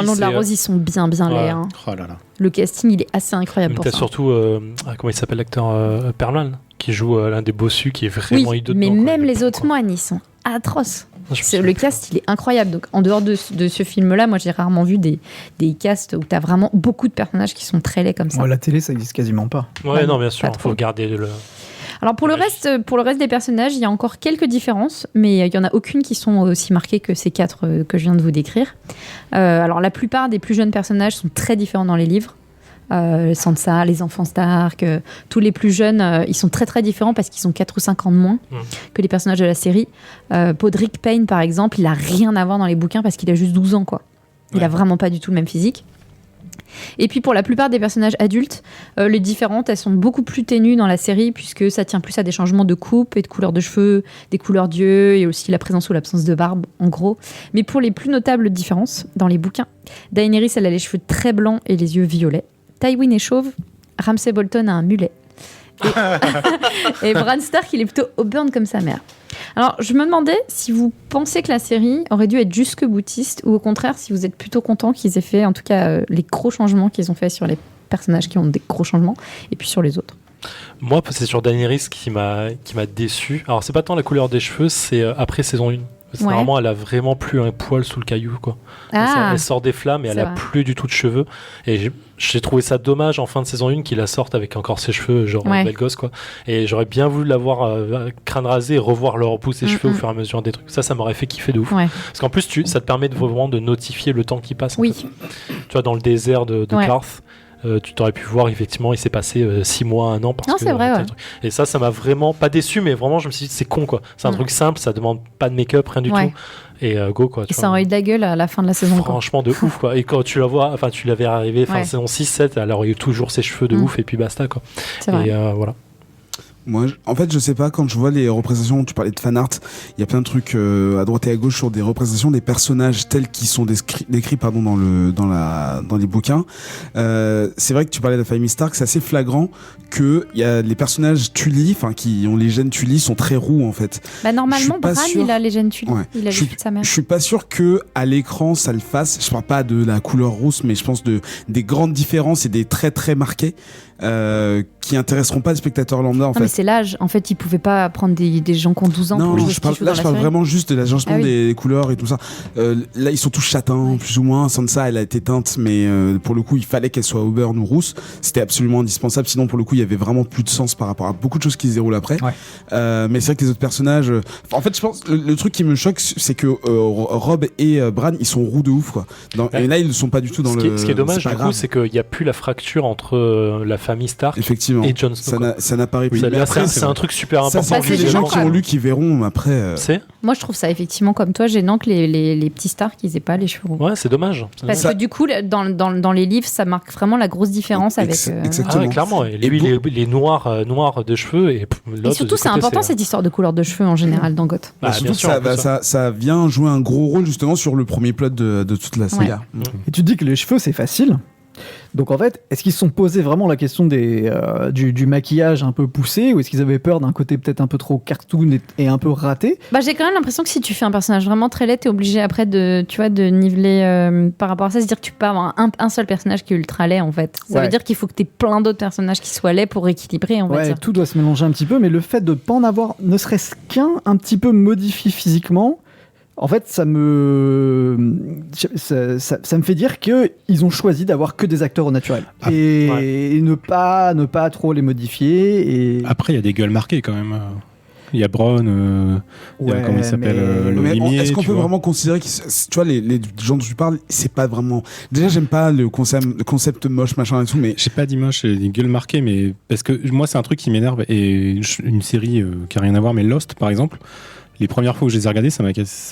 le Nom de la Rose, ils sont bien laids. Hein. Oh là là. Le casting, il est assez incroyable Mais pour t'as ça. surtout, comment il s'appelle l'acteur Perlman, qui joue l'un des bossus, qui est vraiment hideux mais dedans, quoi. même Il est les fou, autres quoi. moines, ils sont atroces. Je me souviens Le plus. cast, il est incroyable. Donc, en dehors de ce film-là, moi, j'ai rarement vu des casts où t'as vraiment beaucoup de personnages qui sont très laids comme ça. Ouais, la télé, ça existe quasiment pas. Ouais, non, bien sûr, pas il faut trop. garder le. Alors pour le reste des personnages, il y a encore quelques différences, mais il y en a aucune qui sont aussi marquées que ces 4 que je viens de vous décrire. Alors la plupart des plus jeunes personnages sont très différents dans les livres. Sansa, les enfants Stark, tous les plus jeunes, ils sont très très différents parce qu'ils ont 4 ou 5 ans de moins que les personnages de la série. Podrick Payne, par exemple, il a rien à voir dans les bouquins parce qu'il a juste 12 ans, quoi. Il a vraiment pas du tout le même physique. Et puis pour la plupart des personnages adultes, les différentes, elles sont beaucoup plus ténues dans la série puisque ça tient plus à des changements de coupe et de couleur de cheveux, des couleurs d'yeux et aussi la présence ou l'absence de barbe, en gros. Mais pour les plus notables différences, dans les bouquins, Daenerys, elle a les cheveux très blancs et les yeux violets. Tywin est chauve, Ramsay Bolton a un mulet. Et Bran Stark, il est plutôt auburn comme sa mère. Alors, je me demandais si vous pensez que la série aurait dû être jusque boutiste ou au contraire si vous êtes plutôt content qu'ils aient fait, en tout cas, les gros changements qu'ils ont fait sur les personnages qui ont des gros changements et puis sur les autres. Moi, c'est sur Daenerys qui m'a déçu. Alors, c'est pas tant la couleur des cheveux, c'est après saison 1. Parce que normalement, elle a vraiment plus un poil sous le caillou, quoi. Elle sort des flammes et elle a plus du tout de cheveux. Et j'ai trouvé ça dommage en fin de saison 1 qu'il la sorte avec encore ses cheveux, genre belle gosse, quoi. Et j'aurais bien voulu l'avoir crâne rasé et revoir leur pouce ses cheveux au fur et à mesure des trucs. Ça m'aurait fait kiffer de ouf. Parce qu'en plus, ça te permet vraiment de notifier le temps qui passe. En fait. Tu vois, dans le désert de Qarth, tu t'aurais pu voir, effectivement, il s'est passé 6 mois, 1 an. C'est vrai, Et ça m'a vraiment pas déçu, mais vraiment, je me suis dit, c'est con, quoi. C'est un truc simple, ça demande pas de make-up, rien du tout. Et go, quoi. Ça aurait eu de la gueule à la fin de la saison. Franchement, de ouf, quoi. Et quand tu la vois, enfin, tu l'avais arrivé fin saison 6-7, elle aurait eu toujours ses cheveux de ouf, et puis basta, quoi. C'est vrai. Et voilà. Moi, en fait, je sais pas, quand je vois les représentations, tu parlais de fan art, il y a plein de trucs à droite et à gauche sur des représentations des personnages tels qu'ils sont décrits dans les bouquins. C'est vrai que tu parlais de la famille Stark, c'est assez flagrant que il y a les personnages Tully, enfin qui ont les gènes Tully, sont très roux en fait. Bah normalement, Bran, il a les gènes Tully. Il a les cheveux de sa mère. Je suis pas sûr que à l'écran ça le fasse. Je parle pas de la couleur rousse, mais je pense des grandes différences et des traits très marqués. qui intéresseront pas les spectateurs lambda en Non, fait. mais c'est l'âge. En fait, ils pouvaient pas prendre des gens qui ont 12 ans Non, pour jouer je ce qu'ils jouent dans la je parle série. vraiment juste de l'agencement Ah oui. des couleurs et tout ça. Là, ils sont tous châtains, plus ou moins. Sansa, elle a été teinte, mais pour le coup, il fallait qu'elle soit auburn ou rousse. C'était absolument indispensable. Sinon, pour le coup, il y avait vraiment plus de sens par rapport à beaucoup de choses qui se déroulent après. Ouais. Mais c'est vrai que les autres personnages. En fait, je pense le truc qui me choque, c'est que Rob et Bran, ils sont roux de ouf, quoi. Et là, ils ne sont pas du tout dans Ce qui est dommage, pas du coup, grave. c'est qu'il n'y a plus la fracture entre la famille Stark Effectivement. et Jon Snow. Ça n'apparaît plus. Ça, Mais là, après, c'est un truc super ça, important. c'est que les gens qui ont lu qui verront après. C'est Moi, je trouve ça effectivement, comme toi, gênant que les petits stars qu'ils aient pas les cheveux roux. Ouais, c'est dommage. Parce que du coup, dans les livres, ça marque vraiment la grosse différence avec. Exactement. Ah ouais, clairement. Et lui, il est noir de cheveux et l'autre. Et surtout, de c'est côté, important cette histoire de couleur de cheveux en général dans Goth. Ah, surtout bien que sûr, en plus, ça vient jouer un gros rôle justement sur le premier plot de toute la saga. Et tu te dis que les cheveux, c'est facile. Donc en fait, est-ce qu'ils se sont posés vraiment la question du maquillage un peu poussé, ou est-ce qu'ils avaient peur d'un côté peut-être un peu trop cartoon et un peu raté? Bah, j'ai quand même l'impression que si tu fais un personnage vraiment très laid, t'es obligé après de niveler par rapport à ça. C'est-à-dire que tu peux pas avoir un seul personnage qui est ultra laid en fait. Ça veut dire qu'il faut que t'aies plein d'autres personnages qui soient laids pour équilibrer, on va Ouais, dire. tout doit se mélanger un petit peu, mais le fait de ne pas en avoir ne serait-ce qu'un un petit peu modifié physiquement, en fait, ça me fait dire qu'ils ont choisi d'avoir que des acteurs au naturel. Et ne pas trop les modifier. Et... Après, il y a des gueules marquées quand même. Il y a Bronn, comment il s'appelle, le Mais limier. est-ce qu'on peut vraiment considérer que, tu vois, les gens dont tu parles, c'est pas vraiment. Déjà, j'aime pas le concept moche, machin et tout, mais. J'ai pas dit moche, j'ai des gueules marquées, mais parce que moi, c'est un truc qui m'énerve, et une série qui a rien à voir, mais Lost, par exemple. Les premières fois où je les ai regardés, ça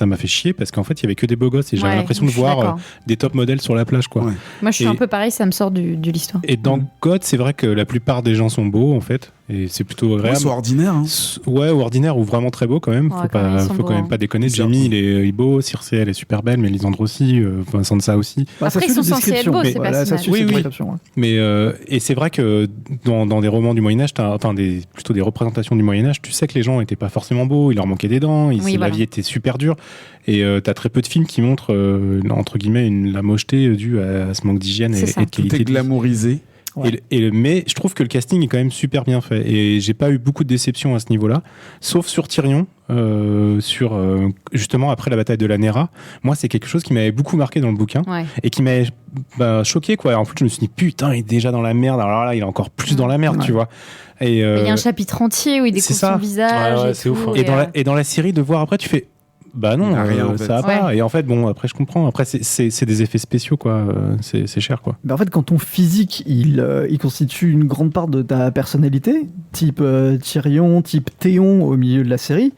m'a fait chier parce qu'en fait, il y avait que des beaux gosses et j'avais l'impression de voir des top modèles sur la plage, quoi. Ouais. Moi, je suis un peu pareil, ça me sort de l'histoire. Et dans God, c'est vrai que la plupart des gens sont beaux, en fait, et c'est plutôt agréable. Soit ordinaire. Hein. Ouais, ou ordinaire, ou vraiment très beau quand même. Ouais, Faut quand même pas déconner. Jamie, il est beau, Cersei, elle est super belle, mais Lysandre aussi, Sansa aussi. Après, ils sont censés être beaux, ces personnages. Mais et c'est vrai que dans des romans du Moyen-Âge, plutôt des représentations du Moyen-Âge, tu sais que les gens n'étaient pas forcément beaux, il leur manquait des dents, la vie était super dure. Et t'as très peu de films qui montrent, entre guillemets, la mocheté due à ce manque d'hygiène et de qualité. Tout est glamourisé. Ouais. Mais je trouve que le casting est quand même super bien fait. Et j'ai pas eu beaucoup de déceptions à ce niveau-là, sauf sur Tyrion. Justement après la bataille de la Nera, moi c'est quelque chose qui m'avait beaucoup marqué dans le bouquin et qui m'avait choqué, quoi. En plus je me suis dit putain, il est déjà dans la merde, alors là il est encore plus dans la merde, tu vois. Et il y a un chapitre entier où il découvre son visage c'est ouf, et dans la série de voir après tu fais bah non, ça va pas. Et en fait, bon, après je comprends. Après, c'est des effets spéciaux, quoi. C'est cher, quoi. Mais en fait, quand ton physique, il constitue une grande part de ta personnalité, type Tyrion, type Théon au milieu de la série,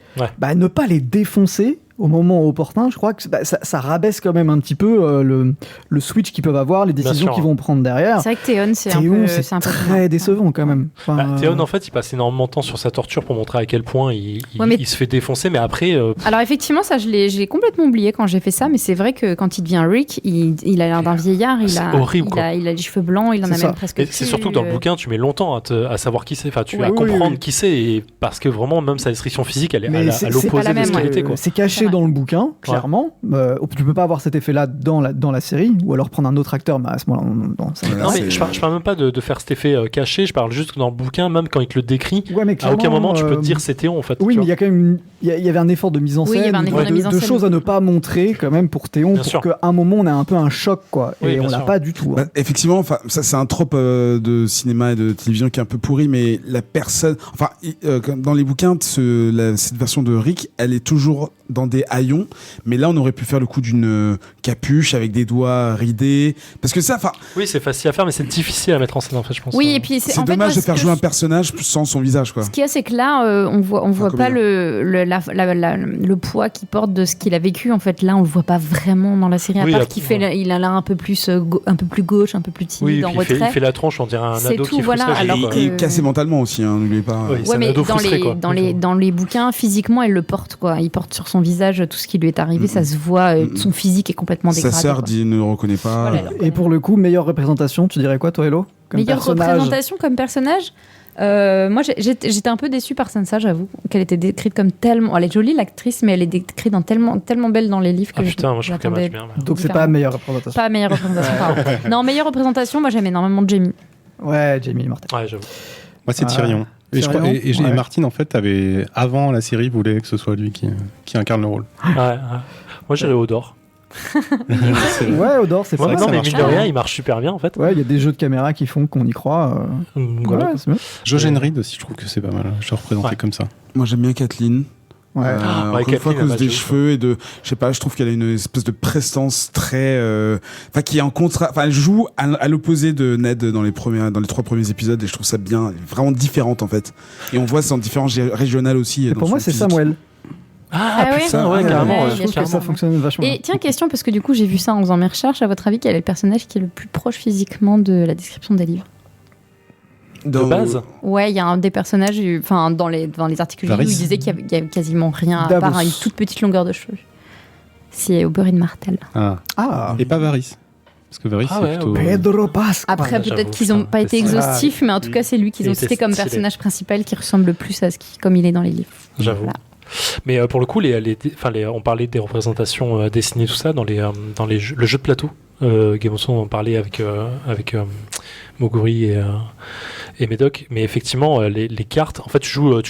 ne pas les défoncer au moment opportun, je crois que ça rabaisse quand même un petit peu le switch qu'ils peuvent avoir, les décisions qu'ils vont prendre derrière. C'est vrai que Théon, c'est un peu très décevant quand même. Théon, en fait, il passe énormément de temps sur sa torture pour montrer à quel point il se fait défoncer, mais après... Alors effectivement, ça, je l'ai complètement oublié quand j'ai fait ça, mais c'est vrai que quand il devient Rick, il a l'air d'un vieillard, horrible, il a les cheveux blancs, il en a même presque plus. C'est surtout que dans le bouquin, tu mets longtemps à savoir qui c'est, enfin, tu vas comprendre qui c'est, et parce que vraiment, même sa description physique, elle est à l'opposé de ce qu'elle était, quoi. C'est caché dans le bouquin, clairement. Tu peux pas avoir cet effet-là dans la série, ou alors prendre un autre acteur, mais à ce moment-là, non, mais je parle même pas de faire cet effet caché, je parle juste que dans le bouquin, même quand il te le décrit, à aucun moment tu peux te dire c'est Théon, en fait. Oui, mais il y a quand même il y avait un effort de mise en scène, de choses à ne pas montrer quand même pour Théon, pour qu'à un moment on ait un peu un choc, quoi. Et on l'a pas du tout. Effectivement, ça c'est un trope de cinéma et de télévision qui est un peu pourri, mais la personne, dans les bouquins, cette version de Rick, elle est toujours dans des haillons, mais là on aurait pu faire le coup d'une capuche avec des doigts ridés, parce que ça, oui, c'est facile à faire, mais c'est difficile à mettre en scène, en fait, je pense. Oui, et puis c'est dommage de faire jouer un personnage sans son visage, quoi. Ce qu'il y a, c'est que là, on voit pas le poids qu'il porte de ce qu'il a vécu. En fait, là, on le voit pas vraiment dans la série, à part qu'il il a l'air un peu plus gauche, un peu plus timide, en retrait. Il fait la tronche, on dirait un ado qui est frustré. Il est cassé mentalement aussi, n'oubliez pas. Ouais, mais dans les bouquins, physiquement, elle le porte, quoi. Il porte sur son visage tout ce qui lui est arrivé, ça se voit, son physique est complètement dégradé. Sa sœur ne le reconnaît pas. Voilà, et pour le coup, meilleure représentation, tu dirais quoi, toi, Hello, comme meilleure personnage? Représentation comme personnage, moi j'étais un peu déçue par Sansa, j'avoue, qu'elle était décrite comme tellement... Elle est jolie, l'actrice, mais elle est décrite tellement belle dans les livres que putain, moi je trouve qu'elle marche bien. Donc c'est pas meilleure représentation. Pas meilleure représentation, pardon. Non, meilleure représentation, moi j'aime énormément Jamie. Ouais, Jamie est mortel. Ouais, j'avoue. Moi, c'est Tyrion. Et, je crois, Tyrion, et ouais. Martin, en fait, avant la série, voulait que ce soit lui qui incarne le rôle. Ouais. Moi, j'irais Odor. Ouais, Odor, c'est Ouais, pas non, mal. mais marche mine de pas. rien, il marche super bien en fait. Ouais, il y a des jeux de caméra qui font qu'on y croit. Voilà. Ouais, c'est bien. Jojen Reed aussi, je trouve que c'est pas mal. Je le représentais Ouais. comme ça. Moi, j'aime bien Kathleen. Ouais. ouais, Encore une fois, à Kathleen, cause des elle cheveux et de, je sais pas, je trouve qu'elle a une espèce de prestance très, enfin, qui est en contrat, enfin, elle joue à l'opposé de Ned dans les 3 premiers épisodes et je trouve ça bien, elle est vraiment différente en fait. Et on voit ça en différences régionales aussi. Et dans pour moi, son c'est physique. Samuel. Ah, ouais. putain, ouais, Ouais, carrément. ouais, Je trouve que carrément. ça fonctionne vachement bien. Et tiens, question, parce que du coup, j'ai vu ça en faisant mes recherches. À votre avis, quel est le personnage qui est le plus proche physiquement de la description des livres? De base. Ouais, il y a un des personnages, enfin, dans les articles que j'ai lus, Varys. il disait qu'il y avait quasiment rien à Davos. part une toute petite longueur de cheveux. C'est Oberyn Martell. Ah. Ah, Et pas Varys. Parce que Varys, Ah c'est ouais, plutôt. Pedro Pascal. Après, j'avoue, peut-être qu'ils n'ont putain, pas été c'est ça. exhaustifs, mais en tout cas, c'est lui qu'ils Il ont était cité comme stylé. personnage principal qui ressemble le plus à comme il est dans les livres. J'avoue. Voilà. Mais pour le coup, on parlait des représentations dessinées, tout ça, dans le jeu de plateau. Game of Thrones, on parlait avec Moguri et Médoc. Mais effectivement, les cartes, en fait, tu joues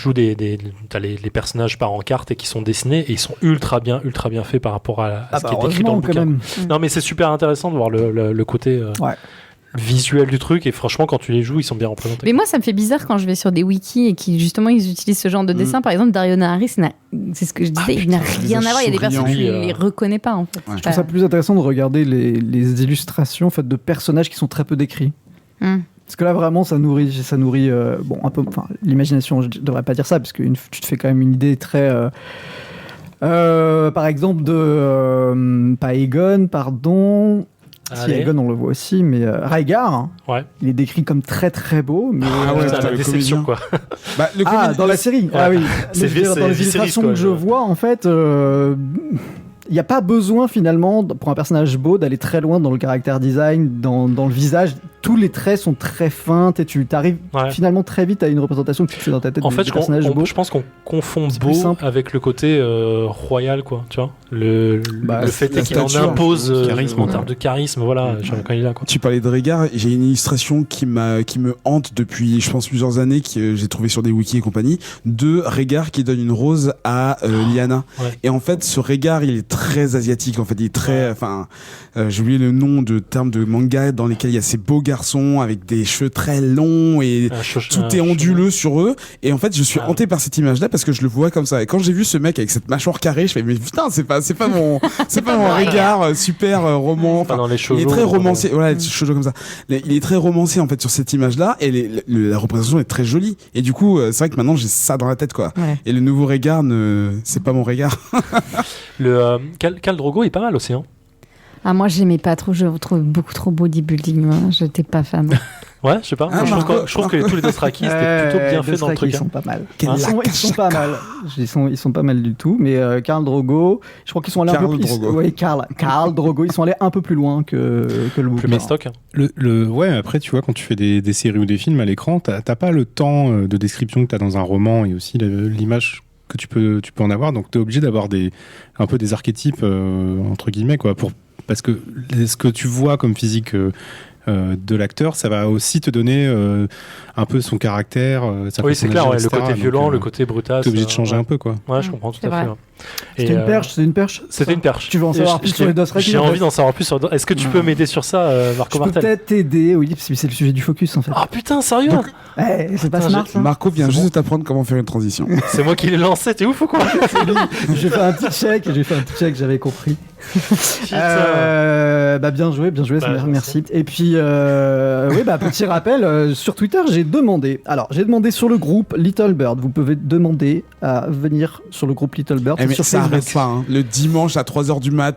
t'as les personnages par en cartes et qui sont dessinés et ils sont ultra bien faits par rapport à ce qui est écrit dans le quand bouquin. même. Non, mais c'est super intéressant de voir le côté Ouais. visuel du truc et franchement, quand tu les joues, ils sont bien représentés. Mais moi, ça me fait bizarre quand je vais sur des wikis et qui justement ils utilisent ce genre de dessin. Par exemple, Dario Naharis, c'est ce que je disais, il n'a rien à voir. Il y a des personnes souriant. je ne les reconnais pas en fait. Ouais. Je trouve ça plus intéressant de regarder les illustrations faites de personnages qui sont très peu décrits. Parce que là, vraiment, ça nourrit bon, un peu, enfin, l'imagination, je devrais pas dire ça, parce que tu te fais quand même une idée très... par exemple, pas Aegon, pardon... Si, Allez. Aegon, on le voit aussi, mais Rhaegar, hein, Ouais. il est décrit comme très très beau, mais... Ah ouais, Putain, putain, la le déception, quoi. Bah, le Ah, comédien- dans la série. Ouais. Ah oui. C'est Mais je veux dire, c'est dans les Viserys, illustrations quoi, que je vois, en fait, il n'y a pas besoin finalement pour un personnage beau d'aller très loin dans le caractère design, dans le visage. Tous les traits sont très fins. Tu arrives Ouais. finalement très vite à une représentation que tu te fais dans ta tête En des fait, personnages beaux. je pense qu'on confond C'est beau plus simple. avec le côté royal, quoi. Tu vois, le Bah, fait la est qu'il en stature, impose charisme, en quoi. termes de charisme, voilà, quand il est là, quoi. Tu parlais de Rhaegar, j'ai une illustration qui me hante depuis, je pense, plusieurs années, que j'ai trouvé sur des wikis et compagnie, de Rhaegar qui donne une rose à Lyanna. Ouais. Et en fait, ce Rhaegar, il est très asiatique. En fait, il est très, enfin, j'ai oublié le nom de termes de manga dans lesquels il y a ces beaux garçons avec des cheveux très longs et tout est onduleux sur eux. Et en fait, je suis Ah. hanté par cette image-là parce que je le vois comme ça. Et quand j'ai vu ce mec avec cette mâchoire carrée, je fais, mais putain, c'est pas mon Rhaegar super roman. Pas Enfin, dans les il est shoujo, très dans les- romancé, voilà, shoujo comme ça. Il est très romancé en fait sur cette image-là et la représentation est très jolie. Et du coup, c'est vrai que maintenant j'ai ça dans la tête quoi. Ouais. Et le nouveau Rhaegar, c'est pas mon Rhaegar. Le Khal Drogo est pas mal aussi, hein. Ah, moi, j'aimais pas trop. Je trouve beaucoup trop bodybuilding. Moi, j'étais pas fan. Ouais, je sais pas. Ah, je trouve que tous les Dothraki c'était plutôt bien fait dans le truc. Ils hein. sont pas mal. Quelle Ils sont pas mal. Ils sont pas mal du tout. Mais Khal Drogo, je crois qu'ils sont allés un peu Khal plus. Drogo. Ouais, Khal Drogo, ils sont allés un peu plus loin que le bouquin. Plus mastoc. Hein. Ouais, après, tu vois, quand tu fais des séries ou des films à l'écran, t'as pas le temps de description que t'as dans un roman et aussi l'image que tu peux en avoir. Donc, t'es obligé d'avoir un peu des archétypes, entre guillemets, quoi, parce que ce que tu vois comme physique de l'acteur, ça va aussi te donner un peu son caractère, sa Oui, c'est façon clair, d'agir, ouais, le etc. côté violent, Donc, le côté brutal. t'es obligé de changer un peu, quoi. Ouais, je comprends tout C'est à fait. vrai. ouais. C'était Et, une perche, c'était une perche. C'était une perche. Tu veux en Et savoir plus sur les Dothraki, J'ai en envie fait d'en savoir plus sur. Est-ce que tu peux m'aider sur ça, Marco Je peux Martel? peut-être t'aider, oui, parce que c'est le sujet du focus en fait. Ah putain, sérieux? C'est pas Putain, smart ça. Marco vient C'est juste bon. de t'apprendre comment faire une transition. C'est moi qui l'ai lancé, t'es ouf ou quoi? J'ai fait un petit check, j'avais compris. Putain. Bien joué, Bah, merci. Et puis, petit rappel, sur Twitter, j'ai demandé sur le groupe Little Bird, vous pouvez demander à venir sur le groupe Little Bird, Eh mais sur ça Facebook. arrête pas, hein. Le dimanche à 3h du mat,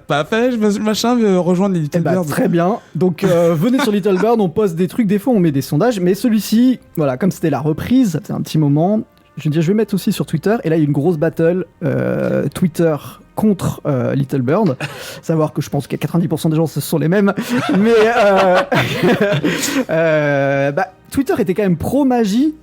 machin, rejoindre les Little Birds. Très bien. Donc venez sur Little Bird, on poste des trucs, des fois on met des sondages, mais celui-ci, voilà, comme c'était la reprise, ça faisait un petit moment, je vais mettre aussi sur Twitter, et là il y a une grosse battle Twitter contre Little Bird. Savoir que je pense qu'il y a 90% des gens ce sont les mêmes, mais Twitter était quand même pro magie.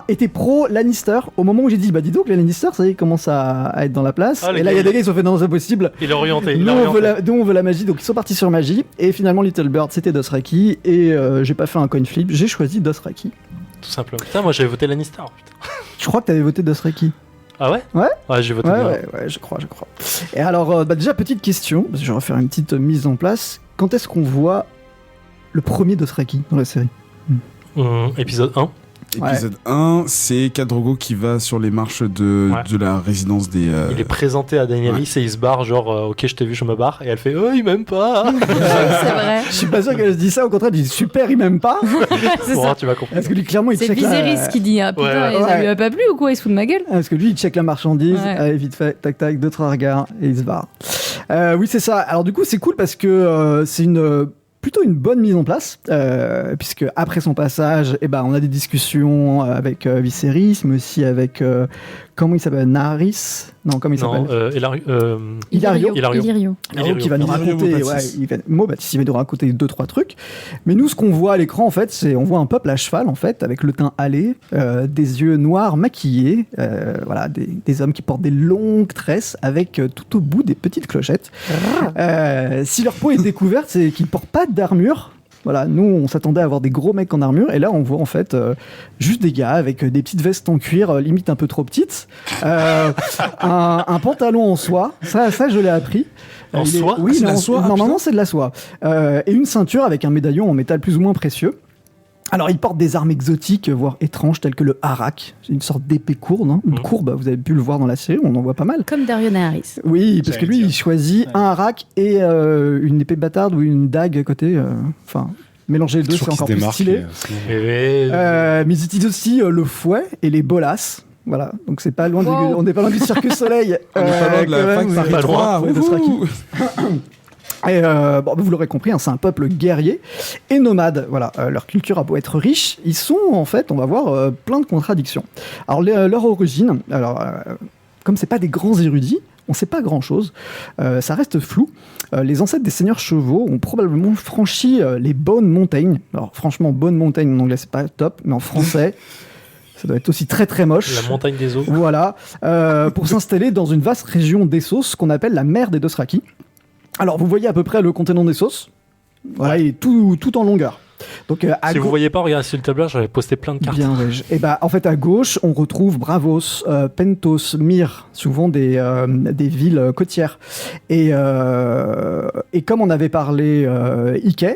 était pro Lannister au moment où j'ai dit, bah dis donc, les Lannister, ça y est, commence à être dans la place. Ah, les et là, il y a gars, des gars qui sont fait non, c'est impossible. Il est orienté. Nous on veut la magie, donc ils sont partis sur magie. Et finalement, Little Bird, c'était Dothraki. Et j'ai pas fait un coin flip, j'ai choisi Dothraki. Tout simplement. Putain, moi j'avais voté Lannister. Putain. Je crois que t'avais voté Dothraki. Ah ouais? Ouais. Ouais, j'ai voté. bien. Ouais, je crois. Et alors, déjà, petite question, parce que je vais refaire une petite mise en place. Quand est-ce qu'on voit le premier Dothraki dans la série? Épisode 1. Épisode 1, c'est Khal Drogo qui va sur les marches de la résidence des... Il est présenté à Daenerys et il se barre genre ok je t'ai vu je me barre et elle fait oh il m'aime pas. C'est vrai. Je suis pas sûr qu'elle se dise ça, au contraire, elle dit super, il m'aime pas. C'est Bon, ça. tu vas comprendre. Parce que lui, clairement, il C'est check Viserys qui dit ah putain, Ouais. ça lui a pas plu ou quoi? Il se fout de ma gueule. Parce que lui, il check la marchandise, Ouais. allez, vite fait, tac tac, 2-3 regards, et il se barre. Oui, c'est ça. Alors du coup, c'est cool parce que c'est plutôt une bonne mise en place, puisque après son passage, on a des discussions avec Viserys, mais aussi avec comment il s'appelle, Naharis? Non, comment il s'appelle? Illyrio. Illyrio. Qui va nous raconter, Baptiste, il va nous raconter 2-3 trucs. Mais nous, ce qu'on voit à l'écran, en fait, c'est on voit un peuple à cheval, en fait, avec le teint hâlé, des yeux noirs maquillés, des hommes qui portent des longues tresses avec tout au bout des petites clochettes. Si leur peau est découverte, c'est qu'ils portent pas d'armure. Voilà, nous on s'attendait à avoir des gros mecs en armure et là on voit en fait juste des gars avec des petites vestes en cuir limite un peu trop petites, un pantalon en soie, ça je l'ai appris. En soie? Oui, c'est mais de la soie, normalement c'est de la soie. Et une ceinture avec un médaillon en métal plus ou moins précieux. Alors, ils portent des armes exotiques, voire étranges, telles que le harak. C'est une sorte d'épée courbe, courbe, vous avez pu le voir dans la série, on en voit pas mal. Comme Dario Naharis. Oui, parce que lui, il choisit un harak et une épée bâtarde ou une dague à côté. Mélanger les deux, c'est encore plus stylé. Mais ils utilisent aussi le fouet et les bolasses. Voilà, donc c'est pas loin on n'est pas loin du Cirque Soleil. On est pas loin de la fac Paris 3. Ouais, de Straki. Et vous l'aurez compris, c'est un peuple guerrier et nomade. Voilà, leur culture a beau être riche, ils sont en fait, on va voir, plein de contradictions. Alors leur origine, comme c'est pas des grands érudits, on sait pas grand chose, ça reste flou. Les ancêtres des seigneurs chevaux ont probablement franchi les Bone Mountain. Alors franchement, Bone Mountain en anglais c'est pas top, mais en français. Ça doit être aussi très très moche. La montagne des eaux. Voilà, pour s'installer dans une vaste région d'Essos, qu'on appelle la mer des Dothraki. Alors, vous voyez à peu près le continent d'Essos. Voilà, il est tout en longueur. Donc, si vous voyez pas, regardez sur le tableur, j'avais posté plein de cartes. Bien, ouais. Et en fait, à gauche, on retrouve Bravos, Pentos, Myr, souvent des villes côtières. Et comme on avait parlé Ike,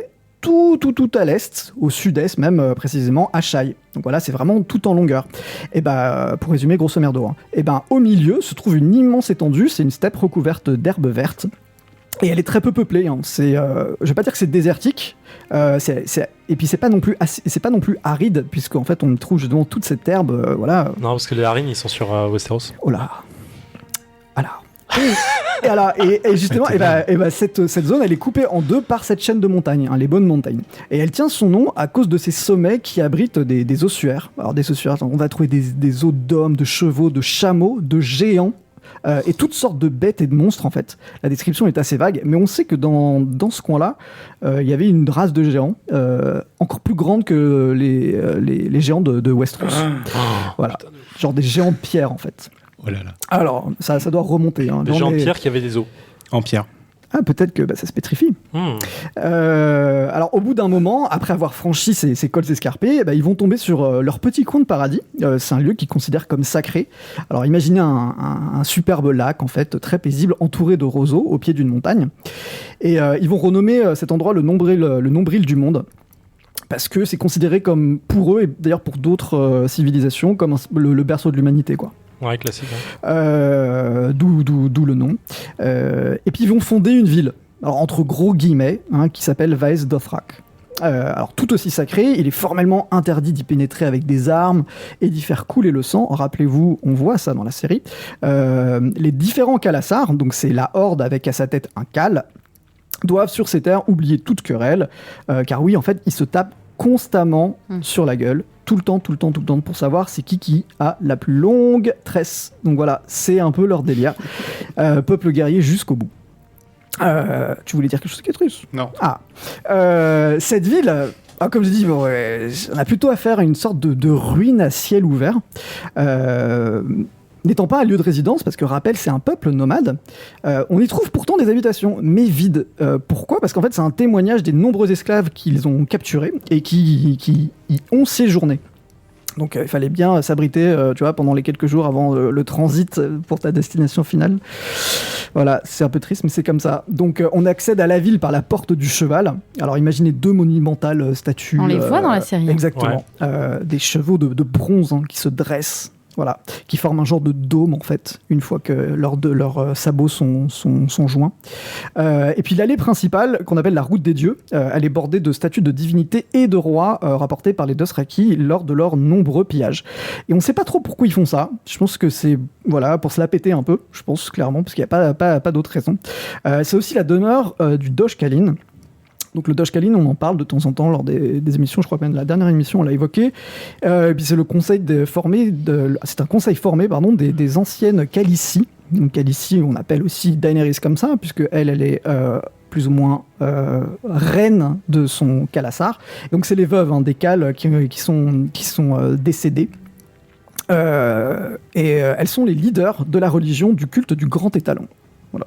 tout à l'est, au sud-est même précisément, Asshai. Donc voilà, c'est vraiment tout en longueur. Et pour résumer, grosso merdo. Au milieu se trouve une immense étendue, c'est une steppe recouverte d'herbes vertes. Et elle est très peu peuplée. Je vais pas dire que c'est désertique, et puis c'est pas non plus aride, puisqu'en fait on trouve justement toute cette herbe, voilà. Non, parce que les Harines ils sont sur Westeros. Oh là. Et justement, cette zone, elle est coupée en deux par cette chaîne de montagnes, les Bone Mountain. Et elle tient son nom à cause de ces sommets qui abritent des ossuaires. Alors des ossuaires, on va trouver des os d'hommes, de chevaux, de chameaux, de géants. Et toutes sortes de bêtes et de monstres en fait. La description est assez vague, mais on sait que dans ce coin-là, il y avait une race de géants encore plus grande que les géants de Westeros. Voilà, genre des géants de pierre en fait. Oh là là. Alors, ça doit remonter. Des géants de pierre qui avaient des os. En pierre. Ah, peut-être que ça se pétrifie. Alors, au bout d'un moment, après avoir franchi ces cols escarpés, ils vont tomber sur leur petit coin de paradis. C'est un lieu qu'ils considèrent comme sacré. Alors, imaginez un superbe lac, en fait, très paisible, entouré de roseaux, au pied d'une montagne. Et ils vont renommer cet endroit le nombril du monde. Parce que c'est considéré comme, pour eux, et d'ailleurs pour d'autres civilisations, comme le berceau de l'humanité, quoi. Ouais, classique. D'où le nom. Et puis ils vont fonder une ville, alors entre gros guillemets, qui s'appelle Vaes Dothrak. Alors tout aussi sacré, il est formellement interdit d'y pénétrer avec des armes et d'y faire couler le sang. Rappelez-vous, on voit ça dans la série. Les différents Kalassar, donc c'est la horde avec à sa tête un Khal, doivent sur ces terres oublier toute querelle, car oui, en fait, ils se tapent constamment sur la gueule, tout le temps, pour savoir c'est qui a la plus longue tresse. Donc voilà, c'est un peu leur délire. Peuple guerrier jusqu'au bout. Tu voulais dire quelque chose, Kétrus ? Non. Cette ville... comme je dis, on a plutôt affaire à une sorte de ruine à ciel ouvert. N'étant pas un lieu de résidence, parce que rappel, c'est un peuple nomade, on y trouve pourtant des habitations, mais vides. Pourquoi ? Parce qu'en fait, c'est un témoignage des nombreux esclaves qu'ils ont capturés et qui y ont séjourné. Donc il fallait bien s'abriter, tu vois, pendant les quelques jours avant le transit pour ta destination finale. Voilà, c'est un peu triste, mais c'est comme ça. Donc on accède à la ville par la porte du cheval. Alors imaginez 2 monumentales statues. On les voit dans la série. Exactement. Des chevaux de bronze qui se dressent. Voilà, qui forment un genre de dôme en fait, une fois que leurs sabots sont joints. Et puis l'allée principale, qu'on appelle la route des dieux, elle est bordée de statues de divinités et de rois rapportés par les Dothraki lors de leurs nombreux pillages. Et on ne sait pas trop pourquoi ils font ça. Je pense que c'est pour se la péter un peu, je pense clairement, parce qu'il n'y a pas d'autre raison. C'est aussi la demeure du Dosh Khalin. Donc le Dosh Khalin, on en parle de temps en temps lors des émissions, je crois que même la dernière émission on l'a évoqué. Et puis c'est le conseil c'est un conseil formé des anciennes Khaleesi. Donc Khaleesi, on appelle aussi Daenerys comme ça, puisque elle est plus ou moins reine de son Khalasar. Donc c'est les veuves des Khal qui sont décédées. Et elles sont les leaders de la religion du culte du grand étalon. Voilà,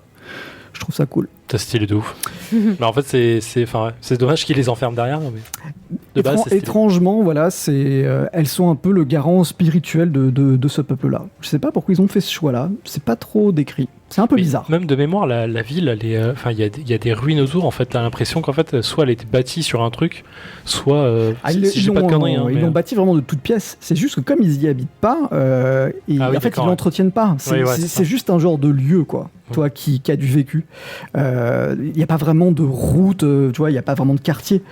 je trouve ça cool. T'as stylé de ouf. Mais en fait, c'est dommage qu'ils les enferment derrière. Mais de base, c'est stylé. Étrangement, voilà, elles sont un peu le garant spirituel de ce peuple-là. Je sais pas pourquoi ils ont fait ce choix-là. C'est pas trop décrit. C'est un peu bizarre. Même de mémoire, la ville, il y a des ruines autour. En fait, t'as l'impression qu'en fait, soit elle était bâtie sur un truc, soit si j'ai pas de conneries. Ils l'ont bâti vraiment de toutes pièces. C'est juste que comme ils y habitent pas, ils l'entretiennent pas. C'est juste un genre de lieu, quoi. Toi qui a du vécu. Il n'y a pas vraiment de route, tu vois, il n'y a pas vraiment de quartier.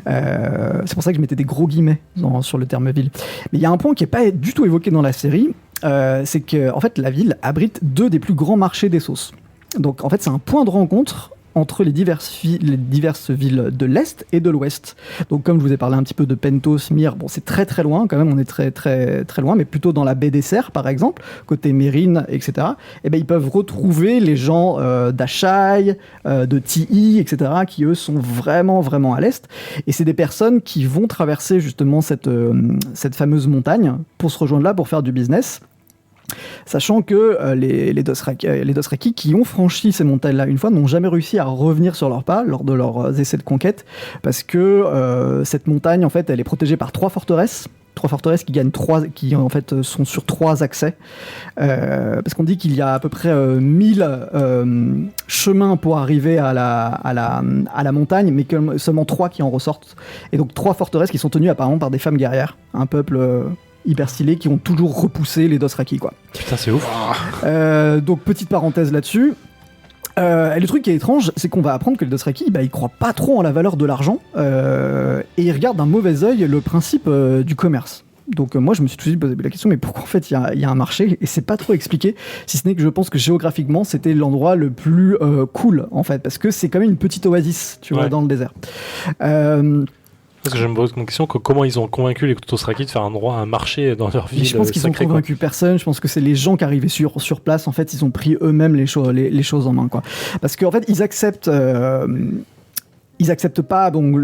C'est pour ça que je mettais des gros guillemets sur le terme ville. Mais il y a un point qui n'est pas du tout évoqué dans la série, c'est que en fait, la ville abrite 2 des plus grands marchés des sauces. Donc en fait, c'est un point de rencontre entre les diverses villes de l'Est et de l'Ouest. Donc comme je vous ai parlé un petit peu de Pentos, Myr, bon c'est très très loin quand même, on est très très très loin, mais plutôt dans la baie des Cerfs par exemple, côté Mérine, etc. Et ben ils peuvent retrouver les gens d'Ashai, de Tilly, etc. qui eux sont vraiment vraiment à l'Est. Et c'est des personnes qui vont traverser justement cette fameuse montagne pour se rejoindre là pour faire du business. Sachant que les Dothraki qui ont franchi ces montagnes-là une fois n'ont jamais réussi à revenir sur leurs pas lors de leurs essais de conquête, parce que cette montagne, en fait, elle est protégée par 3 forteresses qui en fait sont sur 3 accès, parce qu'on dit qu'il y a à peu près 1000 chemins pour arriver à la montagne, mais que seulement 3 qui en ressortent, et donc 3 forteresses qui sont tenues apparemment par des femmes guerrières, un peuple hyper stylés qui ont toujours repoussé les Dothraki, quoi. Putain, c'est ouf. Donc petite parenthèse là-dessus. Et le truc qui est étrange, c'est qu'on va apprendre que les Dothraki, ils croient pas trop en la valeur de l'argent, et ils regardent d'un mauvais œil le principe du commerce. Donc moi je me suis tout de suite posé la question, mais pourquoi en fait il y a un marché, et c'est pas trop expliqué, si ce n'est que je pense que géographiquement c'était l'endroit le plus cool en fait, parce que c'est quand même une petite oasis, tu vois, dans le désert. Parce que je me pose une question, comment ils ont convaincu les Dothraki de faire un marché dans leur ville. Je pense qu'ils ont convaincu personne. Je pense que c'est les gens qui arrivaient sur place. En fait, ils ont pris eux-mêmes les choses en main, quoi. Parce qu'en fait, ils acceptent pas donc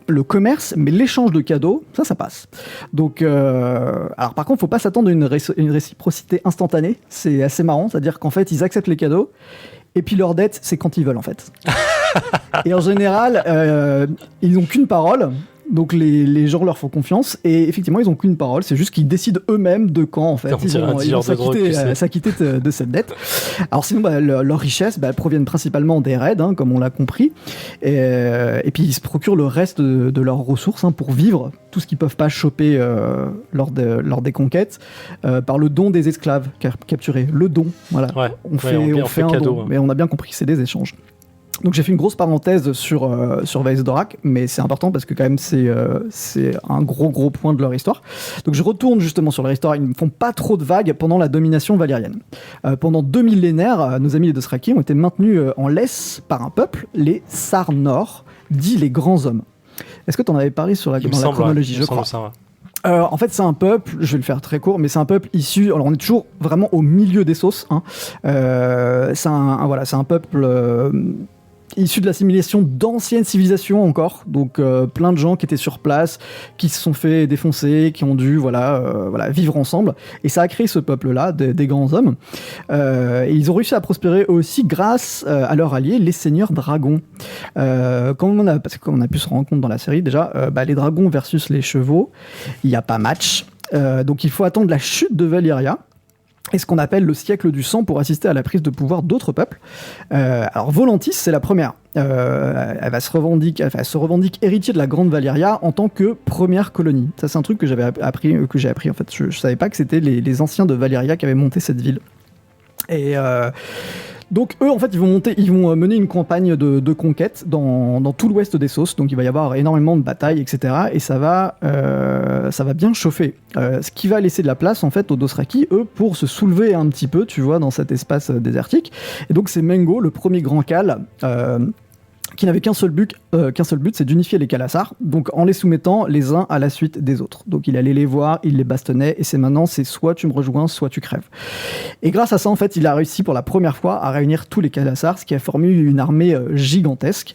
le commerce, mais l'échange de cadeaux, ça passe. Donc, alors par contre, faut pas s'attendre à une réciprocité instantanée. C'est assez marrant, c'est-à-dire qu'en fait, ils acceptent les cadeaux. Et puis leur dette, c'est quand ils veulent, en fait. Et en général, ils n'ont qu'une parole. Donc les gens leur font confiance, et effectivement ils ont qu'une parole, c'est juste qu'ils décident eux-mêmes de quand en fait ils vont s'acquitter de cette dette. Alors sinon leurs richesses proviennent principalement des raids, comme on l'a compris, et puis ils se procurent le reste de leurs ressources pour vivre, tout ce qu'ils peuvent pas choper lors des conquêtes, par le don des esclaves capturés, le don, voilà. Ouais, on fait un cadeau, don, mais on a bien compris que c'est des échanges. Donc j'ai fait une grosse parenthèse sur Vaes Dorak, mais c'est important parce que quand même c'est un gros point de leur histoire. Donc je retourne justement sur leur histoire. Ils ne font pas trop de vagues pendant la domination valérienne. Pendant 2 millénaires, nos amis les Dothraki ont été maintenus en laisse par un peuple, les Sarnor, dits les grands hommes. Est-ce que tu en avais parlé dans la chronologie, je crois. En fait, c'est un peuple, je vais le faire très court, mais c'est un peuple issu. Alors, on est toujours vraiment au milieu des sauces. C'est un peuple issu de l'assimilation d'anciennes civilisations encore, donc plein de gens qui étaient sur place, qui se sont fait défoncer, qui ont dû vivre ensemble, et ça a créé ce peuple-là, des grands hommes. Et ils ont réussi à prospérer aussi grâce à leurs alliés, les seigneurs dragons. Parce qu'on a pu se rendre compte dans la série déjà, les dragons versus les chevaux, il n'y a pas match. Donc il faut attendre la chute de Valyria et ce qu'on appelle le siècle du sang pour assister à la prise de pouvoir d'autres peuples. Alors Volantis, c'est la première. Elle se revendique héritier de la Grande Valyria en tant que première colonie. Ça, c'est un truc que j'ai appris en fait. Je savais pas que c'était les anciens de Valyria qui avaient monté cette ville. Et donc eux, en fait, ils vont mener une campagne de conquête dans tout l'ouest d'Essos. Donc il va y avoir énormément de batailles, etc. Et ça va bien chauffer. Ce qui va laisser de la place, en fait, aux Dothraki, eux, pour se soulever un petit peu, tu vois, dans cet espace désertique. Et donc c'est Mengo, le premier grand Khal, qui n'avait qu'un seul but, c'est d'unifier les Khalasar, donc en les soumettant les uns à la suite des autres. Donc il allait les voir, il les bastonnait, et c'est soit tu me rejoins, soit tu crèves. Et grâce à ça, en fait, il a réussi pour la première fois à réunir tous les Khalasar, ce qui a formé une armée gigantesque,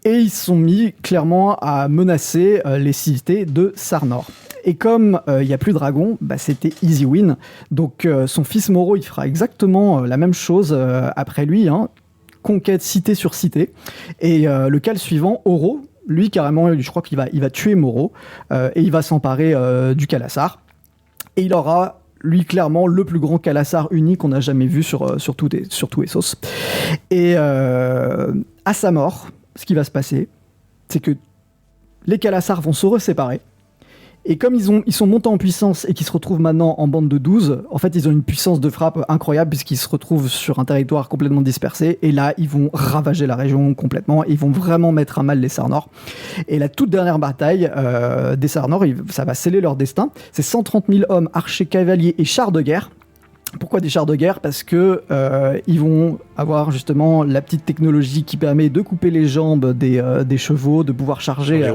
et ils se sont mis clairement à menacer les cités de Sarnor. Et comme il n'y a plus de dragon, c'était easy win. Donc son fils Moro, il fera exactement la même chose après lui, conquête cité sur cité. Et le Khal suivant, Oro, lui carrément, je crois qu'il va tuer Moro et il va s'emparer du Khalasar. Et il aura, lui, clairement, le plus grand Khalasar uni qu'on a jamais vu sur tout Essos. Et à sa mort, ce qui va se passer, c'est que les Khalasar vont se reséparer. Et comme ils sont montés en puissance et qu'ils se retrouvent maintenant en bande de 12, en fait, ils ont une puissance de frappe incroyable puisqu'ils se retrouvent sur un territoire complètement dispersé. Et là, ils vont ravager la région complètement. Ils vont vraiment mettre à mal les Sarnor. Et la toute dernière bataille des Sarnor, ça va sceller leur destin. C'est 130 000 hommes, archers, cavaliers et chars de guerre. Pourquoi des chars de guerre ? Parce que ils vont avoir justement la petite technologie qui permet de couper les jambes des chevaux, de pouvoir charger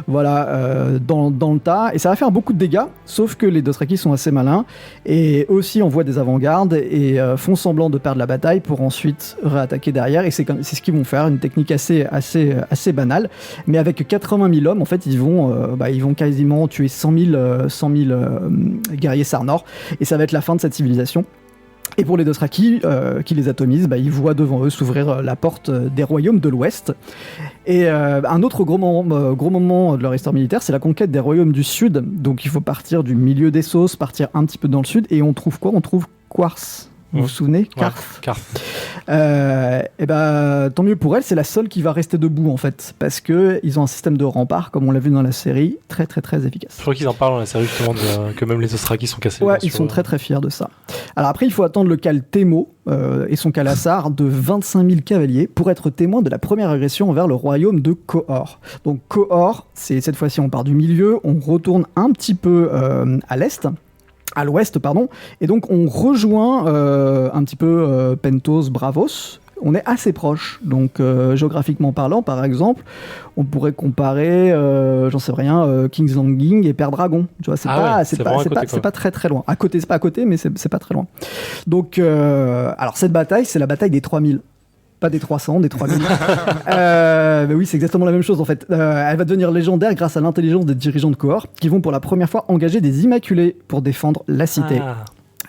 dans le tas. Et ça va faire beaucoup de dégâts, sauf que les Dothraki sont assez malins et aussi envoient des avant-gardes et font semblant de perdre la bataille pour ensuite réattaquer derrière. Et c'est ce qu'ils vont faire, une technique assez banale. Mais avec 80 000 hommes, en fait, ils vont quasiment tuer 100 000 guerriers Sarnor. Et ça va être la fin de cette civilisation. Et pour les Dothraki qui les atomisent, ils voient devant eux s'ouvrir la porte des royaumes de l'Ouest. Et un autre gros moment de leur histoire militaire, c'est la conquête des royaumes du Sud. Donc il faut partir du milieu d'Essos, partir un petit peu dans le Sud, et on trouve quoi ? On trouve Quarth. Vous vous souvenez ? Qarth. Tant mieux pour elle, c'est la seule qui va rester debout en fait, parce que ils ont un système de rempart, comme on l'a vu dans la série, très très très efficace. Je crois qu'ils en parlent dans la série justement, que même les Dothraki sont cassés. Ouais, ils sont très très fiers de ça. Alors après, il faut attendre le Khal Temo et son Khalasar de 25 000 cavaliers pour être témoin de la première agression envers le royaume de Qohor. Donc Qohor, c'est cette fois-ci on part du milieu, on retourne un petit peu à l'ouest, et donc on rejoint un petit peu Pentos, Bravos. On est assez proche, donc géographiquement parlant, par exemple, on pourrait comparer, j'en sais rien, King's Landing et Père Dragon. Tu vois, c'est pas très très loin. À côté, c'est pas à côté, mais c'est pas très loin. Donc, alors cette bataille, c'est la bataille des 3000. Pas des 300, des 3000. Mais oui, c'est exactement la même chose en fait. Elle va devenir légendaire grâce à l'intelligence des dirigeants de Qohor qui vont pour la première fois engager des Immaculés pour défendre la cité.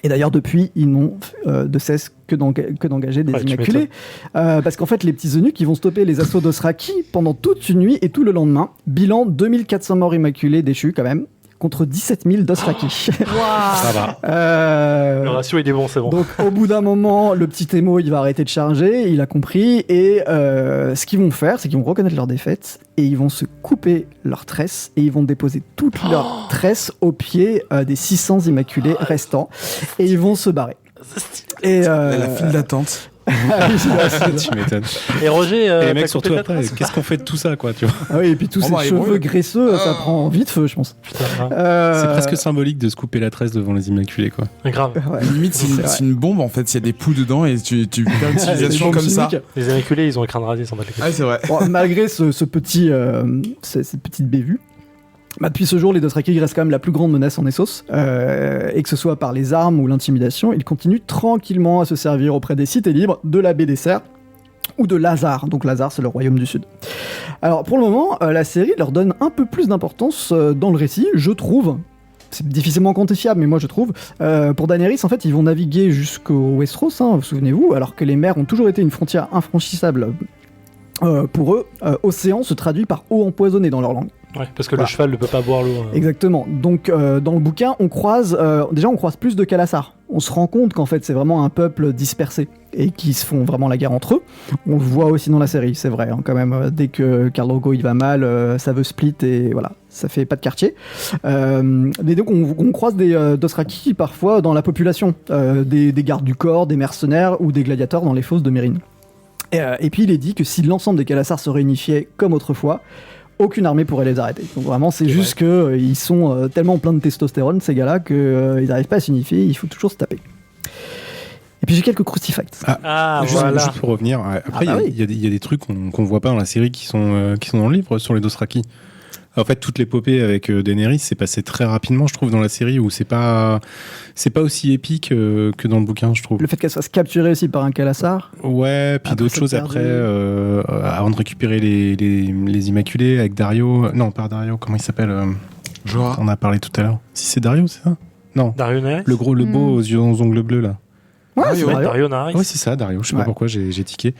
Et d'ailleurs, depuis, ils n'ont de cesse que d'engager des Immaculés. Parce qu'en fait, les petits eunuques, ils vont stopper les assauts d'Dothraki pendant toute une nuit et tout le lendemain. Bilan, 2400 morts immaculés déchus quand même. Contre 17 000 Dothraki. Ça va. Le ratio il est bon, c'est bon. Donc au bout d'un moment, le petit Temo il va arrêter de charger, il a compris, et ce qu'ils vont faire, c'est qu'ils vont reconnaître leur défaite et ils vont se couper leurs tresses et ils vont déposer toutes leurs tresses au pied des 600 immaculés restants et ils vont se barrer. Et la file d'attente. Tu m'étonnes. Et Roger, et les mecs surtout après, qu'est-ce qu'on fait de tout ça, quoi, tu vois? Ah oui, et puis tous ces cheveux graisseux, ça prend vite feu, je pense. Putain, c'est presque symbolique de se couper la tresse devant les Immaculés, quoi. Grave. Ouais. Limite, c'est une bombe en fait. Il y a des poux dedans et tu perds une civilisation comme ça. Les Immaculés, ils ont un crâne rasé, ils s'en battent les couilles. Ah, c'est vrai. Bon, malgré cette petite bévue. Depuis ce jour, les Dothraki restent quand même la plus grande menace en Essos, et que ce soit par les armes ou l'intimidation, ils continuent tranquillement à se servir auprès des cités libres de la baie des Cerfs, ou de Lazare. Donc Lazare, c'est le royaume du Sud. Alors pour le moment, la série leur donne un peu plus d'importance dans le récit, je trouve. C'est difficilement quantifiable, mais moi je trouve. Pour Daenerys, en fait, ils vont naviguer jusqu'au Westeros, hein, souvenez-vous, alors que les mers ont toujours été une frontière infranchissable. Pour eux, océan se traduit par eau empoisonnée dans leur langue. Ouais, parce que Voilà. le cheval ne peut pas boire l'eau. Exactement. Donc dans le bouquin, on croise plus de Khalasar. On se rend compte qu'en fait c'est vraiment un peuple dispersé et qui se font vraiment la guerre entre eux. On le voit aussi dans la série, c'est vrai. Hein, quand même, dès que Khal Drogo il va mal, ça veut split et voilà, ça fait pas de quartier. Mais donc on croise des Dothraki parfois dans la population, des gardes du corps, des mercenaires ou des gladiateurs dans les fosses de Mérine. Et puis il est dit que si l'ensemble des Khalasar se réunifiait comme autrefois, aucune armée pourrait les arrêter. Donc vraiment, c'est juste que ils sont tellement pleins de testostérone, ces gars-là, qu'ils n'arrivent pas à s'unifier, il faut toujours se taper. Et puis j'ai quelques crucifacts. Juste pour revenir, après il y a des trucs qu'on voit pas dans la série qui sont dans le livre sur les Dothraki. En fait, toute l'épopée avec Daenerys s'est passée très rapidement, je trouve, dans la série, où c'est pas aussi épique que dans le bouquin, je trouve. Le fait qu'elle se fasse capturer aussi par un Khalasar. Ouais, puis Après, d'autres c'est choses perdu. après, avant de récupérer les Immaculés avec Dario. Non, pas Dario, comment il s'appelle Jorah. On a parlé tout à l'heure. Si c'est Dario, c'est ça? Non. Daenerys. Le beau aux ongles bleus, là. Ouais, Ah, c'est ouais, vrai. Dario Naharis. Ouais, c'est ça, Dario. Je sais Ouais. pas pourquoi j'ai tiqué.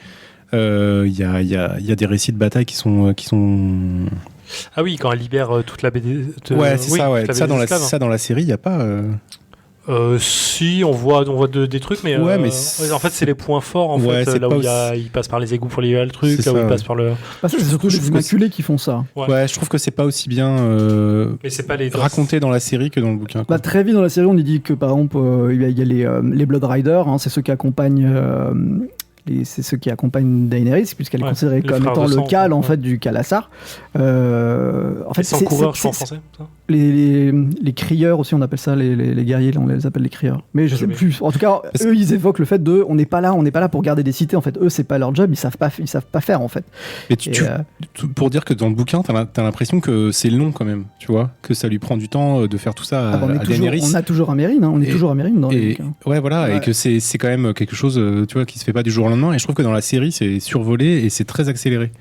Il y a des récits de bataille qui sont Ah oui, quand elle libère toute la BD. ouais, c'est ça, ouais. toute la Ça BD dans, esclave. ça dans la série, il n'y a pas. Si, on voit des trucs, mais, Ouais, mais ouais, en fait, c'est les points forts. En Ouais, fait, c'est là pas où il passe par les égouts pour libérer le truc, C'est là où ça, il ouais. passe par le. Bah, ça, c'est surtout Je les trouve que Immaculés qui font ça. Ouais. Ouais, je trouve que c'est pas aussi bien Mais c'est pas les. raconté dans la série que dans le bouquin. quoi. Bah, très vite dans la série, on y dit que par exemple, il y a les Blood Riders, hein, c'est ceux qui accompagnent. C'est ceux qui accompagnent Daenerys, puisqu'elle est Ouais, considérée les comme frères étant de le sang, Khal en ouais. fait du Khalasar. En fait, Les sans coureurs, je crois en français. ça. les crieurs aussi, on appelle ça les guerriers, là, on les appelle les crieurs. Mais je sais Mais- plus. En tout cas, Parce- eux, ils évoquent le fait de, on n'est pas là pour garder des cités. En fait, eux, c'est pas leur job, ils savent pas faire en fait. Et Et, pour dire que dans le bouquin, t'as l'impression que c'est long quand même, tu vois, que ça lui prend du temps de faire tout ça ah, bah, à Daenerys. on a toujours un Mérine, hein, on est Et- toujours un Mérine dans les Et bouquins. ouais, voilà, Ouais. et que c'est quand même quelque chose, tu vois, qui se fait pas du jour au lendemain. Et je trouve que dans la série, c'est survolé et c'est très accéléré.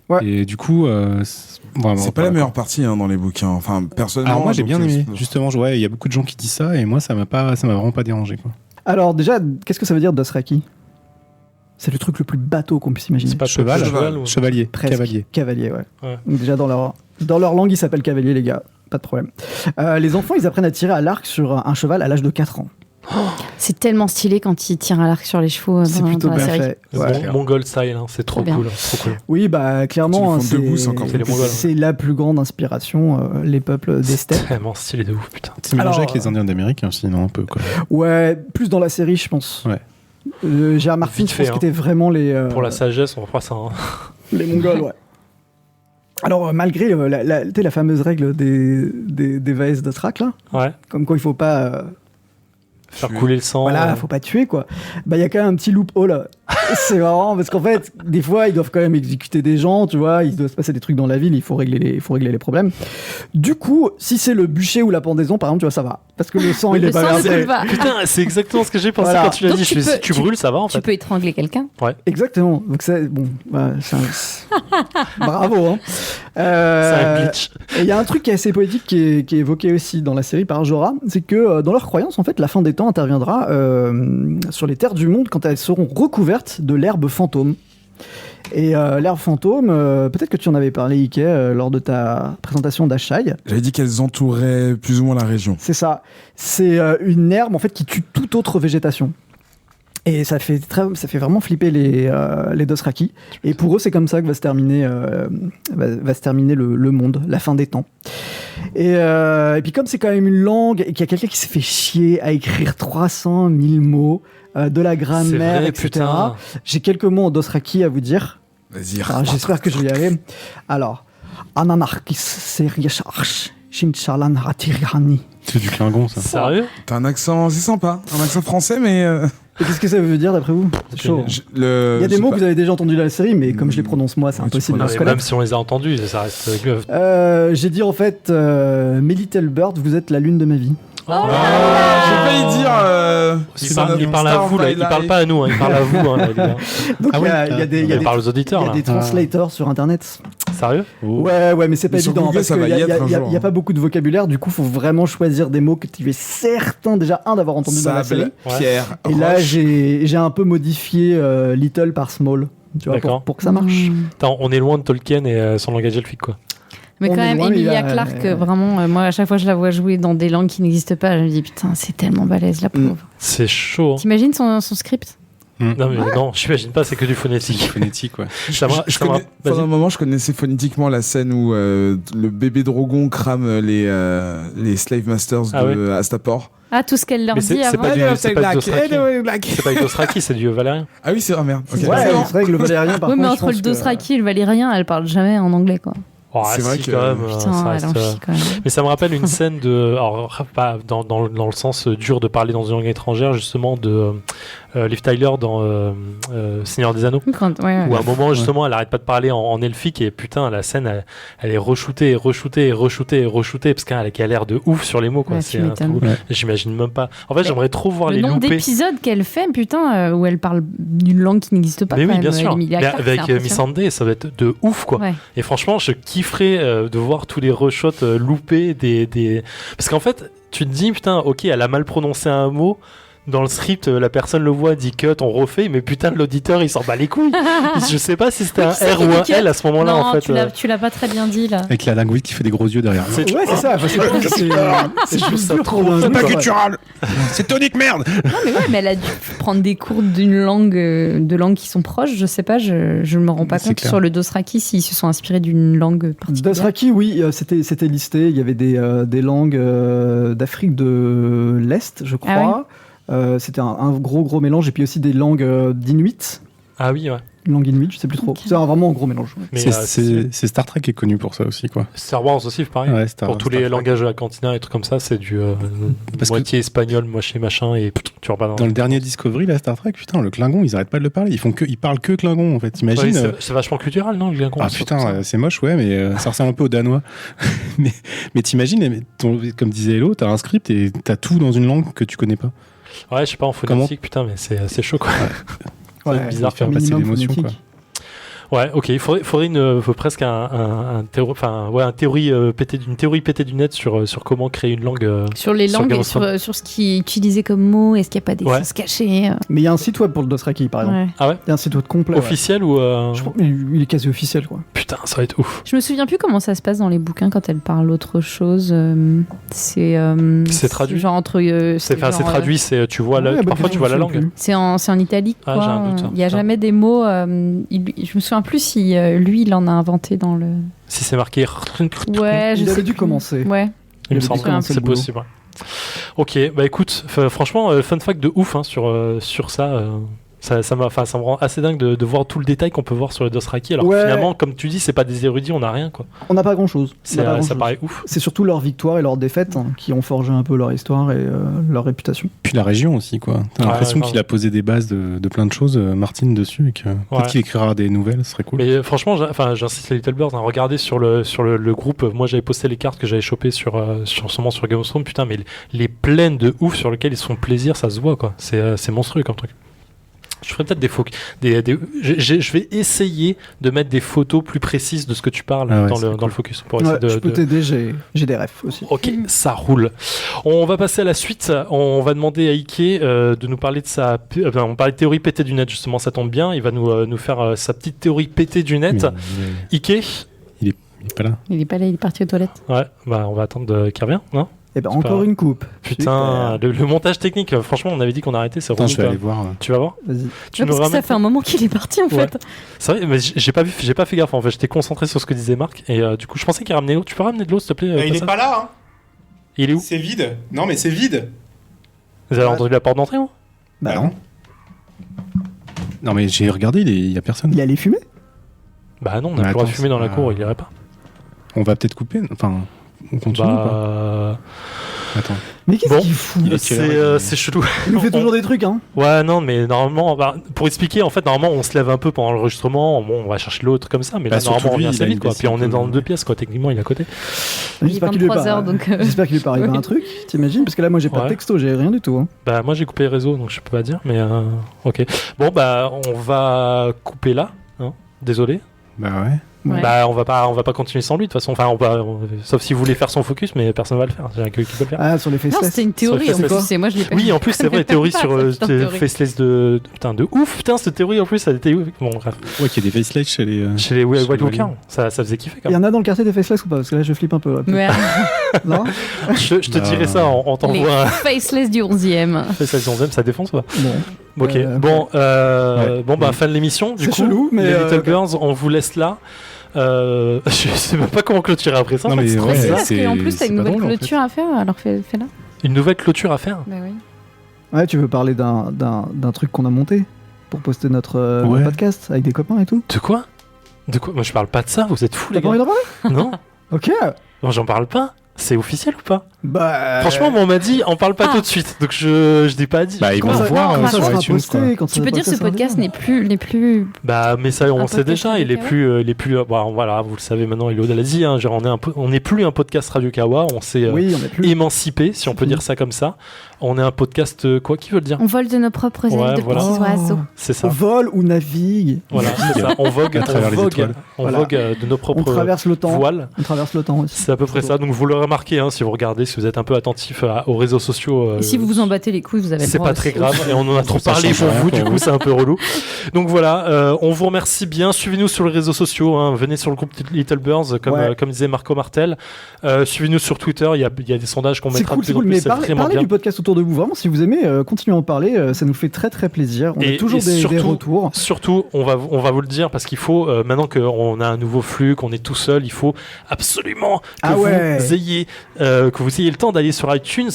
Ouais. Et du coup, vraiment, C'est pas la meilleure partie hein, dans les bouquins. Enfin, personnellement. Alors moi, j'ai donc, bien aimé. c'est- Justement, ouais, il y a beaucoup de gens qui disent ça, et moi, ça m'a vraiment pas dérangé, quoi. Alors déjà, qu'est-ce que ça veut dire Dothraki? C'est le truc le plus bateau qu'on puisse imaginer. C'est pas Cheval, cheval ou- Chevalier, Presque. cavalier. Cavalier, ouais. Ouais. Donc déjà dans leur langue, ils s'appellent cavalier, les gars. Pas de problème. Les enfants, ils apprennent à tirer à l'arc sur un cheval à l'âge de 4 ans. C'est tellement stylé quand il tire à l'arc sur les chevaux C'est dans plutôt la bien série. fait. Ouais. Mongol style, hein, c'est trop Trop bien. cool. Trop cool. Oui, bah clairement, Ils font debout, c'est encore plus cool. c'est la plus grande inspiration, les peuples des steppes. Tellement stylé de ouf, putain. C'est mélangé Alors, avec les Indiens d'Amérique, hein, sinon un peu, quoi. Ouais, plus dans la série, je pense. Ouais. Gérard Martin, Vite je fait, pense hein. que c'était vraiment les, Pour la sagesse, on reprend ça. Hein. les Mongols, ouais. Alors, malgré tu sais, la fameuse règle des Vaes d'Athrak, là, Ouais. comme quoi il faut pas. Faire couler le sang. Voilà, faut pas tuer quoi. Bah il y a quand même un petit loophole. C'est marrant parce qu'en fait, des fois ils doivent quand même exécuter des gens, tu vois, il doit se passer des trucs dans la ville, il faut régler les problèmes. Du coup, si c'est le bûcher ou la pendaison par exemple, tu vois, ça va parce que le sang il Le est pas sang ne versé. coule pas. Putain, c'est exactement ce que j'ai pensé Voilà. quand tu l'as Donc dit. tu Si peux- tu tu- brûles, ça va en Tu fait. peux étrangler quelqu'un. Exactement. Donc c'est bon, bah, bravo hein. C'est un glitch. Et il y a un truc qui est assez poétique qui est évoqué aussi dans la série par Jorah, c'est que dans leur croyance, en fait, la fin des temps interviendra sur les terres du monde quand elles seront recouvertes de l'herbe fantôme. Et l'herbe fantôme, peut-être que tu en avais parlé, Ike, lors de ta présentation d'Ashai. J'avais dit qu'elles entouraient plus ou moins la région. C'est ça. C'est une herbe en fait qui tue toute autre végétation. Et ça fait vraiment flipper les Dothraki. Et pour eux, c'est comme ça que va se terminer le monde, la fin des temps. Et puis comme c'est quand même une langue et qu'il y a quelqu'un qui s'est fait chier à écrire 300 000 mots, de la C'est grammaire, vrai, etc. putain. J'ai quelques mots en Dothraki à vous dire. Vas-y. Alors, j'espère que je vais y arriver. Alors, Ananarkis Seriasharch Shinchalan Ratirani. C'est du Klingon, ça. Sérieux? T'as un accent, c'est sympa. Un accent français, mais. Et qu'est-ce que ça veut dire d'après vous? C'est chaud. Il y a des mots que vous avez déjà entendus dans la série, mais comme je les prononce moi, c'est Oui, tu impossible de Non, se mais connaître. même si on les a entendus, ça reste glove. J'ai dit en fait, mes little bird, vous êtes la lune de ma vie. J'ai failli dire. Il parle à vous, là. Il parle pas à nous, hein. Il parle à vous, hein, là, les gars. Donc Ah il y a, oui, il y a des, il y a Il des, parle aux auditeurs, il y a là. des translators sur internet. Sérieux? Ouais, mais c'est pas Mais sur évident Google, parce ça qu'il va y y être un a jour, pas beaucoup de vocabulaire. Du coup, faut vraiment choisir des mots que tu es certain déjà d'avoir entendu dans la série. Sable, pierre, Et là, roche. j'ai un peu modifié little par small, tu vois, D'accord. pour que ça marche. Attends, on est loin de Tolkien et son langage elfique, quoi. Mais On quand est même, loin, mais Emilia il y a- Clarke, vraiment, moi, à chaque fois que je la vois jouer dans des langues qui n'existent pas, je me dis putain, c'est tellement balèze, la pauvre. C'est chaud. Hein. T'imagines son script? Non, mais non, j'imagine pas, c'est que du phonétique. Phonétique, ouais. Je connais- pendant un moment, je connaissais phonétiquement la scène où le bébé Drogon crame les Slave Masters Ah de Astapor. Ah, tout ce qu'elle leur Mais dit c'est avant. pas du c'est pas du Dothraki. Black. C'est pas du Dothraki, c'est du Valérien. Ah oui, c'est vrai, merde. Ok. Ouais, c'est vrai que le valérien, par Oui, mais contre, je entre pense le que- Dothraki et le Valérien, elle parle jamais en anglais, quoi. Oh, C'est vrai si, que- quand même, Putain, ça elle reste, en chie quand même. Mais ça me rappelle une scène de. Alors, pas dans le sens dur de parler dans une langue étrangère, justement, de Liv Tyler dans Seigneur des Anneaux. Quand- ouais, Où ouais. à un moment, justement, elle arrête pas de parler en elfique et putain, la scène, elle est re-shootée, parce qu'elle a l'air de ouf sur les mots, quoi. Ouais, C'est tu un m'étonnes. truc- J'imagine même pas. En fait, Mais j'aimerais trop voir Le les nombre loupés. d'épisodes qu'elle fait, putain, où elle parle d'une langue qui n'existe pas. Mais quand oui, même, bien sûr. Emilia Mais Clarke, avec c'est impressionnant. Missandei, ça va être de ouf, quoi. Ouais. Et franchement, je kifferais de voir tous les reshots loupés des. Parce qu'en fait, tu te dis, putain, ok, elle a mal prononcé un mot. Dans le script, la personne le voit, dit cut, on refait, mais putain, l'auditeur, il s'en bat les couilles. Je sais pas si c'était Oui, un qui c'est R qui ou un dit cut L à ce moment-là, Non, en fait. tu l'as pas très bien dit, là. Avec la linguiste qui fait des gros yeux derrière. C'est- Ouais, c'est ça. parce que je trouve que c'est Je trouve ça dur trop- pour un C'est jeu, pas quoi. guttural. C'est tonique, merde. Non, mais ouais, mais elle a dû prendre des cours d'une langue, de langues qui sont proches. Je sais pas, je me rends pas C'est compte clair. sur le Dothraki s'ils se sont inspirés d'une langue particulière. Dothraki, oui, c'était listé. Il y avait des langues d'Afrique de l'Est, je crois. C'était un gros mélange. Et puis aussi des langues d'Inuit. Ah oui, ouais. Une langue Inuit, je sais plus trop. Ok. C'est vraiment un gros mélange. Mais C'est Star Trek qui est connu pour ça aussi, quoi. Star Wars aussi, pareil. Ouais, Star- Pour tous Star les Trek. langages de la cantina et trucs comme ça, c'est du Parce que- moitié espagnol, moitié machin, et tu repars Dans le dernier Discovery, la Star Trek, putain, le Klingon, ils arrêtent pas de le parler. Ils parlent que Klingon, en fait. Ouais, Imagine. c'est vachement culturel, non, le Klingon, Ah surtout putain, ça. c'est moche, ouais, mais ça ressemble un peu aux Danois. mais t'imagines, comme disait Hello, t'as un script et t'as tout dans une langue que tu connais pas. Ouais, je sais pas, en phonétique, putain, mais c'est chaud, quoi. Ouais, bizarre, faire passer minimum l'émotion, phonétique. Ouais, ok, il faudrait presque une théorie pétée du net sur comment créer une langue. Sur les Sur langues Game et of Thrones. sur ce qui est utilisé comme mot, est-ce qu'il n'y a pas des Ouais. choses cachées Mais il y a un site web pour le Dothraki, par exemple. Ouais. Ah ouais, Il y a un site web complet. ouais. officiel ou Je crois il est quasi officiel, quoi. putain, ça va être ouf. Je me souviens plus comment ça se passe dans les bouquins quand elle parle autre chose. C'est traduit. genre entre. C'est genre, traduit, c'est tu vois Ouais, bonne parfois tu question, vois la je sais langue. plus. C'est en italique, Ah, quoi. j'ai un doute, Il n'y a putain. jamais des mots. Je me souviens plus si lui, il en a inventé dans le. Si c'est marqué, Ouais, je Il sais avait dû plus. commencer. Ouais. il me avait semble, dû commencer c'est le boulot. possible. Ouais. Ok, bah écoute, franchement, fun fact de ouf hein, sur ça. Ça me rend assez dingue de voir tout le détail qu'on peut voir sur le Dothraki. Alors que Ouais. finalement, comme tu dis, c'est pas des érudits, on n'a rien quoi. On n'a pas grand-chose. Ça paraît ouf. C'est surtout leurs victoires et leurs défaites qui ont forgé un peu leur histoire et leur réputation. Puis la région aussi, quoi. T'as Ouais, l'impression grave. qu'il a posé des bases de plein de choses, Martin, dessus, et que Ouais. peut-être qu'il écrira des nouvelles, ce serait cool. Mais franchement, j'insiste les Little Birds, hein, regardez sur le groupe. Moi, j'avais posté les cartes que j'avais chopées sur Game of Thrones. Putain, mais les plaines de ouf sur lesquelles ils se font plaisir, ça se voit quoi. C'est monstrueux comme truc. Je ferai peut-être des photos. Je vais essayer de mettre des photos plus précises de ce que tu parles Ah ouais, dans c'est le focus. Pour Ouais, essayer je peux t'aider, j'ai des refs aussi. Ok, ça roule. On va passer à la suite. On va demander à Ike de nous parler de on parlait de théorie pétée du net, justement, ça tombe bien. Il va nous faire sa petite théorie pétée du net. Mais Ike. il est pas là. Il est pas là, il est parti aux toilettes. Ouais, bah on va attendre qu'il revienne, non? Et ben C'est encore pas- une coupe. Putain, le montage technique, franchement, on avait dit qu'on arrêtait, c'est Attends, relou, je vais quoi. aller voir. Tu vas voir? Vas-y. Tu Ouais, nous parce que ça ramènes. fait un moment qu'il est parti en Ouais. fait. C'est vrai, mais j'ai pas fait gaffe en fait. J'étais concentré sur ce que disait Marc et du coup, je pensais qu'il ramenait l'eau. Tu peux ramener de l'eau, s'il te plaît? il est Pascal pas là, hein. Il est où? C'est vide. Non, mais c'est vide. Vous avez entendu la porte d'entrée, moi? Bah Ah non. Non, mais j'ai regardé, il y a personne. Il allait fumer. Bah non, on a Mais plus le droit de attends, fumer dans la c'est- cour, il irait pas. On va peut-être couper. Enfin, on continue ou pas Bah. Attends. Mais qu'est-ce Bon, qu'il fout c'est chelou. Il nous fait toujours des trucs, hein. Ouais, non, mais normalement, pour expliquer, en fait, normalement, on se lève un peu pendant l'enregistrement, bon, on va chercher l'autre comme ça, mais là, surtout normalement, on lui, vient il assez a vite, une quoi. Puis on est descente, dans 2 pièces, quoi. Techniquement, il est à côté. J'espère qu'il lui est 23 pas- heures, donc, J'espère qu'il lui est pas arrivé un truc, t'imagines? Parce que là, moi, j'ai pas de Ouais. texto, j'ai rien du tout. Hein. Bah, moi, j'ai coupé les réseaux, donc je peux pas dire, mais ok. Bon, bah, on va couper là, hein. Désolé. Bah ouais. Ouais. Bah, on va pas continuer sans lui, de toute façon. Enfin, sauf si vous voulez faire son focus, mais personne va le faire. J'ai que qui peut le faire. Ah, sur les Non, faceless. c'était une théorie Sur en le plus, faceless. et moi je l'ai pas Oui, en plus, c'est vrai, théorie sur théorie. faceless de ouf, putain, cette théorie en plus, ça a été bon, bref. Ouais, qu'il y a des faceless chez les. Chez les White Chevaliers. Walkers, ça faisait kiffer quand Il y même. en a dans le quartier des faceless ou pas? Parce que là, je flippe un peu. Là. Ouais. Non Je te dirai Non. ça en Les t'envoie un faceless du 11e. faceless 11e, ça défonce ou pas? Bon. Ok, Ouais. bon, bah, fin de l'émission, du C'est coup. chelou, mais, les Little ouais. Girls, on vous laisse là. Je sais même pas comment clôturer après ça. Non, en fait, mais c'est trop ouais, bizarre. Parce qu'en plus, t'as c'est une pas nouvelle drôle, en fait. clôture à faire, alors fais-la. Une nouvelle clôture à faire. Bah oui. Ouais, tu veux parler d'un truc qu'on a monté pour poster notre Ouais. podcast avec des copains et tout? De quoi? Moi, je parle pas de ça, vous êtes fous, T'as les pas envie gars. d'en parler? Non, Ok. non, j'en parle pas. C'est officiel ou pas? Bah. Franchement, moi, on m'a dit, on parle pas Ah. tout de suite. Donc, je n'ai pas dit. Bah, ils vont Comment le ça- voir non, sur ça sera iTunes, posté quoi. quand Tu ça peux va dire passer ce podcast sur n'est plus les plus. Bah, mais ça, on Un sait podcast déjà, Radio il est Kawa. plus, bon, voilà, vous le savez maintenant, il l'a dit, hein, genre, on n'est plus un podcast Radio Kawa, on s'est Oui, on est plus. émancipé, si on peut fini. dire ça comme ça. On est un podcast, quoi, qui veut le dire? On vole de nos propres ailes Ouais, de voilà. petits oiseaux. C'est ça. On vole ou navigue. Voilà, c'est ça. On vogue, À travers les étoiles. on Voilà. vogue de nos On propres traverse le temps. voiles. On traverse le temps aussi. C'est à peu près ça. Donc vous l'aurez remarqué, hein, si vous regardez, si vous êtes un peu attentif aux réseaux sociaux. Et si vous vous en battez les couilles, vous avez le C'est droit pas très aussi. grave et on en a trop Ça parlé change pour rien vous, pour du coup vous. c'est un peu relou. Donc voilà, on vous remercie bien. Suivez-nous sur les réseaux sociaux, hein. Venez sur le groupe Little Birds, Ouais. comme disait Marco Martel. Suivez-nous sur Twitter, il y a des sondages qu'on C'est mettra cool, de c'est plus en cool. plus, Mais c'est parlez vraiment bien. du podcast autour de vous. Vraiment, si vous aimez, continuez à en parler. Ça nous fait très très plaisir. On Et- a toujours et des surtout- retours. Surtout, on va vous le dire parce qu'il faut, maintenant qu'on a un nouveau flux, qu'on est tout seul, il faut absolument que Ah ouais. vous ayez le temps d'aller sur iTunes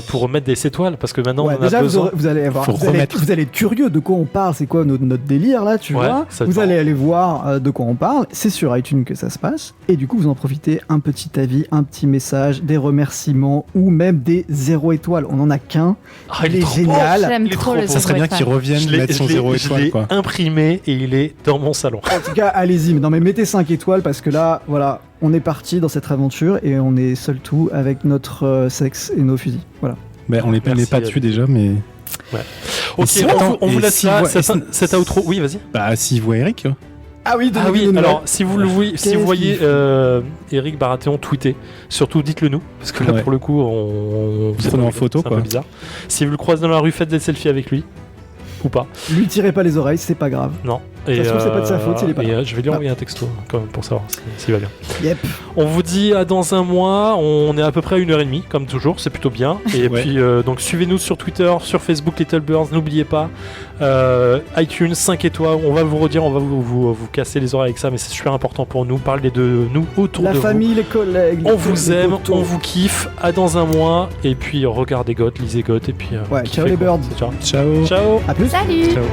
pour mettre des étoiles parce que maintenant Ouais, on en a déjà, besoin. vous allez avoir, Faut remettre. vous allez être curieux de quoi on parle. C'est quoi notre délire là, tu Ouais, vois? ça va être Vous allez marrant. aller voir de quoi on parle. C'est sur iTunes que ça se passe. Et du coup, vous en profitez. Un petit avis, un petit message, des remerciements ou même des 0 étoiles. On en a qu'un. Ah, Il est trop génial. J'aime Il est trop trop le beau. Ça serait bien zéro qu'ils étoile. reviennent mettre son 0 étoile, l'ai quoi. imprimé et il est dans mon salon. En tout cas, allez-y. Non, mais mettez 5 étoiles parce que là, voilà, on est parti dans cette aventure et on est seul tout avec notre sexe et nos fusils. Voilà. Bah, on n'est Merci, pas dessus déjà, mais. Ok, si- on attends, vous et laisse si là. vous- Cet outro. Oui, vas-y. Bah, s'il voit Eric. Ah oui, Ah oui, alors si vous le voyez, si Qu'est-ce vous voyez qu'il Eric Baratheon tweeter, surtout dites-le nous, parce que là Ouais. pour le coup, on Prenez en photo, c'est un peu quoi. bizarre. Si vous le croisez dans la rue, faites des selfies avec lui. Ou pas. lui tirez pas les oreilles, c'est pas grave. Non. Ça se trouve, c'est pas de sa faute s'il est pas là. Je vais lui envoyer un texto quand même pour savoir s'il va bien. Yep. On vous dit à dans un mois. On est à peu près à 1h30 comme toujours. C'est plutôt bien. Et Ouais. puis donc suivez-nous sur Twitter, sur Facebook Little Birds. N'oubliez pas iTunes 5 étoiles. On va vous redire, on va vous casser les oreilles avec ça, mais c'est super important pour nous. Parlez de nous autour La de famille, les collègues. vous. On les vous les aime, potos. on vous kiffe. À dans un mois. Et puis regardez Goth, lisez Goth. Et puis Ouais, kiffez, ciao les quoi. birds. Ciao. Ciao. Ciao. À plus. Salut! Ciao.